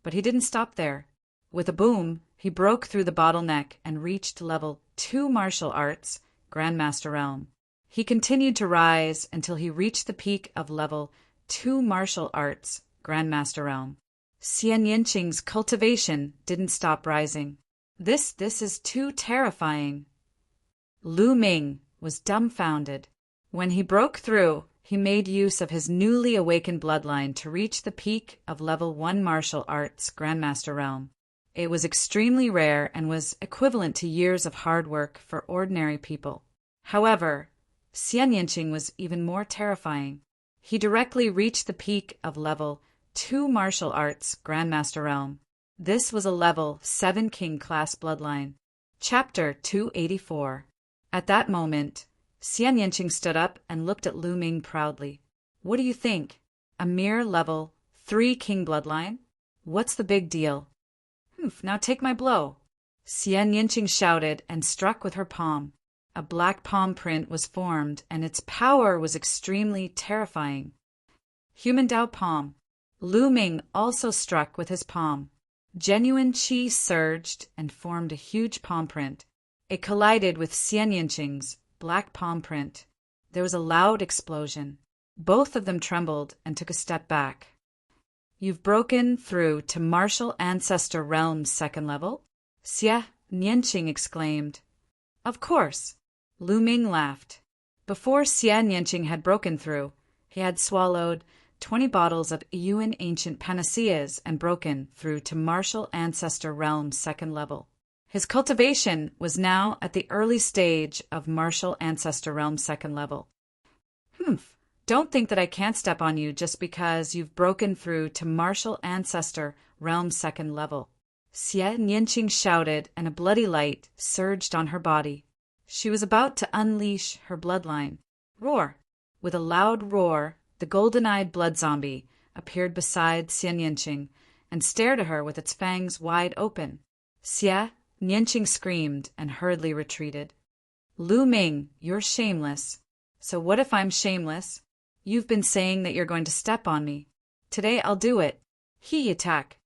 But he didn't stop there. With a boom, He broke through the bottleneck and reached level 2 martial arts, Grandmaster Realm. He continued to rise until he reached the peak of level 2 martial arts, Grandmaster Realm. Xian Yinqing's cultivation didn't stop rising. This is too terrifying. Lu Ming was dumbfounded. When he broke through, he made use of his newly awakened bloodline to reach the peak of level 1 martial arts, Grandmaster Realm. It was extremely rare and was equivalent to years of hard work for ordinary people. However, Xian Yinqing was even more terrifying. He directly reached the peak of level 2 martial arts, Grandmaster Realm. This was a level 7 king class bloodline. Chapter 284. At that moment, Xian Yinqing stood up and looked at Lu Ming proudly. What do you think? A mere level 3 king bloodline? What's the big deal? Now take my blow. Xian Yinqing shouted and struck with her palm. A black palm print was formed, and its power was extremely terrifying. Human Dao Palm. Lu Ming also struck with his palm. Genuine qi surged and formed a huge palm print. It collided with Xian Yinqing's black palm print. There was a loud explosion. Both of them trembled and took a step back. You've broken through to Martial Ancestor Realm's 2nd level? Xian Yinqing exclaimed. Of course. Lu Ming laughed. Before Xian Yinqing had broken through, he had swallowed 20 bottles of Yuan ancient panaceas and broken through to Martial Ancestor Realm's 2nd level. His cultivation was now at the early stage of Martial Ancestor Realm's 2nd level. Don't think that I can't step on you just because you've broken through to Martial Ancestor Realm's 2nd level. Xian Yinqing shouted, and a bloody light surged on her body. She was about to unleash her bloodline. Roar! With a loud roar, the golden-eyed blood zombie appeared beside Xian Yinqing and stared at her with its fangs wide open. Xian Yinqing screamed and hurriedly retreated. Lu Ming, you're shameless. So what if I'm shameless? You've been saying that you're going to step on me. Today I'll do it. He attack.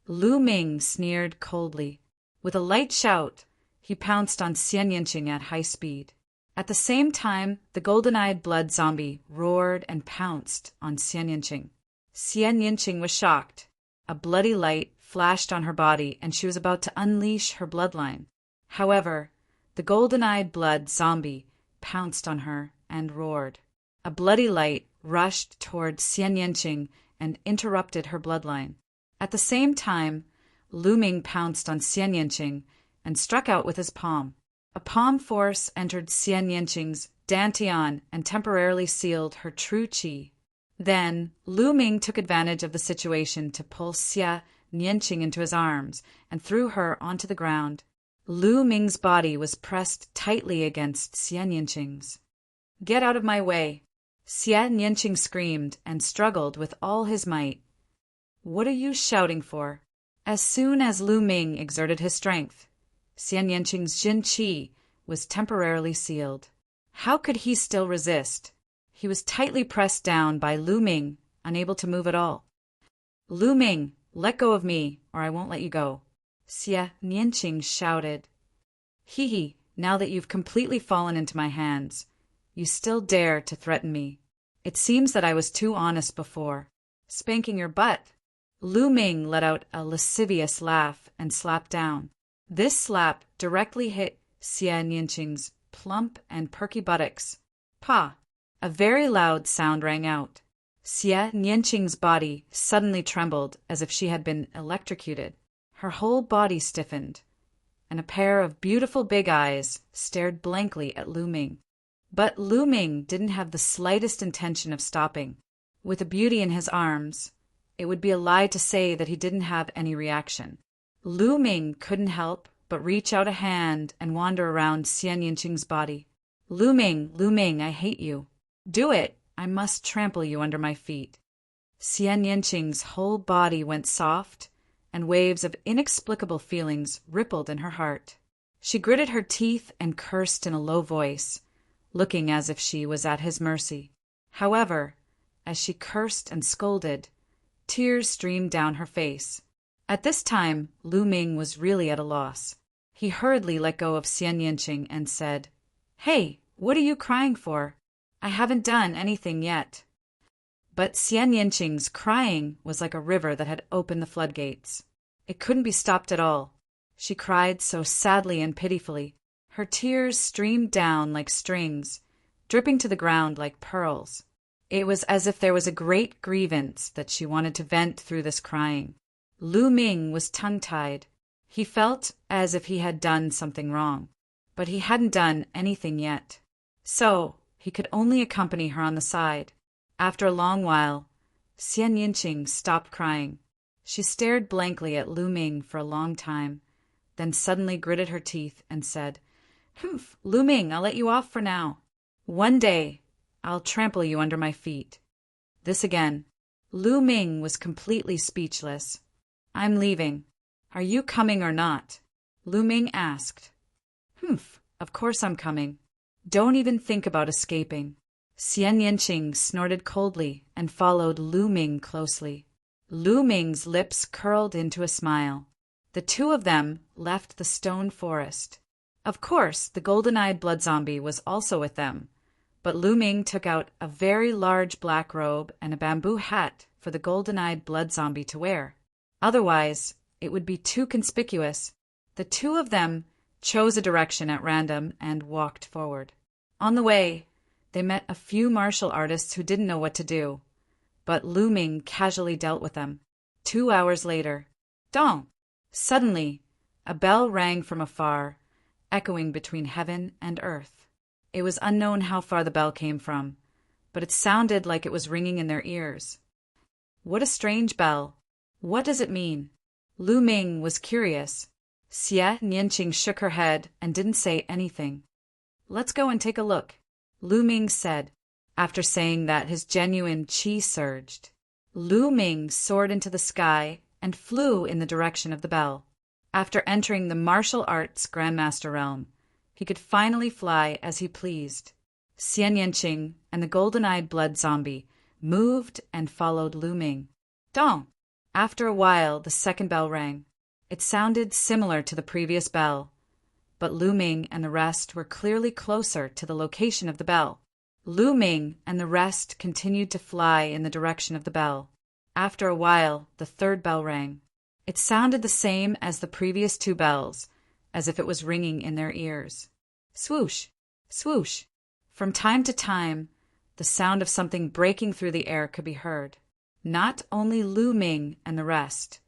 Lu Ming sneered coldly. With a light shout, he pounced on Xian Yinqing at high speed. At the same time, the golden-eyed blood zombie roared and pounced on Xian Yinqing. Xian Yinqing was shocked. A bloody light flashed on her body, and she was about to unleash her bloodline. However, the golden-eyed blood zombie pounced on her and roared. A bloody light rushed toward Xian Yinqing and interrupted her bloodline. At the same time, Lu Ming pounced on Xian Yinqing and struck out with his palm. A palm force entered Xian Yinqing's dantian and temporarily sealed her true qi. Then, Lu Ming took advantage of the situation to pull Xian Yinqing into his arms and threw her onto the ground. Lu Ming's body was pressed tightly against Xian Yinqing's. Get out of my way! Xian Yinqing screamed and struggled with all his might. What are you shouting for? As soon as Lu Ming exerted his strength, Xian Yinqing's Jin Qi was temporarily sealed. How could he still resist? He was tightly pressed down by Lu Ming, unable to move at all. Lu Ming, let go of me, or I won't let you go. Xian Yinqing shouted. Hee, now that you've completely fallen into my hands, you still dare to threaten me. It seems that I was too honest before. Spanking your butt. Lu Ming let out a lascivious laugh and slapped down. This slap directly hit Xian Yinqing's plump and perky buttocks. Pa! A very loud sound rang out. Xian Yinqing's body suddenly trembled as if she had been electrocuted. Her whole body stiffened, and a pair of beautiful big eyes stared blankly at Lu Ming. But Lu Ming didn't have the slightest intention of stopping. With a beauty in his arms, it would be a lie to say that he didn't have any reaction. Lu Ming couldn't help but reach out a hand and wander around Xian Yinqing's body. Lu Ming, I hate you. Do it! I must trample you under my feet. Xian Yinqing's whole body went soft, and waves of inexplicable feelings rippled in her heart. She gritted her teeth and cursed in a low voice, looking as if she was at his mercy. However, as she cursed and scolded, tears streamed down her face. At this time, Lu Ming was really at a loss. He hurriedly let go of Xian Yinqing and said, "Hey, what are you crying for? I haven't done anything yet." But Xian Yinqing's crying was like a river that had opened the floodgates. It couldn't be stopped at all. She cried so sadly and pitifully. Her tears streamed down like strings, dripping to the ground like pearls. It was as if there was a great grievance that she wanted to vent through this crying. Lu Ming was tongue-tied. He felt as if he had done something wrong, but he hadn't done anything yet. So he could only accompany her on the side. After a long while, Xian Yinqing stopped crying. She stared blankly at Lu Ming for a long time, then suddenly gritted her teeth and said, "Humph, Lu Ming, I'll let you off for now. One day, I'll trample you under my feet." This again. Lu Ming was completely speechless. "I'm leaving. Are you coming or not?" Lu Ming asked. "Humph, of course I'm coming. Don't even think about escaping." Xian Yinqing snorted coldly and followed Lu Ming closely. Lu Ming's lips curled into a smile. The two of them left the stone forest. Of course, the golden-eyed blood zombie was also with them, but Lu Ming took out a very large black robe and a bamboo hat for the golden-eyed blood zombie to wear. Otherwise, it would be too conspicuous. The two of them chose a direction at random and walked forward. On the way, they met a few martial artists who didn't know what to do, but Lu Ming casually dealt with them. 2 hours later, dong! Suddenly, a bell rang from afar, echoing between heaven and earth. It was unknown how far the bell came from, but it sounded like it was ringing in their ears. What a strange bell! What does it mean? Lu Ming was curious. Xian Yinqing shook her head and didn't say anything. "Let's go and take a look," Lu Ming said, after saying that his genuine qi surged. Lu Ming soared into the sky and flew in the direction of the bell. After entering the martial arts Grandmaster realm, he could finally fly as he pleased. Xian Yinqing and the golden-eyed blood zombie moved and followed Lu Ming. Dong! After a while, the second bell rang. It sounded similar to the previous bell, but Lu Ming and the rest were clearly closer to the location of the bell. Lu Ming and the rest continued to fly in the direction of the bell. After a while, the third bell rang. It sounded the same as the previous two bells, as if it was ringing in their ears. Swoosh! Swoosh! From time to time, the sound of something breaking through the air could be heard. Not only Lu Ming and the rest,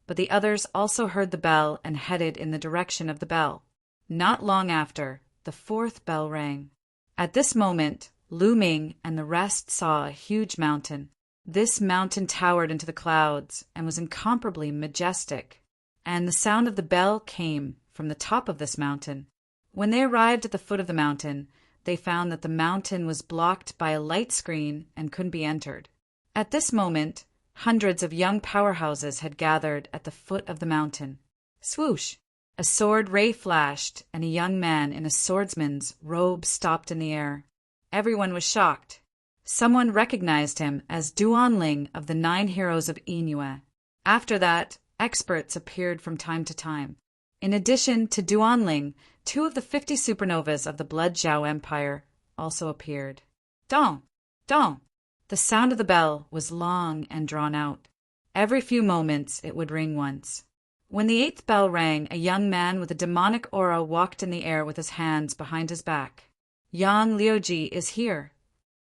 but the others also heard the bell and headed in the direction of the bell. Not long after, the fourth bell rang. At this moment, Lu Ming and the rest saw a huge mountain. This mountain towered into the clouds and was incomparably majestic, and the sound of the bell came from the top of this mountain. When they arrived at the foot of the mountain, they found that the mountain was blocked by a light screen and couldn't be entered. At this moment, hundreds of young powerhouses had gathered at the foot of the mountain. Swoosh! A sword ray flashed, and a young man in a swordsman's robe stopped in the air. Everyone was shocked. Someone recognized him as Duanling of the 9 heroes of Yingyue. After that, experts appeared from time to time. In addition to Duanling, 2 of the 50 supernovas of the Blood Zhao Empire also appeared. Dong! Dong! The sound of the bell was long and drawn out. Every few moments it would ring once. When the 8th bell rang, a young man with a demonic aura walked in the air with his hands behind his back. Yang Liuji is here,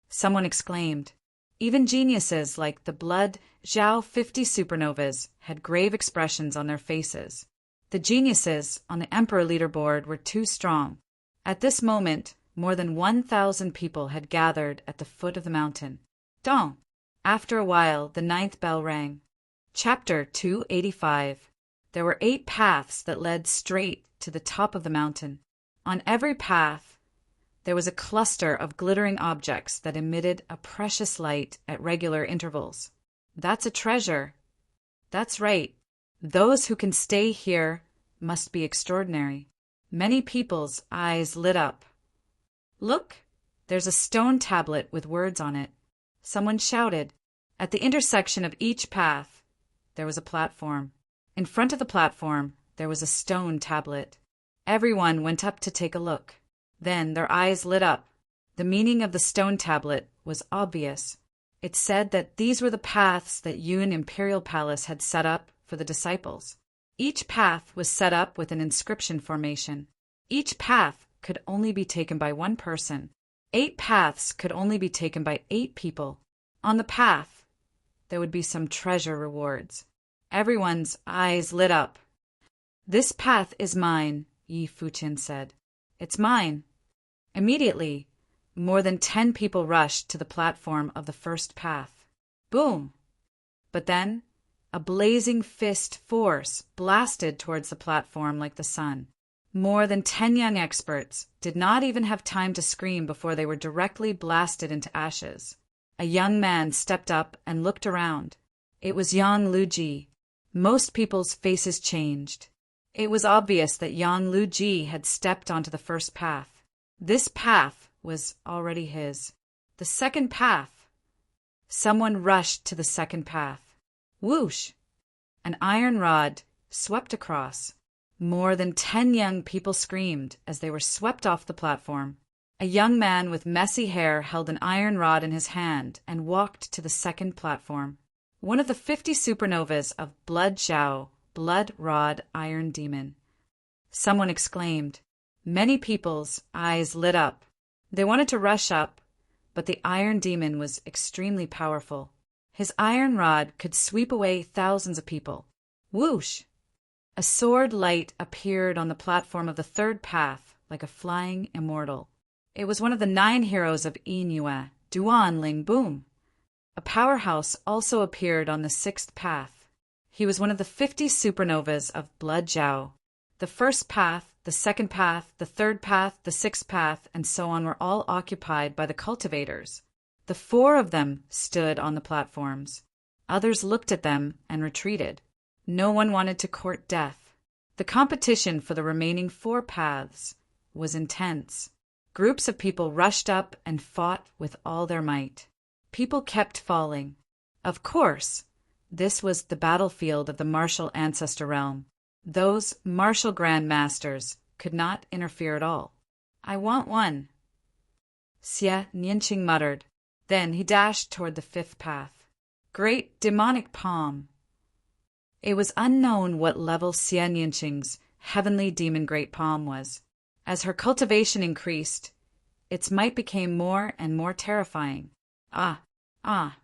someone exclaimed. Even geniuses like the Blood Zhao 50 supernovas had grave expressions on their faces. The geniuses on the Emperor leaderboard were too strong. At this moment, more than 1,000 people had gathered at the foot of the mountain. Dong! After a while, the 9th bell rang. Chapter 285. There were 8 paths that led straight to the top of the mountain. On every path, there was a cluster of glittering objects that emitted a precious light at regular intervals. That's a treasure. That's right. Those who can stay here must be extraordinary. Many people's eyes lit up. Look, there's a stone tablet with words on it. Someone shouted. At the intersection of each path, there was a platform. In front of the platform, there was a stone tablet. Everyone went up to take a look. Then their eyes lit up. The meaning of the stone tablet was obvious. It said that these were the paths that Yun Imperial Palace had set up for the disciples. Each path was set up with an inscription formation. Each path could only be taken by one person. 8 paths could only be taken by 8 people. On the path, there would be some treasure rewards. Everyone's eyes lit up. "This path is mine," Yi Fuqian said. "It's mine." Immediately, more than 10 people rushed to the platform of the first path. Boom! But then, a blazing fist force blasted towards the platform like the sun. More than 10 young experts did not even have time to scream before they were directly blasted into ashes. A young man stepped up and looked around. It was Yang Luji. Most people's faces changed. It was obvious that Yang Luji had stepped onto the first path. This path was already his. The second path. Someone rushed to the second path. Whoosh! An iron rod swept across. More than 10 young people screamed as they were swept off the platform. A young man with messy hair held an iron rod in his hand and walked to the second platform. One of the 50 supernovas of Blood Zhao, Blood Rod Iron Demon. Someone exclaimed. Many people's eyes lit up. They wanted to rush up, but the Iron Demon was extremely powerful. His iron rod could sweep away thousands of people. Whoosh! A sword light appeared on the platform of the third path, like a flying immortal. It was one of the 9 heroes of Yingyue, Duan Ling Boom. A powerhouse also appeared on the 6th path. He was one of the 50 supernovas of Blood Zhao. The first path, the second path, the third path, the 6th path, and so on were all occupied by the cultivators. The 4 of them stood on the platforms. Others looked at them and retreated. No one wanted to court death. The competition for the remaining 4 paths was intense. Groups of people rushed up and fought with all their might. People kept falling. Of course, this was the battlefield of the martial ancestor realm. Those martial grandmasters could not interfere at all. "I want one," Xie Nianqing muttered. Then he dashed toward the 5th path. Great demonic palm. It was unknown what level Xie Nianqing's heavenly demon great palm was. As her cultivation increased, its might became more and more terrifying. Ah! Ah!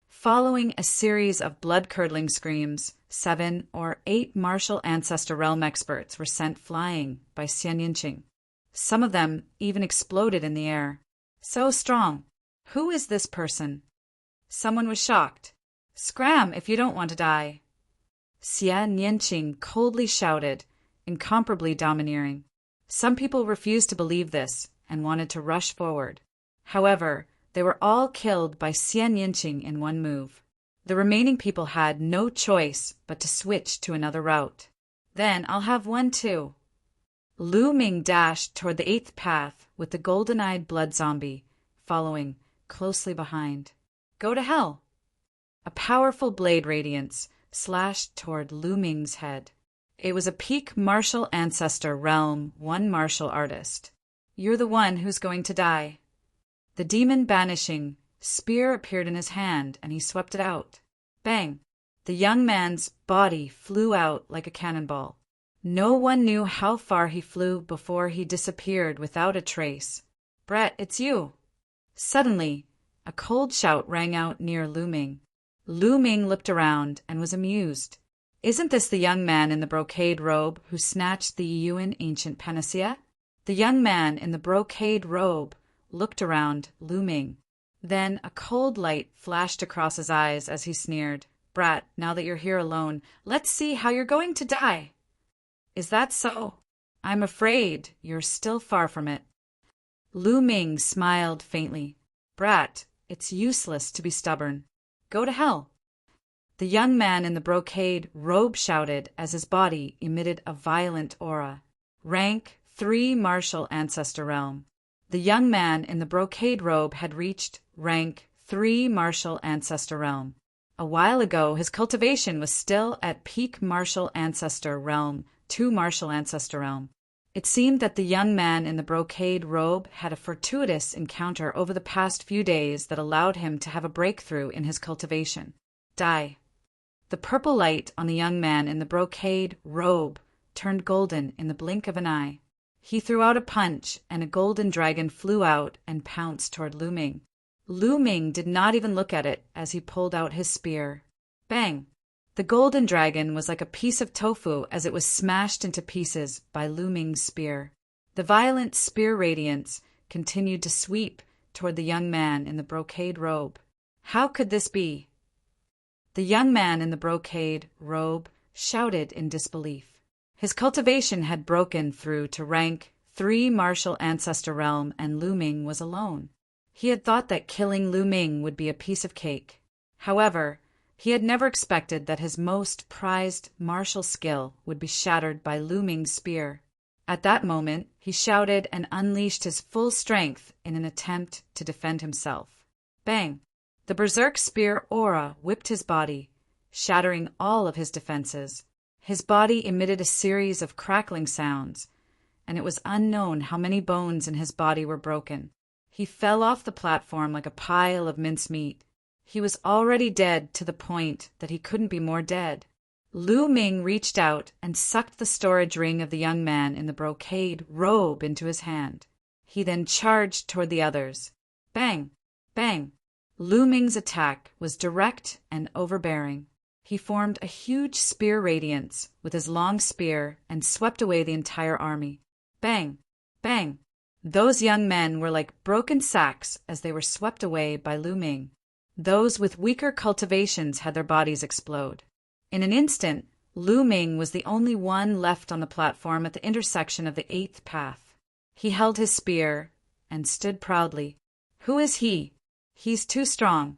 Following a series of blood-curdling screams, 7 or 8 martial ancestor realm experts were sent flying by Xie Nianqing. Some of them even exploded in the air. So strong! Who is this person? Someone was shocked. "Scram if you don't want to die!" Xie Nianqing coldly shouted, incomparably domineering. Some people refused to believe this and wanted to rush forward. However, they were all killed by Xie Nianqing in one move. The remaining people had no choice but to switch to another route. "Then I'll have one too." Lu Ming dashed toward the 8th path with the golden-eyed blood zombie following closely behind. "Go to hell!" A powerful blade radiance slashed toward Lu Ming's head. It was a peak martial ancestor realm 1 martial artist. "You're the one who's going to die." The demon banishing spear appeared in his hand and he swept it out. Bang! The young man's body flew out like a cannonball. No one knew how far he flew before he disappeared without a trace. "Brett, it's you!" Suddenly, a cold shout rang out near Lu Ming. Lu Ming looked around and was amused. Isn't this the young man in the brocade robe who snatched the Yuan ancient panacea? The young man in the brocade robe looked around Lu Ming. Then a cold light flashed across his eyes as he sneered. "Brat, now that you're here alone, let's see how you're going to die." "Is that so? I'm afraid you're still far from it." Lu Ming smiled faintly. "Brat, it's useless to be stubborn. Go to hell." The young man in the brocade robe shouted as his body emitted a violent aura. Rank 3 martial ancestor realm. The young man in the brocade robe had reached rank 3 martial ancestor realm. A while ago, his cultivation was still at peak martial ancestor realm, 2 martial ancestor realm. It seemed that the young man in the brocade robe had a fortuitous encounter over the past few days that allowed him to have a breakthrough in his cultivation. Die. The purple light on the young man in the brocade robe turned golden in the blink of an eye. He threw out a punch, and a golden dragon flew out and pounced toward Lu Ming. Lu Ming did not even look at it as he pulled out his spear. Bang! The golden dragon was like a piece of tofu as it was smashed into pieces by Lu Ming's spear. The violent spear radiance continued to sweep toward the young man in the brocade robe. How could this be? The young man in the brocade robe shouted in disbelief. His cultivation had broken through to rank 3 martial ancestor realm, and Lu Ming was alone. He had thought that killing Lu Ming would be a piece of cake. However, he had never expected that his most prized martial skill would be shattered by Lu Ming's spear. At that moment, he shouted and unleashed his full strength in an attempt to defend himself. Bang! The berserk spear aura whipped his body, shattering all of his defenses. His body emitted a series of crackling sounds, and it was unknown how many bones in his body were broken. He fell off the platform like a pile of mincemeat. He was already dead to the point that he couldn't be more dead. Lu Ming reached out and sucked the storage ring of the young man in the brocade robe into his hand. He then charged toward the others. Bang! Bang! Lu Ming's attack was direct and overbearing. He formed a huge spear radiance with his long spear and swept away the entire army. Bang! Bang! Those young men were like broken sacks as they were swept away by Lu Ming. Those with weaker cultivations had their bodies explode. In an instant, Lu Ming was the only one left on the platform at the intersection of the 8th path. He held his spear and stood proudly. Who is he? He's too strong.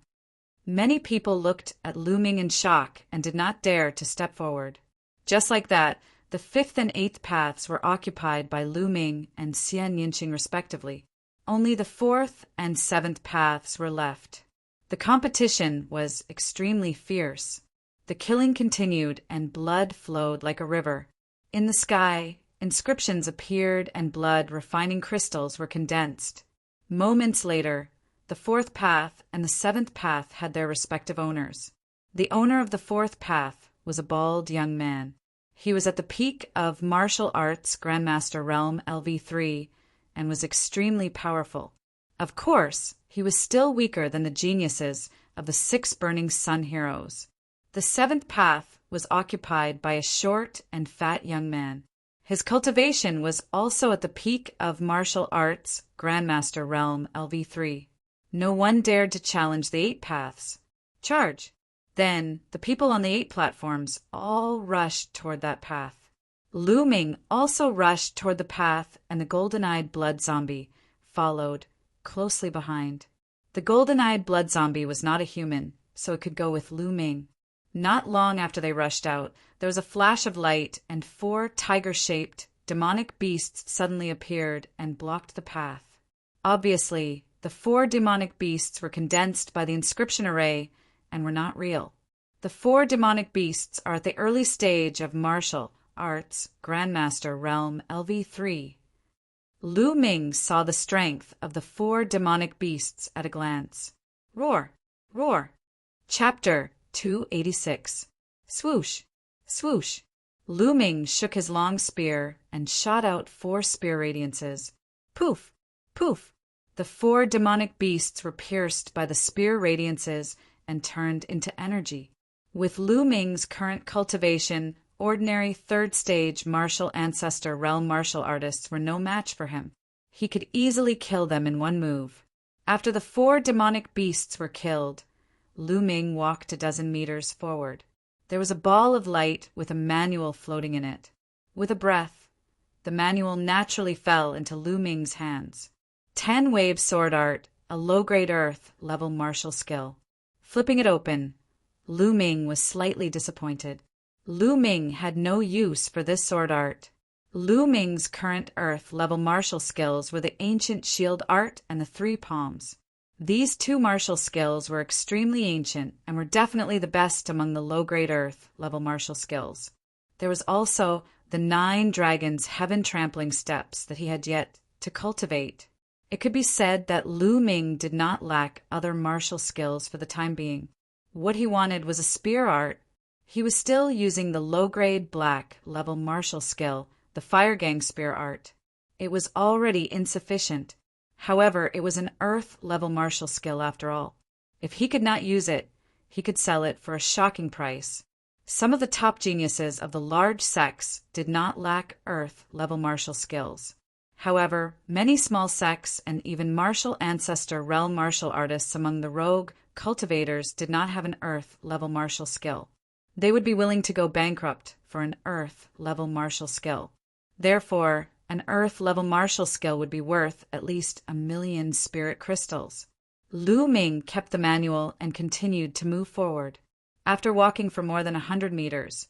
Many people looked at Lu Ming in shock and did not dare to step forward. Just like that, the 5th and 8th paths were occupied by Lu Ming and Xian Yinqing respectively. Only the 4th and 7th paths were left. The competition was extremely fierce. The killing continued and blood flowed like a river. In the sky, inscriptions appeared and blood-refining crystals were condensed. Moments later, the 4th path and the 7th path had their respective owners. The owner of the 4th path was a bald young man. He was at the peak of martial arts Grandmaster Realm LV3 and was extremely powerful. Of course, he was still weaker than the geniuses of the 6 Burning Sun heroes. The 7th path was occupied by a short and fat young man. His cultivation was also at the peak of martial arts Grandmaster Realm LV3. No one dared to challenge the 8 paths. Charge! Then, the people on the 8 platforms all rushed toward that path. Lu Ming also rushed toward the path, and the golden-eyed blood zombie followed closely behind. The golden-eyed blood zombie was not a human, so it could go with Lu Ming. Not long after they rushed out, there was a flash of light, and 4 tiger-shaped, demonic beasts suddenly appeared and blocked the path. Obviously, the 4 demonic beasts were condensed by the inscription array and were not real. The 4 demonic beasts are at the early stage of martial arts Grandmaster Realm LV3. Lu Ming saw the strength of the 4 demonic beasts at a glance. Roar! Roar! Chapter 286. Swoosh! Swoosh! Lu Ming shook his long spear and shot out 4 spear radiances. Poof! Poof! The 4 demonic beasts were pierced by the spear radiances and turned into energy. With Lu Ming's current cultivation, ordinary 3rd stage martial ancestor realm martial artists were no match for him. He could easily kill them in one move. After the 4 demonic beasts were killed, Lu Ming walked a dozen meters forward. There was a ball of light with a manual floating in it. With a breath, the manual naturally fell into Lu Ming's hands. 10-wave sword art, a low-grade earth level martial skill. Flipping it open, Lu Ming was slightly disappointed. Lu Ming had no use for this sword art. Lu Ming's current earth level martial skills were the ancient shield art and the 3 palms. These two martial skills were extremely ancient and were definitely the best among the low-grade Earth level martial skills. There was also the 9 dragons' heaven-trampling steps that he had yet to cultivate. It could be said that Lu Ming did not lack other martial skills for the time being. What he wanted was a spear art. He was still using the low-grade black level martial skill, the Fire Gang spear art. It was already insufficient. However, it was an Earth-level martial skill after all. If he could not use it, he could sell it for a shocking price. Some of the top geniuses of the large sects did not lack Earth-level martial skills. However, many small sects and even martial ancestor realm martial artists among the rogue cultivators did not have an Earth-level martial skill. They would be willing to go bankrupt for an Earth-level martial skill. Therefore, an Earth-level martial skill would be worth at least 1,000,000 spirit crystals. Lu Ming kept the manual and continued to move forward. After walking for more than 100 meters,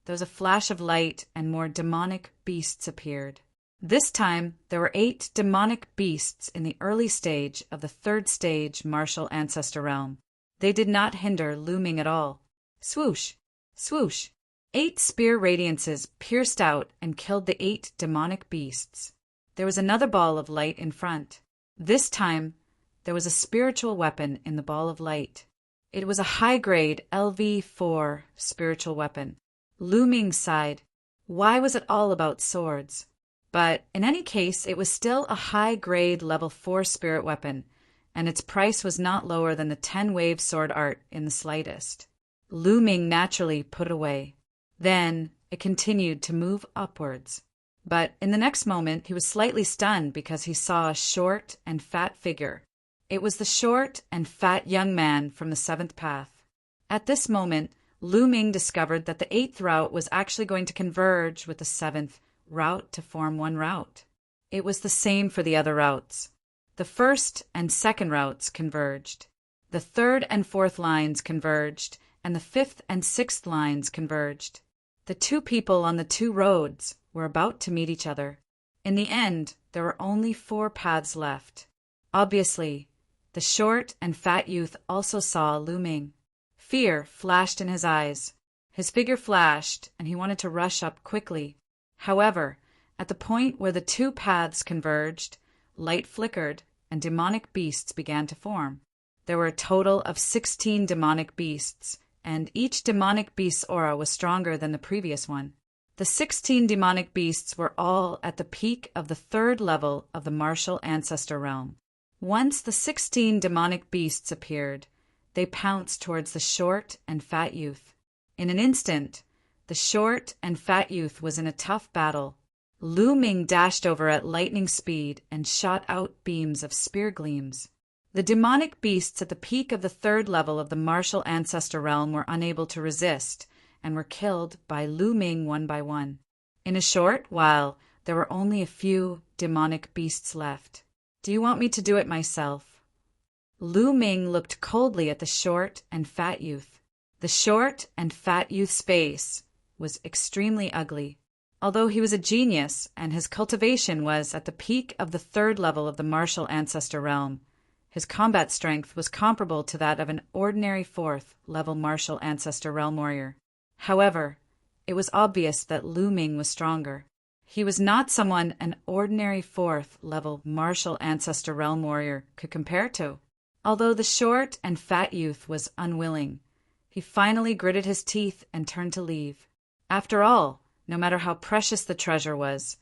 there was a flash of light and more demonic beasts appeared. This time, there were 8 demonic beasts in the early stage of the 3rd stage martial ancestor realm. They did not hinder Lu Ming at all. Swoosh! Swoosh! 8 spear radiances pierced out and killed the 8 demonic beasts. There was another ball of light in front. This time, there was a spiritual weapon in the ball of light. It was a high-grade LV4 spiritual weapon. Lu Ming sighed. Why was it all about swords? But in any case, it was still a high-grade level 4 spirit weapon, and its price was not lower than the 10-wave sword art in the slightest. Lu Ming naturally put it away. Then it continued to move upwards. But in the next moment, he was slightly stunned because he saw a short and fat figure. It was the short and fat young man from the 7th path. At this moment, Lu Ming discovered that the 8th route was actually going to converge with the 7th route to form one route. It was the same for the other routes. The 1st and 2nd routes converged. The 3rd and 4th lines converged, and the 5th and 6th lines converged. The 2 people on the 2 roads were about to meet each other. In the end, there were only 4 paths left. Obviously, the short and fat youth also saw Lu Ming. Fear flashed in his eyes. His figure flashed, and he wanted to rush up quickly. However, at the point where the 2 paths converged, light flickered, and demonic beasts began to form. There were a total of 16 demonic beasts, and each demonic beast's aura was stronger than the previous one. The 16 demonic beasts were all at the peak of the 3rd level of the martial ancestor realm. Once the 16 demonic beasts appeared, they pounced towards the short and fat youth. In an instant, the short and fat youth was in a tough battle. Lu Ming dashed over at lightning speed and shot out beams of spear gleams. The demonic beasts at the peak of the 3rd level of the martial ancestor realm were unable to resist and were killed by Lu Ming one by one. In a short while, there were only a few demonic beasts left. Do you want me to do it myself? Lu Ming looked coldly at the short and fat youth. The short and fat youth's face was extremely ugly. Although he was a genius and his cultivation was at the peak of the 3rd level of the martial ancestor realm, his combat strength was comparable to that of an ordinary 4th level martial ancestor realm warrior. However, it was obvious that Lu Ming was stronger. He was not someone an ordinary 4th level martial ancestor realm warrior could compare to. Although the short and fat youth was unwilling, he finally gritted his teeth and turned to leave. After all, no matter how precious the treasure was,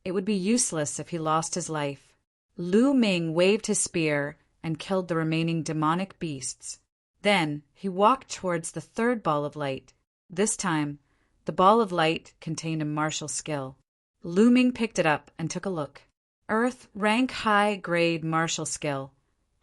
it would be useless if he lost his life. Lu Ming waved his spear and killed the remaining demonic beasts. Then he walked towards the 3rd ball of light. This time, the ball of light contained a martial skill. Lu Ming picked it up and took a look. Earth rank high grade martial skill.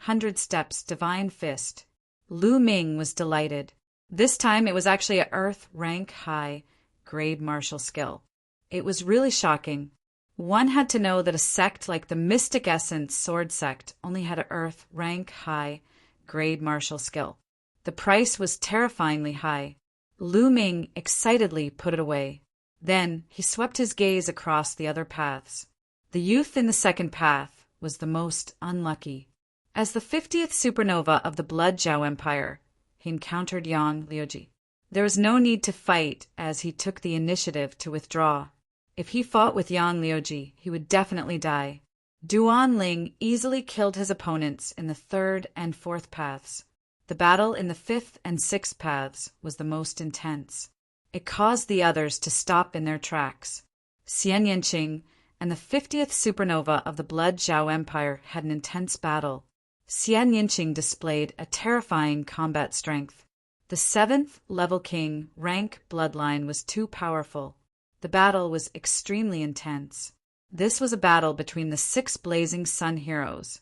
100 steps divine fist. Lu Ming was delighted. This time it was actually a Earth rank high grade martial skill. It was really shocking. One had to know that a sect like the Mystic Essence Sword Sect only had a Earth rank high grade martial skill. The price was terrifyingly high. Lu Ming excitedly put it away. Then he swept his gaze across the other paths. The youth in the 2nd path was the most unlucky. As the 50th supernova of the Blood Zhao Empire, he encountered Yang Liuji. There was no need to fight, as he took the initiative to withdraw. If he fought with Yang Liuji, he would definitely die. Duan Ling easily killed his opponents in the 3rd and 4th paths. The battle in the 5th and 6th paths was the most intense. It caused the others to stop in their tracks. Xian Yanqing and the 50th supernova of the Blood Zhao Empire had an intense battle. Xian Yanqing displayed a terrifying combat strength. The 7th level king rank bloodline was too powerful. The battle was extremely intense. This was a battle between the 6 blazing sun heroes.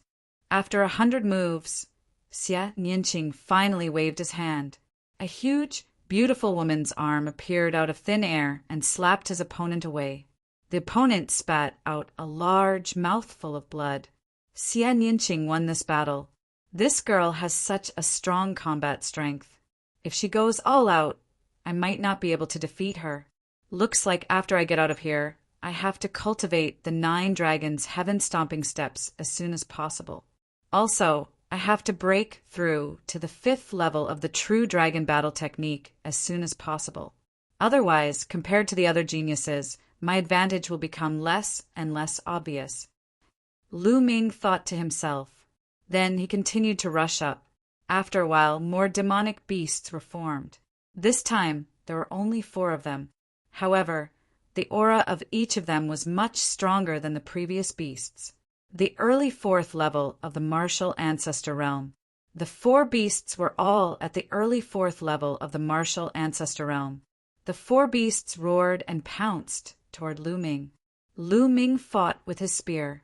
After 100 moves, Xian Yanqing finally waved his hand. A huge, beautiful woman's arm appeared out of thin air and slapped his opponent away. The opponent spat out a large mouthful of blood. Xian Yanqing won this battle. This girl has such a strong combat strength. If she goes all out, I might not be able to defeat her. Looks like after I get out of here, I have to cultivate the 9 dragons' heaven-stomping steps as soon as possible. Also, I have to break through to the 5th level of the true dragon battle technique as soon as possible. Otherwise, compared to the other geniuses, my advantage will become less and less obvious. Lu Ming thought to himself. Then he continued to rush up. After a while, more demonic beasts were formed. This time, there were only 4 of them. However, the aura of each of them was much stronger than the previous beasts. The early 4th level of the martial ancestor realm. The 4 beasts were all at the early 4th level of the martial ancestor realm. The 4 beasts roared and pounced toward Lu Ming. Lu Ming fought with his spear.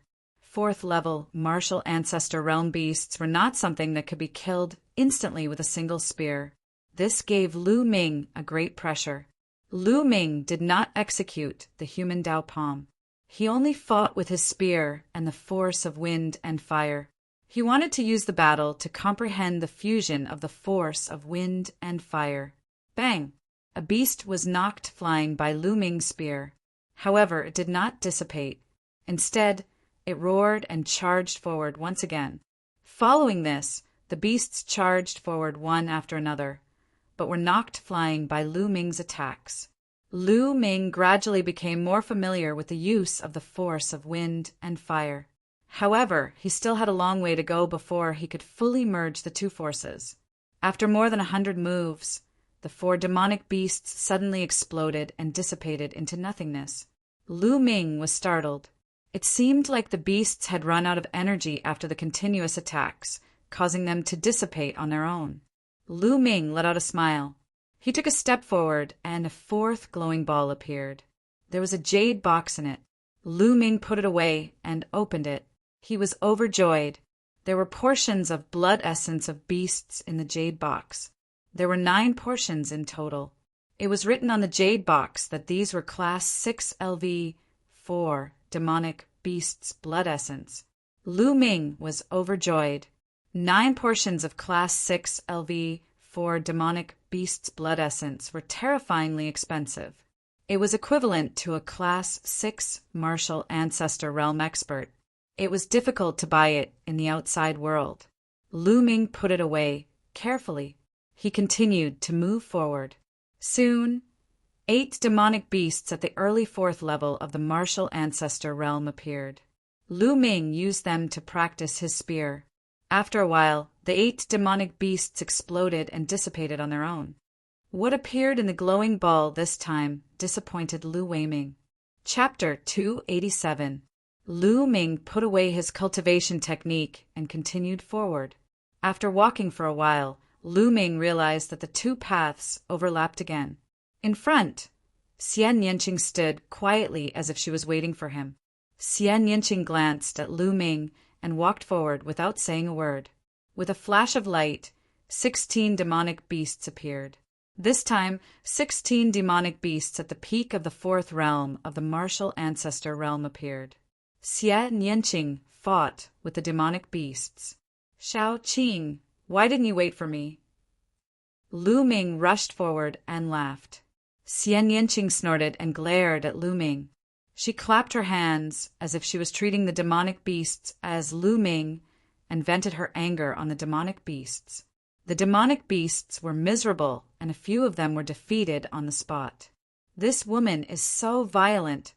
4th level martial ancestor realm beasts were not something that could be killed instantly with a single spear. This gave Lu Ming a great pressure. Lu Ming did not execute the human Dao Palm. He only fought with his spear and the force of wind and fire. He wanted to use the battle to comprehend the fusion of the force of wind and fire. Bang! A beast was knocked flying by Lu Ming's spear. However, it did not dissipate. Instead, it roared and charged forward once again. Following this, the beasts charged forward one after another, but were knocked flying by Lu Ming's attacks. Lu Ming gradually became more familiar with the use of the force of wind and fire. However, he still had a long way to go before he could fully merge the 2 forces. After more than 100 moves, the 4 demonic beasts suddenly exploded and dissipated into nothingness. Lu Ming was startled. It seemed like the beasts had run out of energy after the continuous attacks, causing them to dissipate on their own. Lu Ming let out a smile. He took a step forward, and a 4th glowing ball appeared. There was a jade box in it. Lu Ming put it away and opened it. He was overjoyed. There were portions of blood essence of beasts in the jade box. There were 9 portions in total. It was written on the jade box that these were Class 6 LV4 demonic beasts' blood essence. Lu Ming was overjoyed. 9 portions of Class 6 LV4 demonic beasts' blood essence were terrifyingly expensive. It was equivalent to a Class 6 martial ancestor realm expert. It was difficult to buy it in the outside world. Lu Ming put it away carefully. He continued to move forward. Soon, 8 demonic beasts at the early 4th level of the martial ancestor realm appeared. Lu Ming used them to practice his spear. After a while, the 8 demonic beasts exploded and dissipated on their own. What appeared in the glowing ball this time disappointed Lu Weiming. Chapter 287. Lu Ming put away his cultivation technique and continued forward. After walking for a while, Lu Ming realized that the 2 paths overlapped again. In front, Xian Yanqing stood quietly as if she was waiting for him. Xian Yanqing glanced at Lu Ming and walked forward without saying a word. With a flash of light, 16 demonic beasts appeared. This time, 16 demonic beasts at the peak of the 4th realm of the martial ancestor realm appeared. Xian Yanqing fought with the demonic beasts. Shao Qing, why didn't you wait for me? Lu Ming rushed forward and laughed. Xian Yanqing snorted and glared at Lu Ming. She clapped her hands as if she was treating the demonic beasts as Lu Ming and vented her anger on the demonic beasts. The demonic beasts were miserable, and a few of them were defeated on the spot. "This woman is so violent,"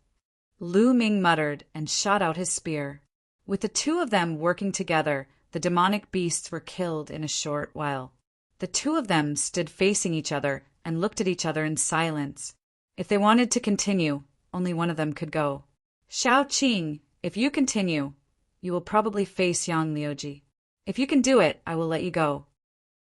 Lu Ming muttered and shot out his spear. With the two of them working together, the demonic beasts were killed in a short while. The two of them stood facing each other and looked at each other in silence. If they wanted to continue, only one of them could go. "Shao Qing, if you continue, you will probably face Yang Liuji. If you can do it, I will let you go."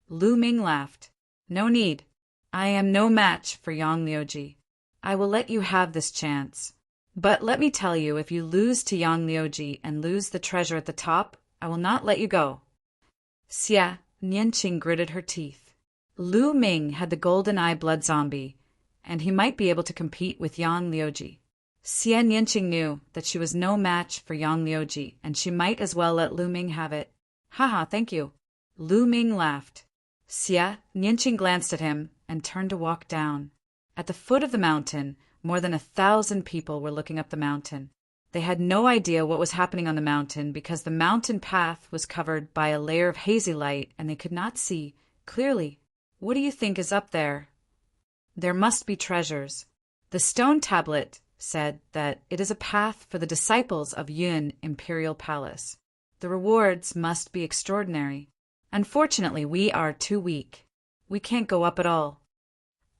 Lu Ming laughed. "No need. I am no match for Yang Liuji. I will let you have this chance. But let me tell you, if you lose to Yang Liuji and lose the treasure at the top, I will not let you go." Xia Nianqing gritted her teeth. Lu Ming had the golden eye blood zombie, and he might be able to compete with Yang Liuji. Xia Nianqing knew that she was no match for Yang Liuji, and she might as well let Lu Ming have it. "Haha, thank you." Lu Ming laughed. Xia Nianqing glanced at him and turned to walk down. At the foot of the mountain, more than 1,000 people were looking up the mountain. They had no idea what was happening on the mountain because the mountain path was covered by a layer of hazy light and they could not see clearly. "What do you think is up there?" "There must be treasures." The stone tablet said that it is a path for the disciples of Yun Imperial Palace. The rewards must be extraordinary. Unfortunately, we are too weak. We can't go up at all.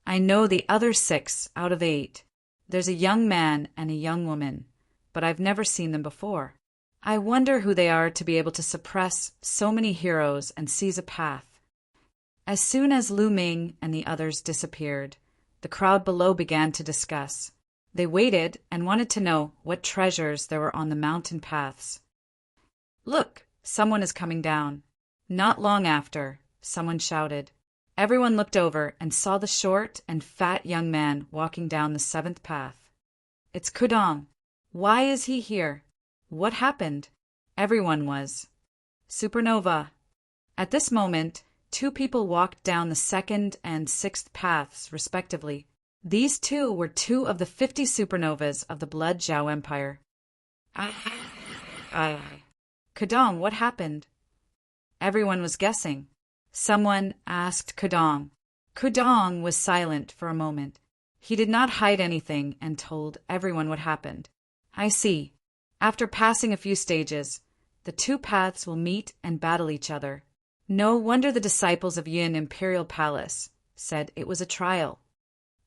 I know the other 6 out of 8. There's a young man and a young woman, but I've never seen them before. I wonder who they are to be able to suppress so many heroes and seize a path. As soon as Lu Ming and the others disappeared, the crowd below began to discuss. They waited and wanted to know what treasures there were on the mountain paths. "Look, someone is coming down." Not long after, someone shouted. Everyone looked over and saw the short and fat young man walking down the 7th path. "It's Kudong. Why is he here? What happened?" Everyone was. "Supernova." At this moment, 2 people walked down the 2nd and 6th paths, respectively. These 2 were 2 of the 50 supernovas of the Blood Zhao Empire. "Kudong, what happened?" Everyone was guessing. Someone asked Kudong. Kudong was silent for a moment. He did not hide anything and told everyone what happened. "I see. After passing a few stages, the 2 paths will meet and battle each other. No wonder the disciples of Yun Imperial Palace said it was a trial.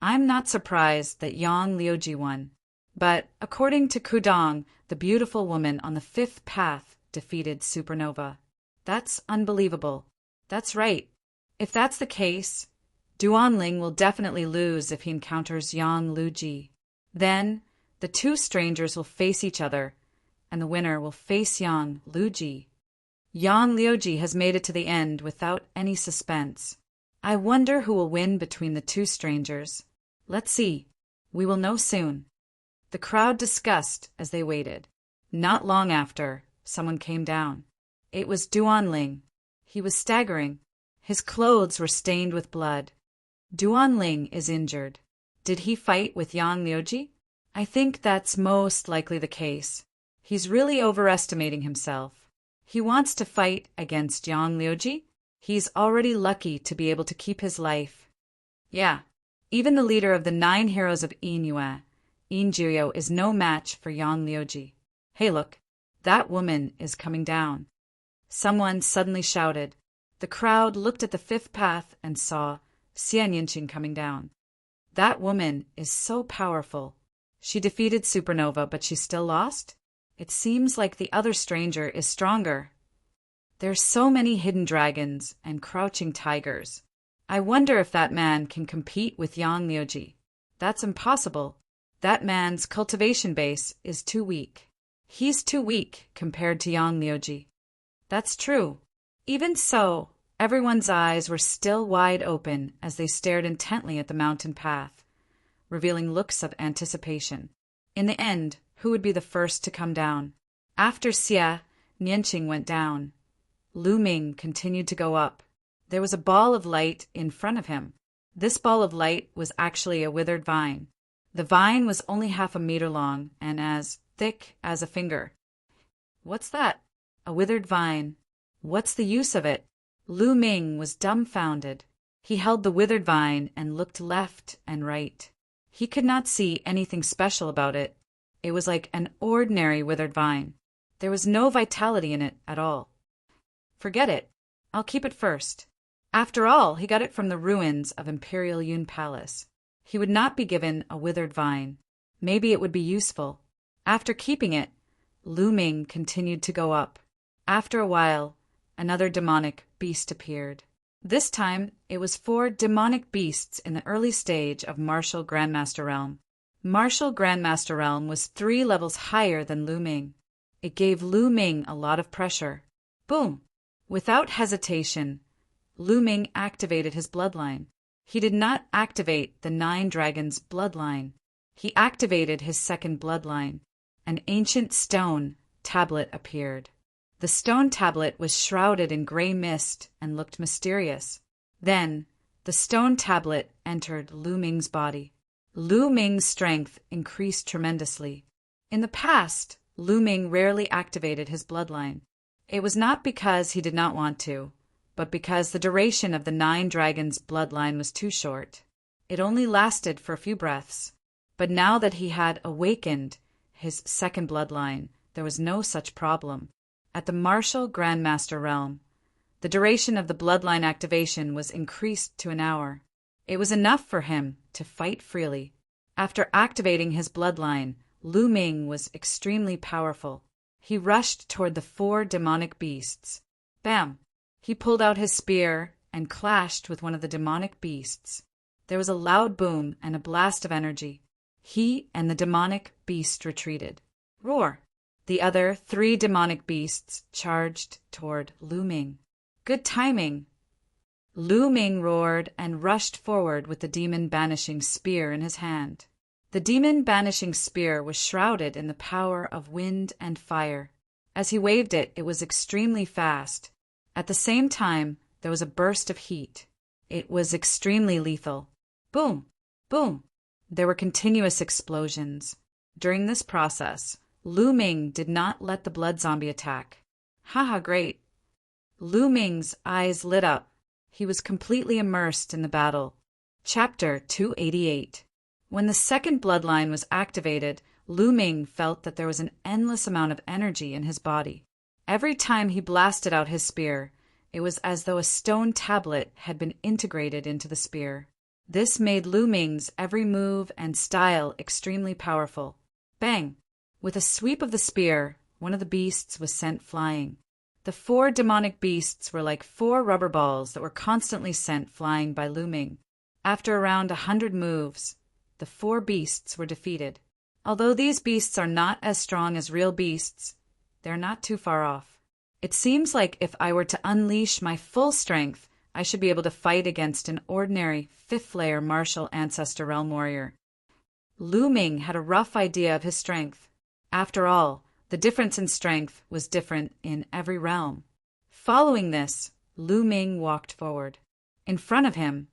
I'm not surprised that Yang Liuji won. But according to Kudong, the beautiful woman on the 5th path defeated Supernova. That's unbelievable. That's right. If that's the case, Duanling will definitely lose if he encounters Yang Liuji. Then the 2 strangers will face each other, and the winner will face Yang Liuji. Yang Liuji has made it to the end without any suspense. I wonder who will win between the 2 strangers. Let's see. We will know soon." The crowd discussed as they waited. Not long after, someone came down. It was Duanling. He was staggering. His clothes were stained with blood. Duanling is injured. Did he fight with Yang Liuji? I think that's most likely the case. He's really overestimating himself. He wants to fight against Yang Liuji? He's already lucky to be able to keep his life. Yeah, even the leader of the 9 heroes of Yingyue, Yin Jiuyo, is no match for Yang Liuji. Hey look, that woman is coming down. Someone suddenly shouted. The crowd looked at the 5th path and saw Xia Nianqing coming down. That woman is so powerful. She defeated Supernova, but she still lost? It seems like the other stranger is stronger. There's so many hidden dragons and crouching tigers. I wonder if that man can compete with Yang Liuji. That's impossible. That man's cultivation base is too weak. He's too weak compared to Yang Liuji. That's true. Even so, everyone's eyes were still wide open as they stared intently at the mountain path, revealing looks of anticipation. In the end, who would be the first to come down? After Xia Nianqing went down, Lu Ming continued to go up. There was a ball of light in front of him. This ball of light was actually a withered vine. The vine was only 1/2 meter long and as thick as a finger. What's that? A withered vine. What's the use of it? Lu Ming was dumbfounded. He held the withered vine and looked left and right. He could not see anything special about it. It was like an ordinary withered vine. There was no vitality in it at all. Forget it. I'll keep it first. After all, he got it from the ruins of Imperial Yun Palace. He would not be given a withered vine. Maybe it would be useful. After keeping it, Lu Ming continued to go up. After a while, another demonic beast appeared. This time, it was 4 demonic beasts in the early stage of Martial Grandmaster Realm. Martial Grandmaster Realm was 3 levels higher than Lu Ming. It gave Lu Ming a lot of pressure. Boom! Without hesitation, Lu Ming activated his bloodline. He did not activate the 9 dragons' bloodline. He activated his second bloodline. An ancient stone tablet appeared. The stone tablet was shrouded in gray mist and looked mysterious. Then, the stone tablet entered Lu Ming's body. Lu Ming's strength increased tremendously. In the past, Lu Ming rarely activated his bloodline. It was not because he did not want to, but because the duration of the 9 dragons' bloodline was too short. It only lasted for a few breaths. But now that he had awakened his second bloodline, there was no such problem. At the Martial Grandmaster Realm, the duration of the bloodline activation was increased to an hour. It was enough for him to fight freely. After activating his bloodline, Lu Ming was extremely powerful. He rushed toward the 4 demonic beasts. Bam! He pulled out his spear and clashed with one of the demonic beasts. There was a loud boom and a blast of energy. He and the demonic beast retreated. Roar! The other 3 demonic beasts charged toward Lu Ming. Good timing! Lu Ming roared and rushed forward with the demon-banishing spear in his hand. The demon-banishing spear was shrouded in the power of wind and fire. As he waved it, it was extremely fast. At the same time, there was a burst of heat. It was extremely lethal. Boom! Boom! There were continuous explosions. During this process, Lu Ming did not let the blood zombie attack. Haha, great! Lu Ming's eyes lit up. He was completely immersed in the battle. Chapter 288. When the second bloodline was activated, Lu Ming felt that there was an endless amount of energy in his body. Every time he blasted out his spear, it was as though a stone tablet had been integrated into the spear. This made Lu Ming's every move and style extremely powerful. Bang! With a sweep of the spear, one of the beasts was sent flying. The 4 demonic beasts were like 4 rubber balls that were constantly sent flying by Lu Ming. After around 100 moves, the 4 beasts were defeated. Although these beasts are not as strong as real beasts, they're not too far off. It seems like if I were to unleash my full strength, I should be able to fight against an ordinary 5th-layer martial ancestor realm warrior. Lu Ming had a rough idea of his strength. After all, the difference in strength was different in every realm. Following this, Lu Ming walked forward. In front of him,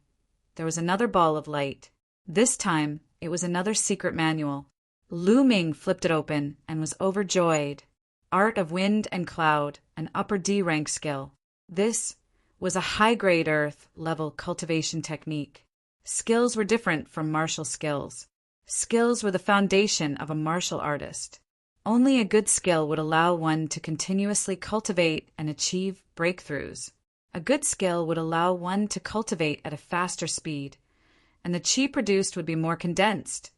there was another ball of light. This time, it was another secret manual. Lu Ming flipped it open and was overjoyed. Art of Wind and Cloud, an upper D rank skill. This was a high-grade Earth level cultivation technique. Skills were different from martial skills. Skills were the foundation of a martial artist. Only a good skill would allow one to continuously cultivate and achieve breakthroughs. A good skill would allow one to cultivate at a faster speed, and the chi produced would be more condensed,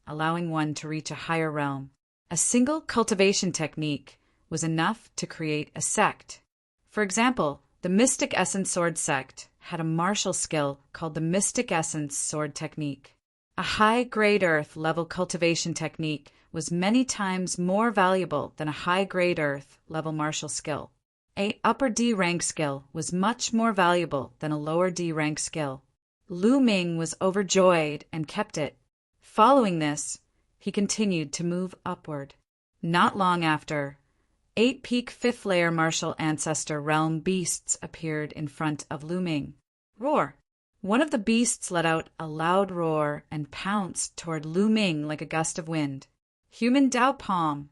allowing one to reach a higher realm. A single cultivation technique was enough to create a sect. For example, the Mystic Essence Sword sect had a martial skill called the Mystic Essence Sword technique. A high-grade Earth level cultivation technique was many times more valuable than a high-grade Earth level martial skill. A upper D rank skill was much more valuable than a lower D rank skill. Lu Ming was overjoyed and kept it. Following this, he continued to move upward. Not long after, 8 peak 5th-layer martial ancestor realm beasts appeared in front of Lu Ming. Roar! One of the beasts let out a loud roar and pounced toward Lu Ming like a gust of wind. Human Dao Palm.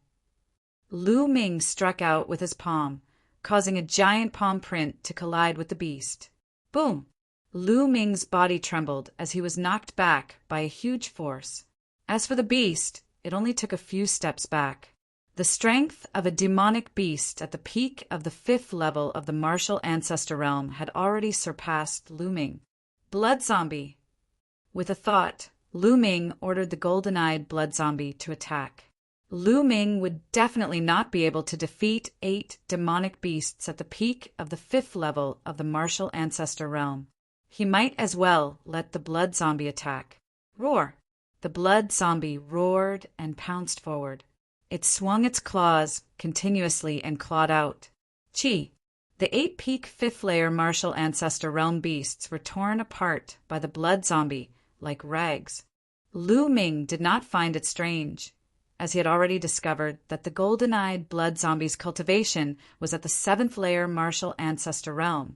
Lu Ming struck out with his palm, causing a giant palm print to collide with the beast. Boom! Lu Ming's body trembled as he was knocked back by a huge force. As for the beast, it only took a few steps back. The strength of a demonic beast at the peak of the 5th level of the martial ancestor realm had already surpassed Lu Ming. Blood zombie! With a thought, Lu Ming ordered the golden-eyed blood zombie to attack. Lu Ming would definitely not be able to defeat 8 demonic beasts at the peak of the 5th level of the martial ancestor realm. He might as well let the blood zombie attack. Roar! The blood zombie roared and pounced forward. It swung its claws continuously and clawed out. Chi! The 8 peak 5th layer martial ancestor realm beasts were torn apart by the blood zombie like rags. Lu Ming did not find it strange, as he had already discovered that the golden-eyed blood zombie's cultivation was at the 7th layer martial ancestor realm,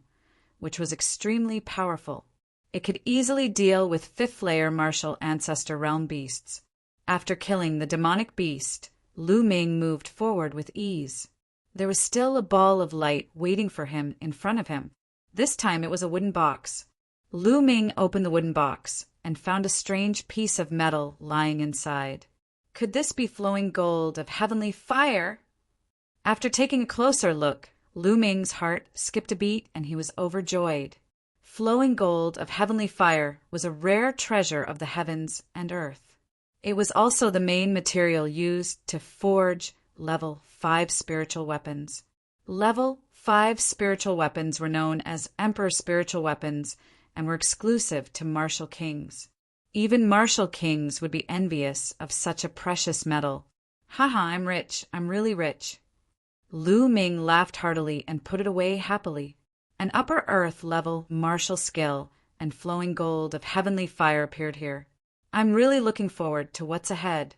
which was extremely powerful. It could easily deal with 5th layer martial ancestor realm beasts. After killing the demonic beast, Lu Ming moved forward with ease. There was still a ball of light waiting for him in front of him. This time it was a wooden box. Lu Ming opened the wooden box and found a strange piece of metal lying inside. Could this be flowing gold of heavenly fire? After taking a closer look, Lu Ming's heart skipped a beat and he was overjoyed. Flowing gold of heavenly fire was a rare treasure of the heavens and earth. It was also the main material used to forge level 5 spiritual weapons. Level 5 spiritual weapons were known as Emperor spiritual weapons and were exclusive to martial kings. Even martial kings would be envious of such a precious metal. Haha, I'm rich. I'm really rich. Lu Ming laughed heartily and put it away happily. An upper earth level martial skill and flowing gold of heavenly fire appeared here. I'm really looking forward to what's ahead.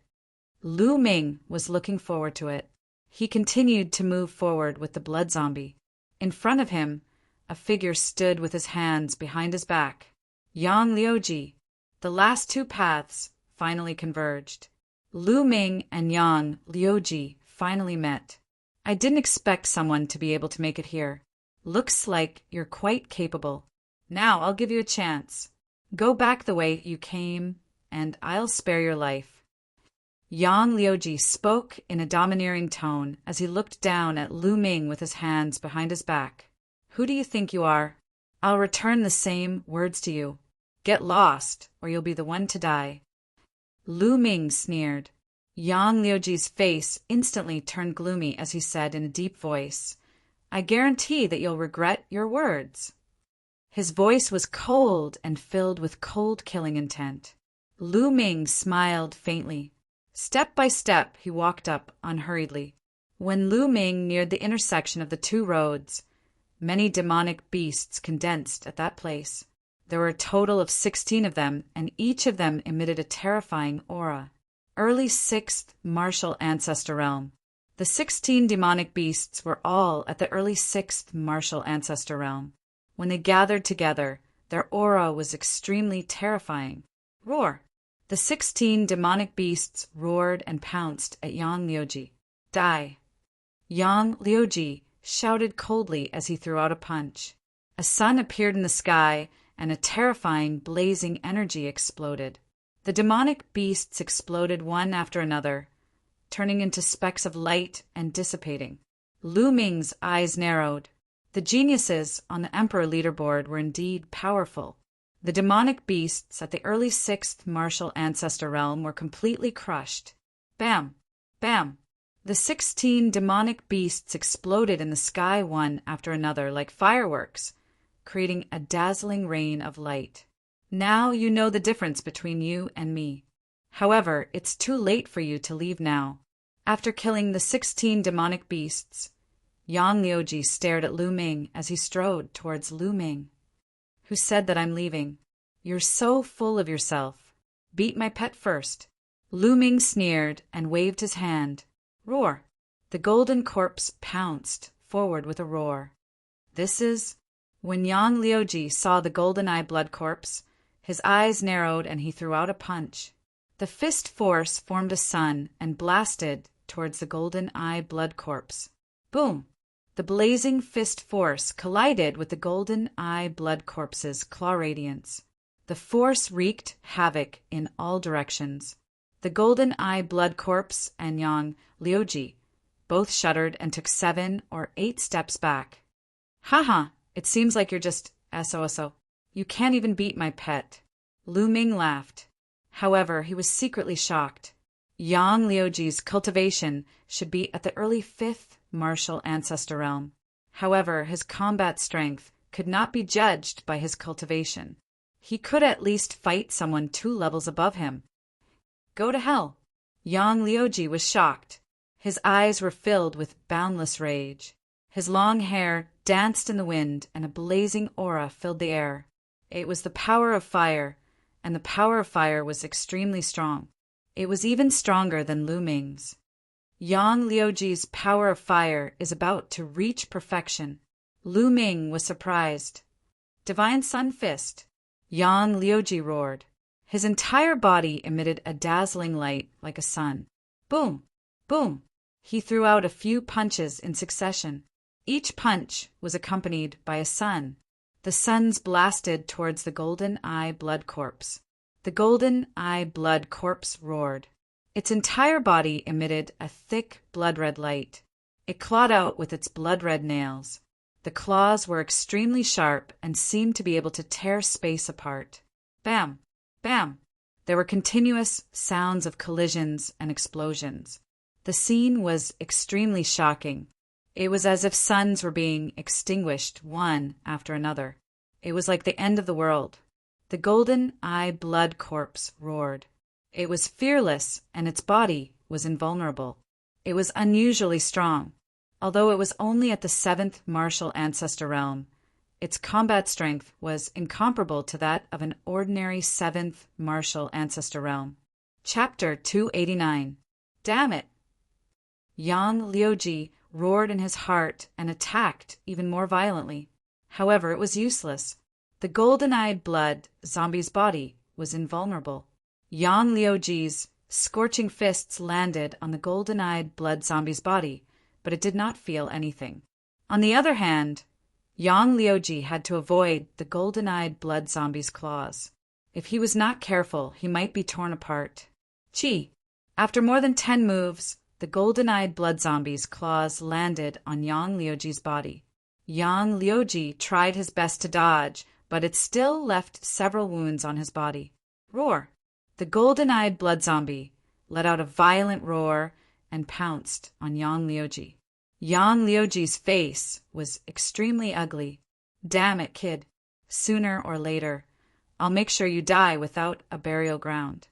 Lu Ming was looking forward to it. He continued to move forward with the blood zombie. In front of him, a figure stood with his hands behind his back. Yang Liuji. The last 2 paths finally converged. Lu Ming and Yang Liuji finally met. I didn't expect someone to be able to make it here. Looks like you're quite capable. Now I'll give you a chance. Go back the way you came, and I'll spare your life. Yang Liuji spoke in a domineering tone as he looked down at Lu Ming with his hands behind his back. Who do you think you are? I'll return the same words to you. Get lost, or you'll be the one to die. Lu Ming sneered. Yang Liuji's face instantly turned gloomy as he said in a deep voice, I guarantee that you'll regret your words. His voice was cold and filled with cold killing intent. Lu Ming smiled faintly. Step by step, he walked up unhurriedly. When Lu Ming neared the intersection of the 2 roads, many demonic beasts condensed at that place. There were a total of 16 of them, and each of them emitted a terrifying aura. Early 6th martial ancestor realm. The 16 demonic beasts were all at the early 6th martial ancestor realm. When they gathered together, their aura was extremely terrifying. Roar! The 16 demonic beasts roared and pounced at Yang Liuji. Die! Yang Liuji shouted coldly as he threw out a punch. A sun appeared in the sky, and a terrifying, blazing energy exploded. The demonic beasts exploded one after another, turning into specks of light and dissipating. Lu Ming's eyes narrowed. The geniuses on the Emperor leaderboard were indeed powerful. The demonic beasts at the early 6th martial ancestor realm were completely crushed. Bam! Bam! The 16 demonic beasts exploded in the sky one after another like fireworks, creating a dazzling rain of light. Now you know the difference between you and me. However, it's too late for you to leave now. After killing the 16 demonic beasts, Yang Liuji stared at Lu Ming as he strode towards Lu Ming. Who said that I'm leaving? You're so full of yourself. Beat my pet first. Lu Ming sneered and waved his hand. Roar! The golden corpse pounced forward with a roar. This is... When Yang Liuji saw the golden-eye blood corpse, his eyes narrowed and he threw out a punch. The fist force formed a sun and blasted towards the golden-eye blood corpse. Boom! The blazing fist force collided with the golden eye blood corpse's claw radiance. The force wreaked havoc in all directions. The golden eye blood corpse and Yang Liuji both shuddered and took 7 or 8 steps back. Haha, it seems like you're just SOSO. You can't even beat my pet. Lu Ming laughed. However, he was secretly shocked. Yang Liuji's cultivation should be at the early 5th martial ancestor realm. However, his combat strength could not be judged by his cultivation. He could at least fight someone 2 levels above him. Go to hell. Yang Liuji was shocked. His eyes were filled with boundless rage. His long hair danced in the wind, and a blazing aura filled the air. It was the power of fire, and the power of fire was extremely strong. It was even stronger than Lu Ming's. Yang Liuji's power of fire is about to reach perfection. Lu Ming was surprised. Divine Sun Fist. Yang Liuji roared. His entire body emitted a dazzling light like a sun. Boom! Boom! He threw out a few punches in succession. Each punch was accompanied by a sun. The suns blasted towards the golden eye blood corpse. The golden eye blood corpse roared. Its entire body emitted a thick blood-red light. It clawed out with its blood-red nails. The claws were extremely sharp and seemed to be able to tear space apart. Bam! Bam! There were continuous sounds of collisions and explosions. The scene was extremely shocking. It was as if suns were being extinguished one after another. It was like the end of the world. The golden eye blood corpse roared. It was fearless, and its body was invulnerable. It was unusually strong. Although it was only at the 7th martial ancestor realm, its combat strength was incomparable to that of an ordinary 7th martial ancestor realm. Chapter 289. Damn it! Yang Liuji roared in his heart and attacked even more violently. However, it was useless. The golden-eyed blood zombie's body was invulnerable. Yang Liuji's scorching fists landed on the golden-eyed blood zombie's body, but it did not feel anything. On the other hand, Yang Liuji had to avoid the golden-eyed blood zombie's claws. If he was not careful, he might be torn apart. Chi! After more than 10 moves, the golden-eyed blood zombie's claws landed on Yang Liuji's body. Yang Liuji tried his best to dodge, but it still left several wounds on his body. Roar! The golden-eyed blood zombie let out a violent roar and pounced on Yang Liuji. Yang Liuji's face was extremely ugly. Damn it, kid. Sooner or later, I'll make sure you die without a burial ground.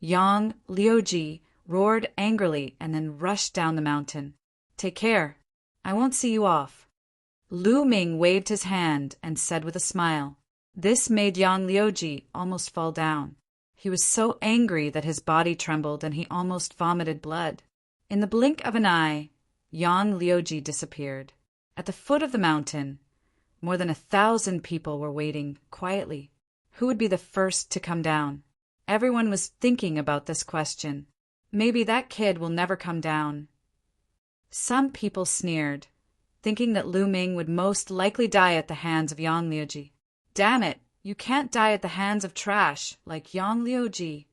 Yang Liuji roared angrily and then rushed down the mountain. Take care. I won't see you off. Lu Ming waved his hand and said with a smile. This made Yang Liuji almost fall down. He was so angry that his body trembled and he almost vomited blood. In the blink of an eye, Yang Liuji disappeared. At the foot of the mountain, more than 1,000 people were waiting quietly. Who would be the first to come down? Everyone was thinking about this question. Maybe that kid will never come down. Some people sneered, thinking that Lu Ming would most likely die at the hands of Yang Liuji. Damn it, you can't die at the hands of trash like Yang Liuji.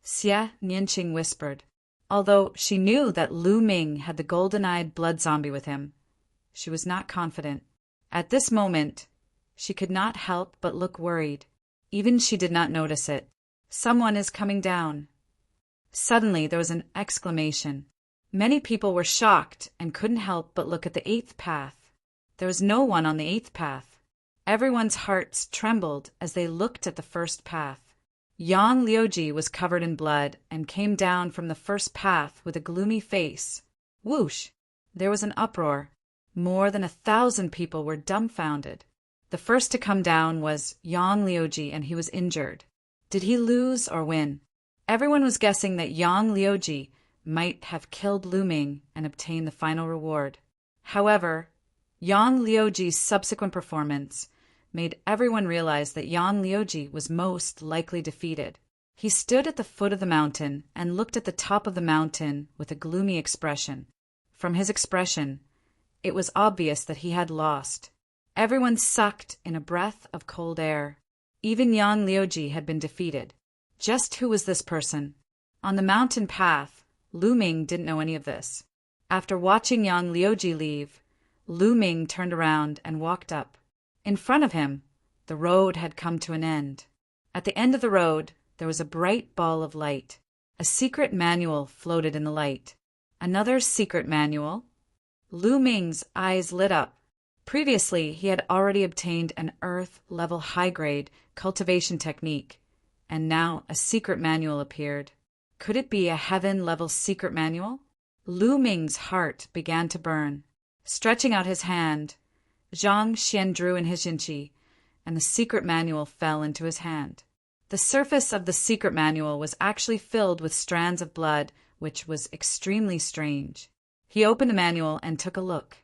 Xie Nianqing whispered. Although she knew that Lu Ming had the golden-eyed blood zombie with him, she was not confident. At this moment, she could not help but look worried. Even she did not notice it. Someone is coming down. Suddenly, there was an exclamation. Many people were shocked and couldn't help but look at the 8th path. There was no one on the 8th path. Everyone's hearts trembled as they looked at the first path. Yang Liuji was covered in blood and came down from the first path with a gloomy face. Whoosh! There was an uproar. More than 1,000 people were dumbfounded. The first to come down was Yang Liuji, and he was injured. Did he lose or win? Everyone was guessing that Yang Liuji might have killed Lu Ming and obtained the final reward. However, Yang Liuji's subsequent performance made everyone realize that Yang Liuji was most likely defeated. He stood at the foot of the mountain and looked at the top of the mountain with a gloomy expression. From his expression, It was obvious that he had lost. Everyone sucked in a breath of cold air. Even Yang Liuji had been defeated. Just who was this person? On the mountain path, Lu Ming didn't know any of this. After watching Yang Liuji leave, Lu Ming turned around and walked up. In front of him, the road had come to an end. At the end of the road, there was a bright ball of light. A secret manual floated in the light. Another secret manual? Lu Ming's eyes lit up. Previously, he had already obtained an Earth-level high-grade cultivation technique, and now a secret manual appeared. Could it be a heaven-level secret manual? Lu Ming's heart began to burn. Stretching out his hand, Zhang Xian drew in his yinqi, and the secret manual fell into his hand. The surface of the secret manual was actually filled with strands of blood, which was extremely strange. He opened the manual and took a look.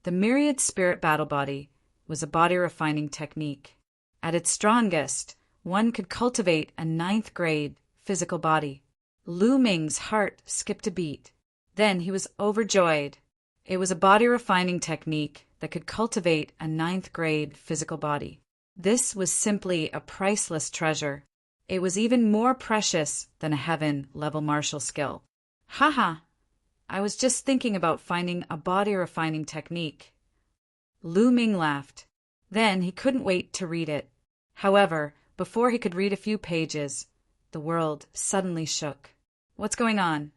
The myriad spirit battle body was a body refining technique. At its strongest, one could cultivate a 9th grade physical body. Lu Ming's heart skipped a beat. Then he was overjoyed. It was a body refining technique that could cultivate a 9th grade physical body. This was simply a priceless treasure. It was even more precious than a heaven-level martial skill. Haha, I was just thinking about finding a body refining technique. Lu Ming laughed. Then he couldn't wait to read it. However, before he could read a few pages, the world suddenly shook. What's going on?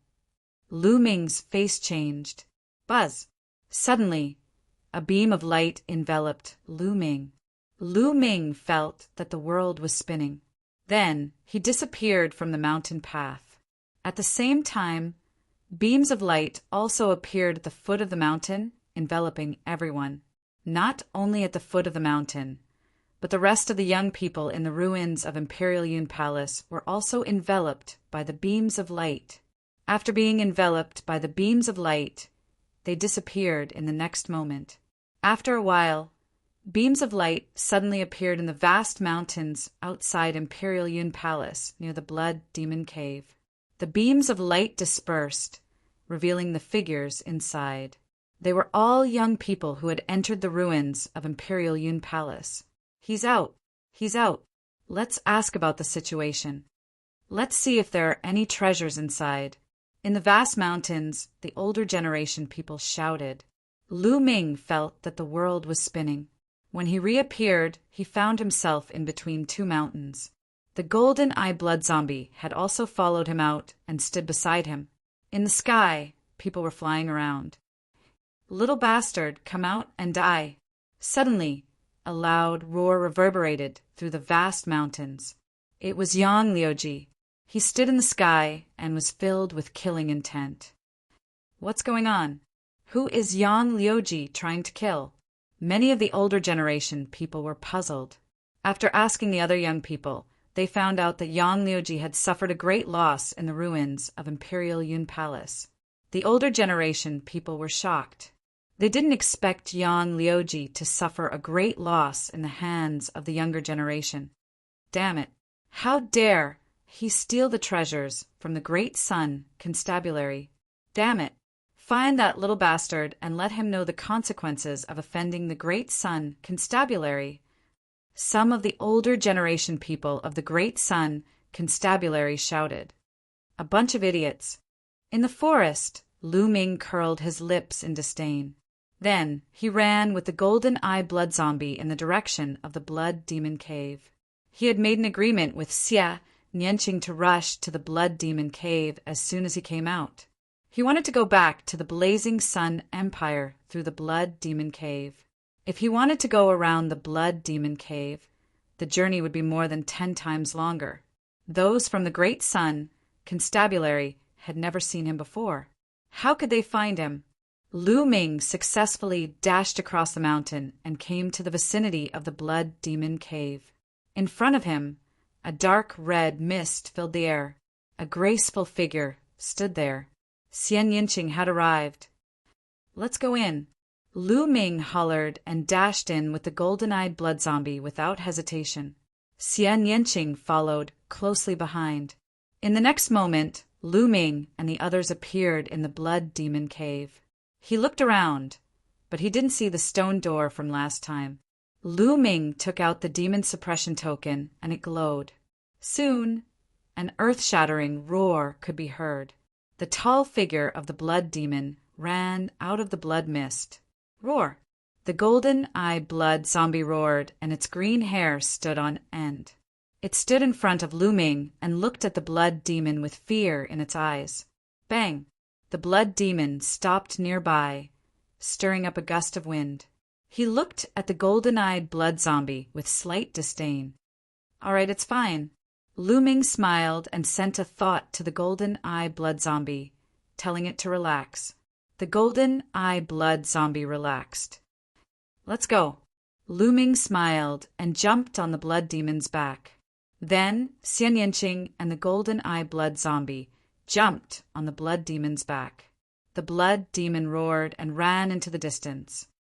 Lu Ming's face changed. Buzz! Suddenly, a beam of light enveloped Lu Ming. Lu Ming felt that the world was spinning. Then he disappeared from the mountain path. At the same time, beams of light also appeared at the foot of the mountain, enveloping everyone. Not only at the foot of the mountain, but the rest of the young people in the ruins of Imperial Yun Palace were also enveloped by the beams of light. After being enveloped by the beams of light, they disappeared in the next moment. After a while, beams of light suddenly appeared in the vast mountains outside Imperial Yun Palace near the Blood Demon Cave. The beams of light dispersed, revealing the figures inside. They were all young people who had entered the ruins of Imperial Yun Palace. He's out. He's out. Let's ask about the situation. Let's see if there are any treasures inside. In the vast mountains, the older generation people shouted. Lu Ming felt that the world was spinning. When he reappeared, he found himself in between two mountains. The golden eye blood zombie had also followed him out and stood beside him. In the sky, people were flying around. Little bastard, come out and die. Suddenly, a loud roar reverberated through the vast mountains. It was Yang Liuji. He stood in the sky and was filled with killing intent. What's going on? Who is Yang Liuji trying to kill? Many of the older generation people were puzzled. After asking the other young people, they found out that Yang Liuji had suffered a great loss in the ruins of Imperial Yun Palace. The older generation people were shocked. They didn't expect Yang Liuji to suffer a great loss in the hands of the younger generation. Damn it! How dare he steal the treasures from the great sun constabulary? Damn it! Find that little bastard and let him know the consequences of offending the great sun constabulary. Some of the older generation people of the great sun constabulary shouted. A bunch of idiots. In the forest, Lu Ming curled his lips in disdain. Then he ran with the golden eye blood zombie in the direction of the Blood Demon Cave. He had made an agreement with Xia Nianqing to rush to the Blood Demon Cave as soon as he came out. He wanted to go back to the Blazing Sun Empire through the Blood Demon Cave. If he wanted to go around the Blood Demon Cave, the journey would be more than 10 times longer. Those from the Great Sun Constabulary had never seen him before. How could they find him? Lu Ming successfully dashed across the mountain and came to the vicinity of the Blood Demon Cave. In front of him, a dark red mist filled the air. A graceful figure stood there. Xian Yinqing had arrived. Let's go in. Lu Ming hollered and dashed in with the golden-eyed blood zombie without hesitation. Xian Yinqing followed closely behind. In the next moment, Lu Ming and the others appeared in the Blood Demon Cave. He looked around. but he didn't see the stone door from last time. Looming took out the demon suppression token, and it glowed. Soon, an earth-shattering roar could be heard. The tall figure of the blood demon ran out of the blood mist. Roar! The golden-eyed blood zombie roared, and its green hair stood on end. It stood in front of Looming and looked at the blood demon with fear in its eyes. Bang! The blood demon stopped nearby, stirring up a gust of wind. He looked at the golden-eyed blood zombie with slight disdain. All right, it's fine. Looming smiled and sent a thought to the golden-eyed blood zombie, telling it to relax. The golden-eyed blood zombie relaxed. Let's go. Looming smiled and jumped on the blood demon's back. Then Xian Yinqing and the golden-eyed blood zombie jumped on the blood demon's back. The blood demon roared and ran into the distance.